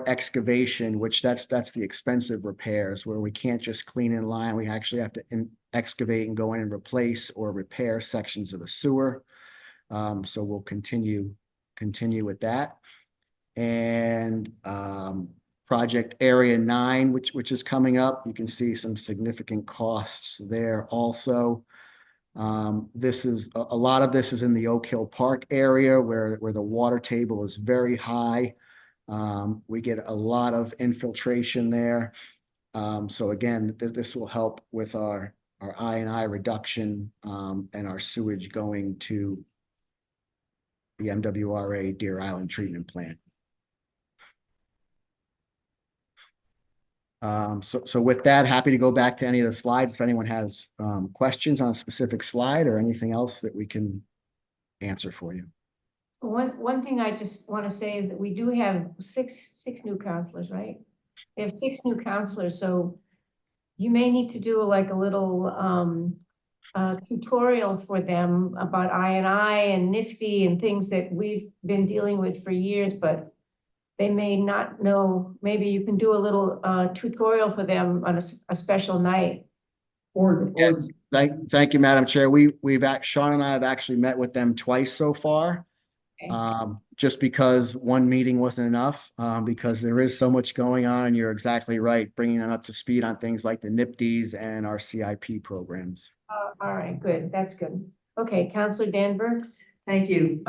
excavation, which that's the expensive repairs where we can't just clean in line. We actually have to excavate and go in and replace or repair sections of the sewer. So we'll continue with that. And project area 9, which is coming up, you can see some significant costs there also. This is a lot of this is in the Oak Hill Park area where the water table is very high. We get a lot of infiltration there. So again, this will help with our I&I reduction and our sewage going to the MWRA Deer Island Treatment Plant. So with that, happy to go back to any of the slides if anyone has questions on a specific slide or anything else that we can answer for you. One thing I just want to say is that we do have six new counselors, right? We have 6 new counselors, so you may need to do like a little tutorial for them about I&I and NIFTY and things that we've been dealing with for years, but they may not know. Maybe you can do a little tutorial for them on a special night. Yes, thank you, Madam Chair. Sean and I have actually met with them twice so far. Okay. Just because one meeting wasn't enough, because there is so much going on, and you're exactly right, bringing them up to speed on things like the NIPDs and our CIP programs. All right, good. That's good. Okay, Councilor Danberg. Thank you.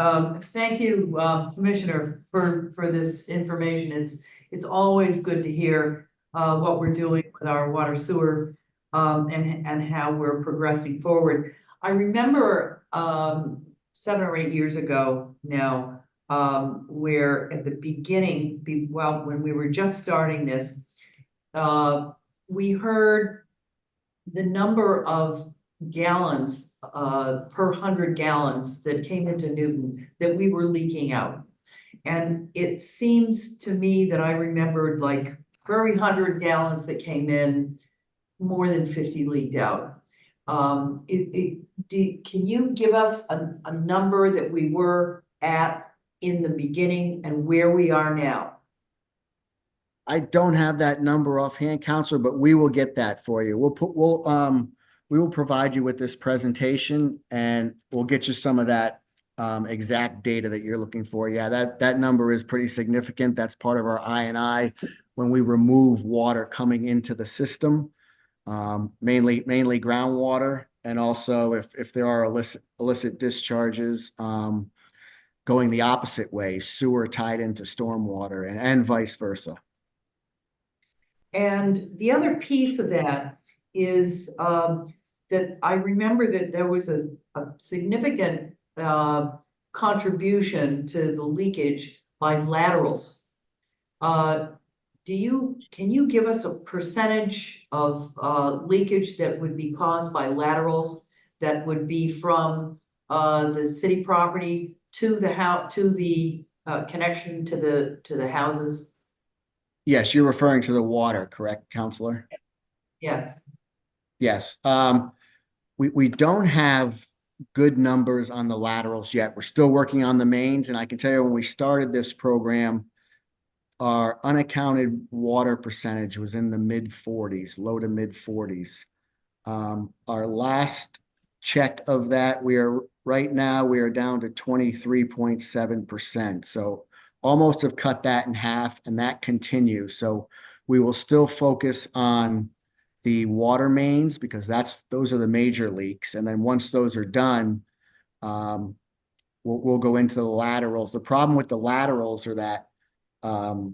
Thank you, Commissioner, for this information. It's always good to hear what we're doing with our water sewer and how we're progressing forward. I remember 7 or 8 years ago now, where at the beginning, when we were just starting this, we heard the number of gallons per 100 gallons that came into Newton that we were leaking out. And it seems to me that I remembered like for every 100 gallons that came in, more than 50 leaked out. Can you give us a number that we were at in the beginning and where we are now? I don't have that number offhand, Counselor, but we will get that for you. We will provide you with this presentation and we'll get you some of that exact data that you're looking for. Yeah, that number is pretty significant. That's part of our I&I when we remove water coming into the system, mainly groundwater, and also if there are illicit discharges, going the opposite way, sewer tied into stormwater and vice versa. And the other piece of that is that I remember that there was a significant contribution to the leakage by laterals. Can you give us a percentage of leakage that would be caused by laterals that would be from the city property to the house, to the connection to the houses? Yes, you're referring to the water, correct, Counselor? Yes. Yes. We don't have good numbers on the laterals yet. We're still working on the mains, and I can tell you when we started this program, our unaccounted water percentage was in the mid-40s, low to mid-40s. Our last check of that, right now we are down to 23.7%. So almost have cut that in half, and that continues. So we will still focus on the water mains because those are the major leaks. And then once those are done, we'll go into the laterals. The problem with the laterals are that the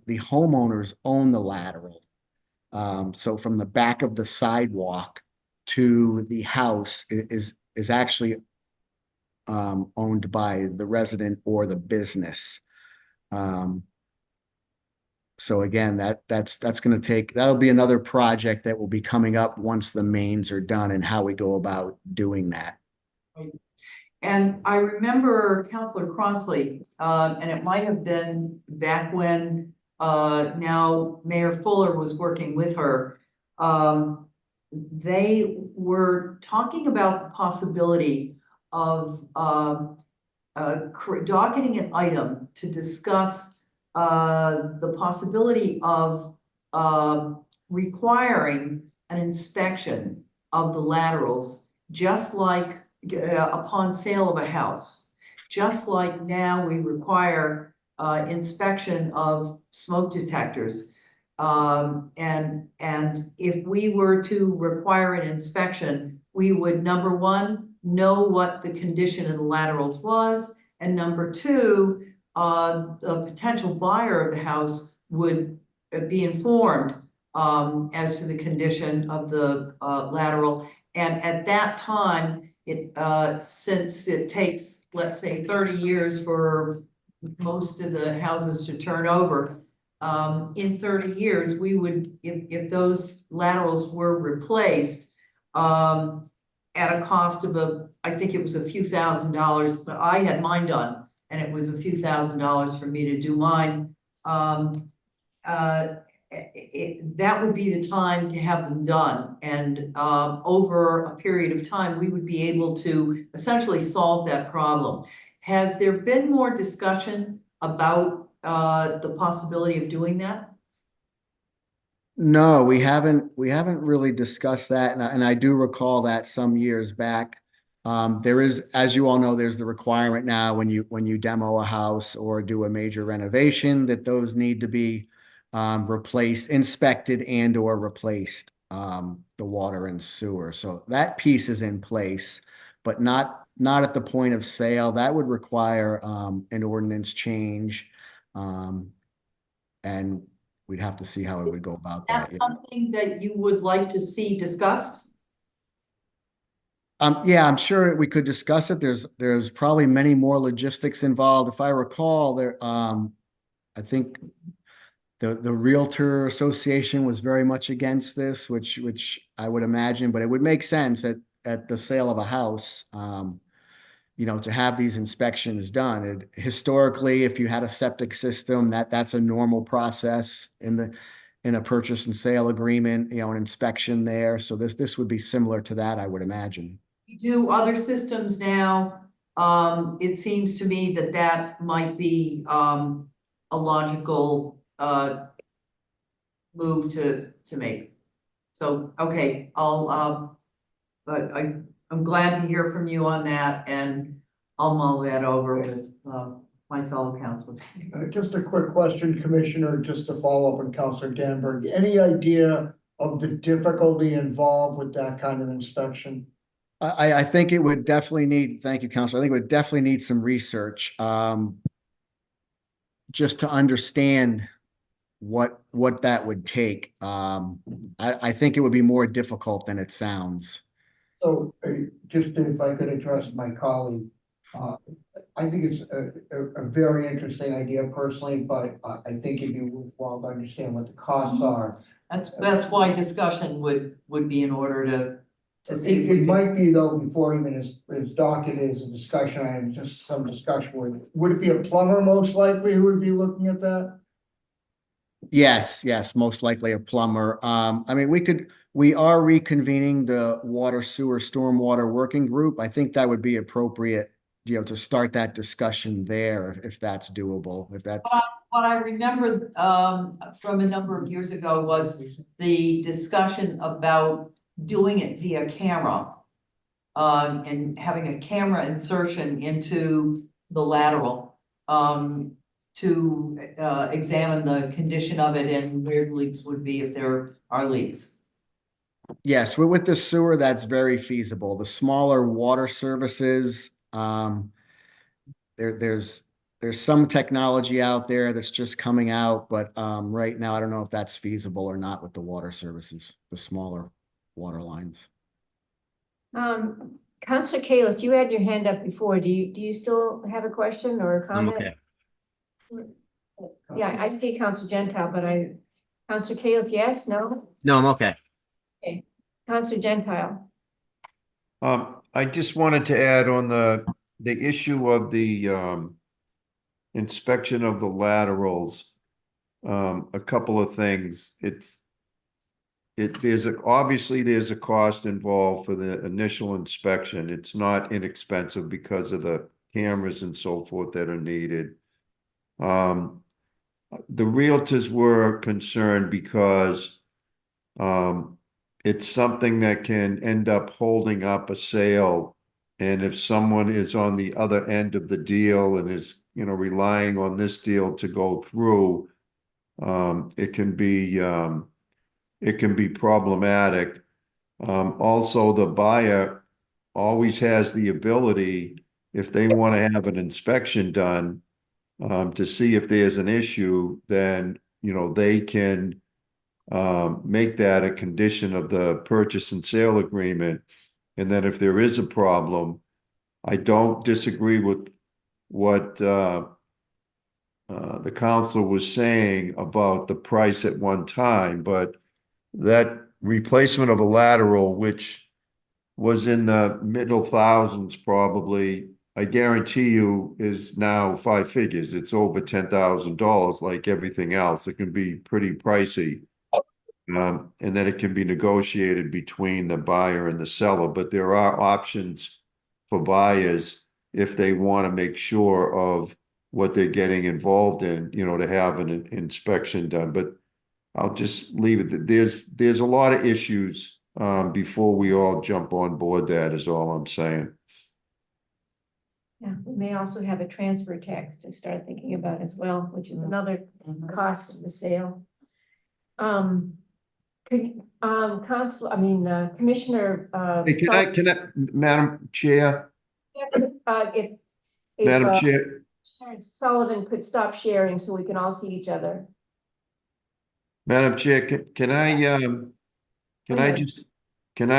homeowners own the lateral. So from the back of the sidewalk to the house is actually owned by the resident or the business. So again, that'll be another project that will be coming up once the mains are done and how we go about doing that. And I remember Councilor Crossley, and it might have been back when now Mayor Fuller was working with her. They were talking about the possibility of docketing an item to discuss the possibility of requiring an inspection of the laterals, just like upon sale of a house. Just like now we require inspection of smoke detectors. And if we were to require an inspection, we would, number one, know what the condition of the laterals was, and number two, the potential buyer of the house would be informed as to the condition of the lateral. And at that time, since it takes, let's say, 30 years for most of the houses to turn over, in 30 years, we would, if those laterals were replaced, at a cost of I think it was a few $1,000s, but I had mine done, and it was a few $1,000s for me to do mine. That would be the time to have them done. And over a period of time, we would be able to essentially solve that problem. Has there been more discussion about the possibility of doing that? No, we haven't really discussed that. And I do recall that some years back. There is, as you all know, there's the requirement now when you demo a house or do a major renovation that those need to be replaced, inspected and or replaced, the water and sewer. So that piece is in place, but not at the point of sale. That would require an ordinance change. And we'd have to see how it would go about that. That's something that you would like to see discussed? Yeah, I'm sure we could discuss it. There's probably many more logistics involved. If I recall, I think the Realtor Association was very much against this, which I would imagine, but it would make sense at the sale of a house, to have these inspections done. Historically, if you had a septic system, that's a normal process in a purchase and sale agreement, an inspection there. So this would be similar to that, I would imagine. You do other systems now. It seems to me that might be a logical move to make. So, okay, but I'm glad to hear from you on that, and I'll mull that over with my fellow councilors. Just a quick question, Commissioner, just to follow up on Councilor Danberg. Any idea of the difficulty involved with that kind of inspection? I think it would definitely need, thank you, Counselor. I think it would definitely need some research, just to understand what that would take. I think it would be more difficult than it sounds. So, just if I could address my colleague, I think it's a very interesting idea personally, but I think it'd be worthwhile to understand what the costs are. That's why discussion would be in order to see. if we It could- might be though, before even as docket is a discussion item, just some discussion would it be a plumber most likely who would be looking at that? Yes, most likely a plumber. I mean, we are reconvening the water sewer stormwater working group. I think that would be appropriate, to start that discussion there if that's doable, if that's. What I remember from a number of years ago was the discussion about doing it via camera. And having a camera insertion into the lateral. To examine the condition of it and where leaks would be if there are leaks. Yes, with the sewer, that's very feasible. The smaller water services, there's some technology out there that's just coming out, but right now I don't know if that's feasible or not with the water services, the smaller water lines. Counselor Kalis, you had your hand up before. Do you still have a question or a I'm comment? okay. Yeah, I see Counselor Gentile, but Counselor Kalis, yes, no? No, I'm okay. Counselor Gentile. I just wanted to add on the issue of the inspection of the laterals. A couple of things. Obviously there's a cost involved for the initial inspection. It's not inexpensive because of the cameras and so forth that are needed. The realtors were concerned because it's something that can end up holding up a sale. And if someone is on the other end of the deal and is, relying on this deal to go through, it can be problematic. Also, the buyer always has the ability, if they want to have an inspection done, to see if there's an issue, then, they can make that a condition of the purchase and sale agreement. And then if there is a problem, I don't disagree with what the council was saying about the price at one time, but that replacement of a lateral, which was in the middle thousands probably, I guarantee you is now 5 figures. It's over $10,000 like everything else. It can be pretty pricey. And then it can be negotiated between the buyer and the seller, but there are options for buyers if they want to make sure of what they're getting involved in, to have an inspection done. But I'll just leave it. There's a lot of issues before we all jump on board. That is all I'm saying. Yeah, we may also have a transfer tax to start thinking about as well, which is another cost of the sale. Commissioner. Hey, can I, Madam Chair? Yes, if Madam Chair, Sullivan could stop sharing so we can all see each other. Madam Chair, can I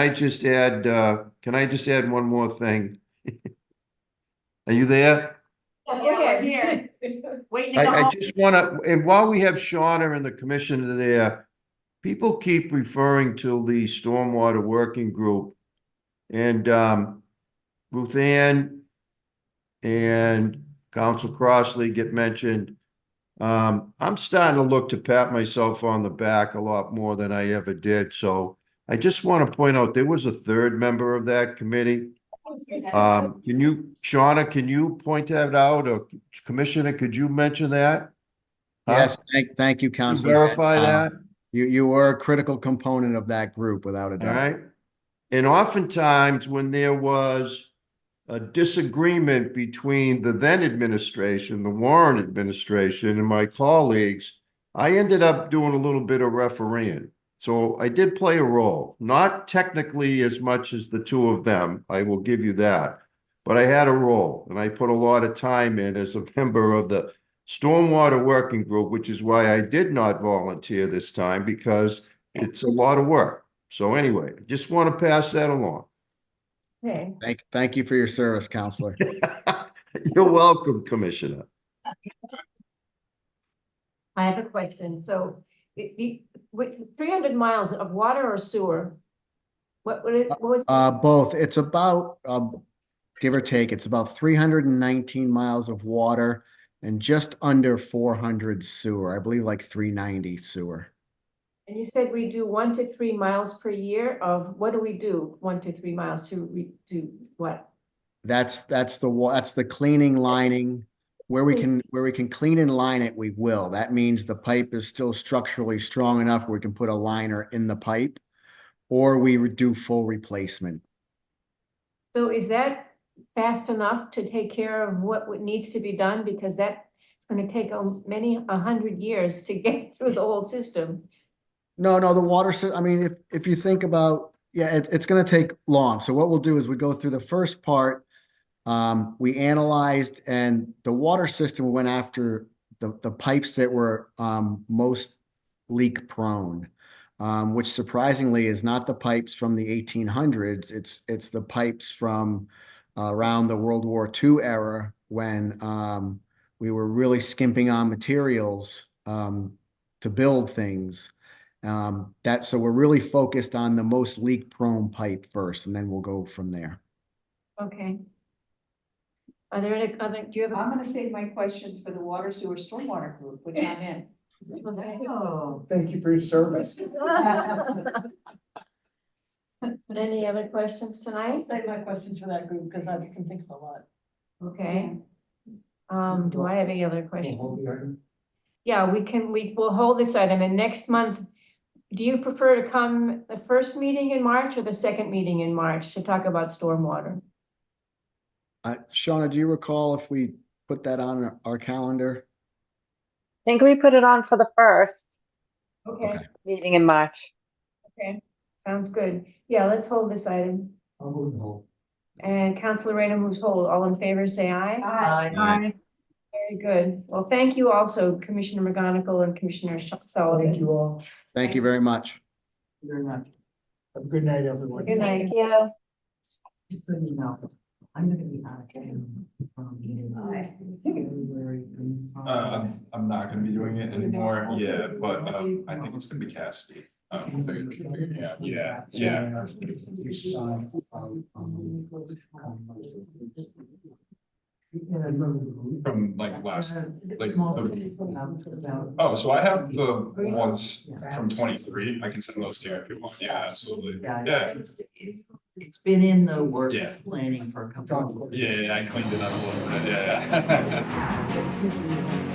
just add one more thing? Are you there? Yeah, here. Waiting to go I home. just want to, and while we have Shauna and the commissioner there, people keep referring to the stormwater working group, and Ruth Ann and Council Crossley get mentioned. I'm starting to look to pat myself on the back a lot more than I ever did. So I just want to point out there was a third member of that committee. Shauna, can you point that out, or Commissioner, could you mention that? Yes, thank you, Can you Counselor. verify that? You were a critical component of that group, without a All doubt. right. And oftentimes when there was a disagreement between the then administration, the Warren administration, and my colleagues, I ended up doing a little bit of refereeing. So I did play a role, not technically as much as the two of them, I will give you that. But I had a role and I put a lot of time in as a member of the Stormwater Working Group, which is why I did not volunteer this time because it's a lot of work. So anyway, just want to pass that along. Okay. Thank you for your service, Counselor. You're welcome, Commissioner. I have a question. So with 300 miles of water or sewer, what was? Both. It's about, give or take, it's about 319 miles of water and just under 400 sewer. I believe like 390 sewer. And you said we do 1 to 3 miles per year of, what do we do? 1 to 3 miles to do what? That's the cleaning, lining. Where we can clean and line it, we will. That means the pipe is still structurally strong enough where we can put a liner in the pipe, or we would do full replacement. So is that fast enough to take care of what needs to be done? Because that's going to take many 100 years to get through the whole system. No, the water, I mean, if you think about, yeah, it's gonna take long. So what we'll do is we go through the first part. We analyzed, and the water system went after the pipes that were most leak prone, which surprisingly is not the pipes from the 1800s. It's the pipes from around the World War II era when we were really skimping on materials to build things. So we're really focused on the most leak prone pipe first, and then we'll go from there. Okay. Are there any other, do you have? I'm gonna save my questions for the water sewer stormwater group, which I'm in. Oh, thank you for your service. Any other questions tonight? Save my questions for that group because I can think of a lot. Okay. Do I have any other questions? Yeah, we'll hold this item, and next month, do you prefer to come the first meeting in March or the second meeting in March to talk about stormwater? Shauna, do you recall if we put that on our calendar? I think we put it on for the first Okay, meeting in March. okay, sounds good. Yeah, let's hold this item. I'll move the whole. And Councilor Rainham moves hold. All in favor, say aye. Aye. Very good. Well, thank you also, Commissioner McGonigal and Commissioner Sullivan. Thank you all. Thank you very much. Very much. Have a good night, everyone. Good night. Thank you. Just so you know, I'm gonna be out of town in February. I'm not gonna be doing it anymore, yeah, but, I think it's gonna be Cassidy. Yeah. From like last, oh, so I have the ones from 23, I can send those to you if you want, yeah, absolutely, yeah. It's been in the works Yeah. planning for a couple of years. Yeah, I cleaned it up a little bit, yeah.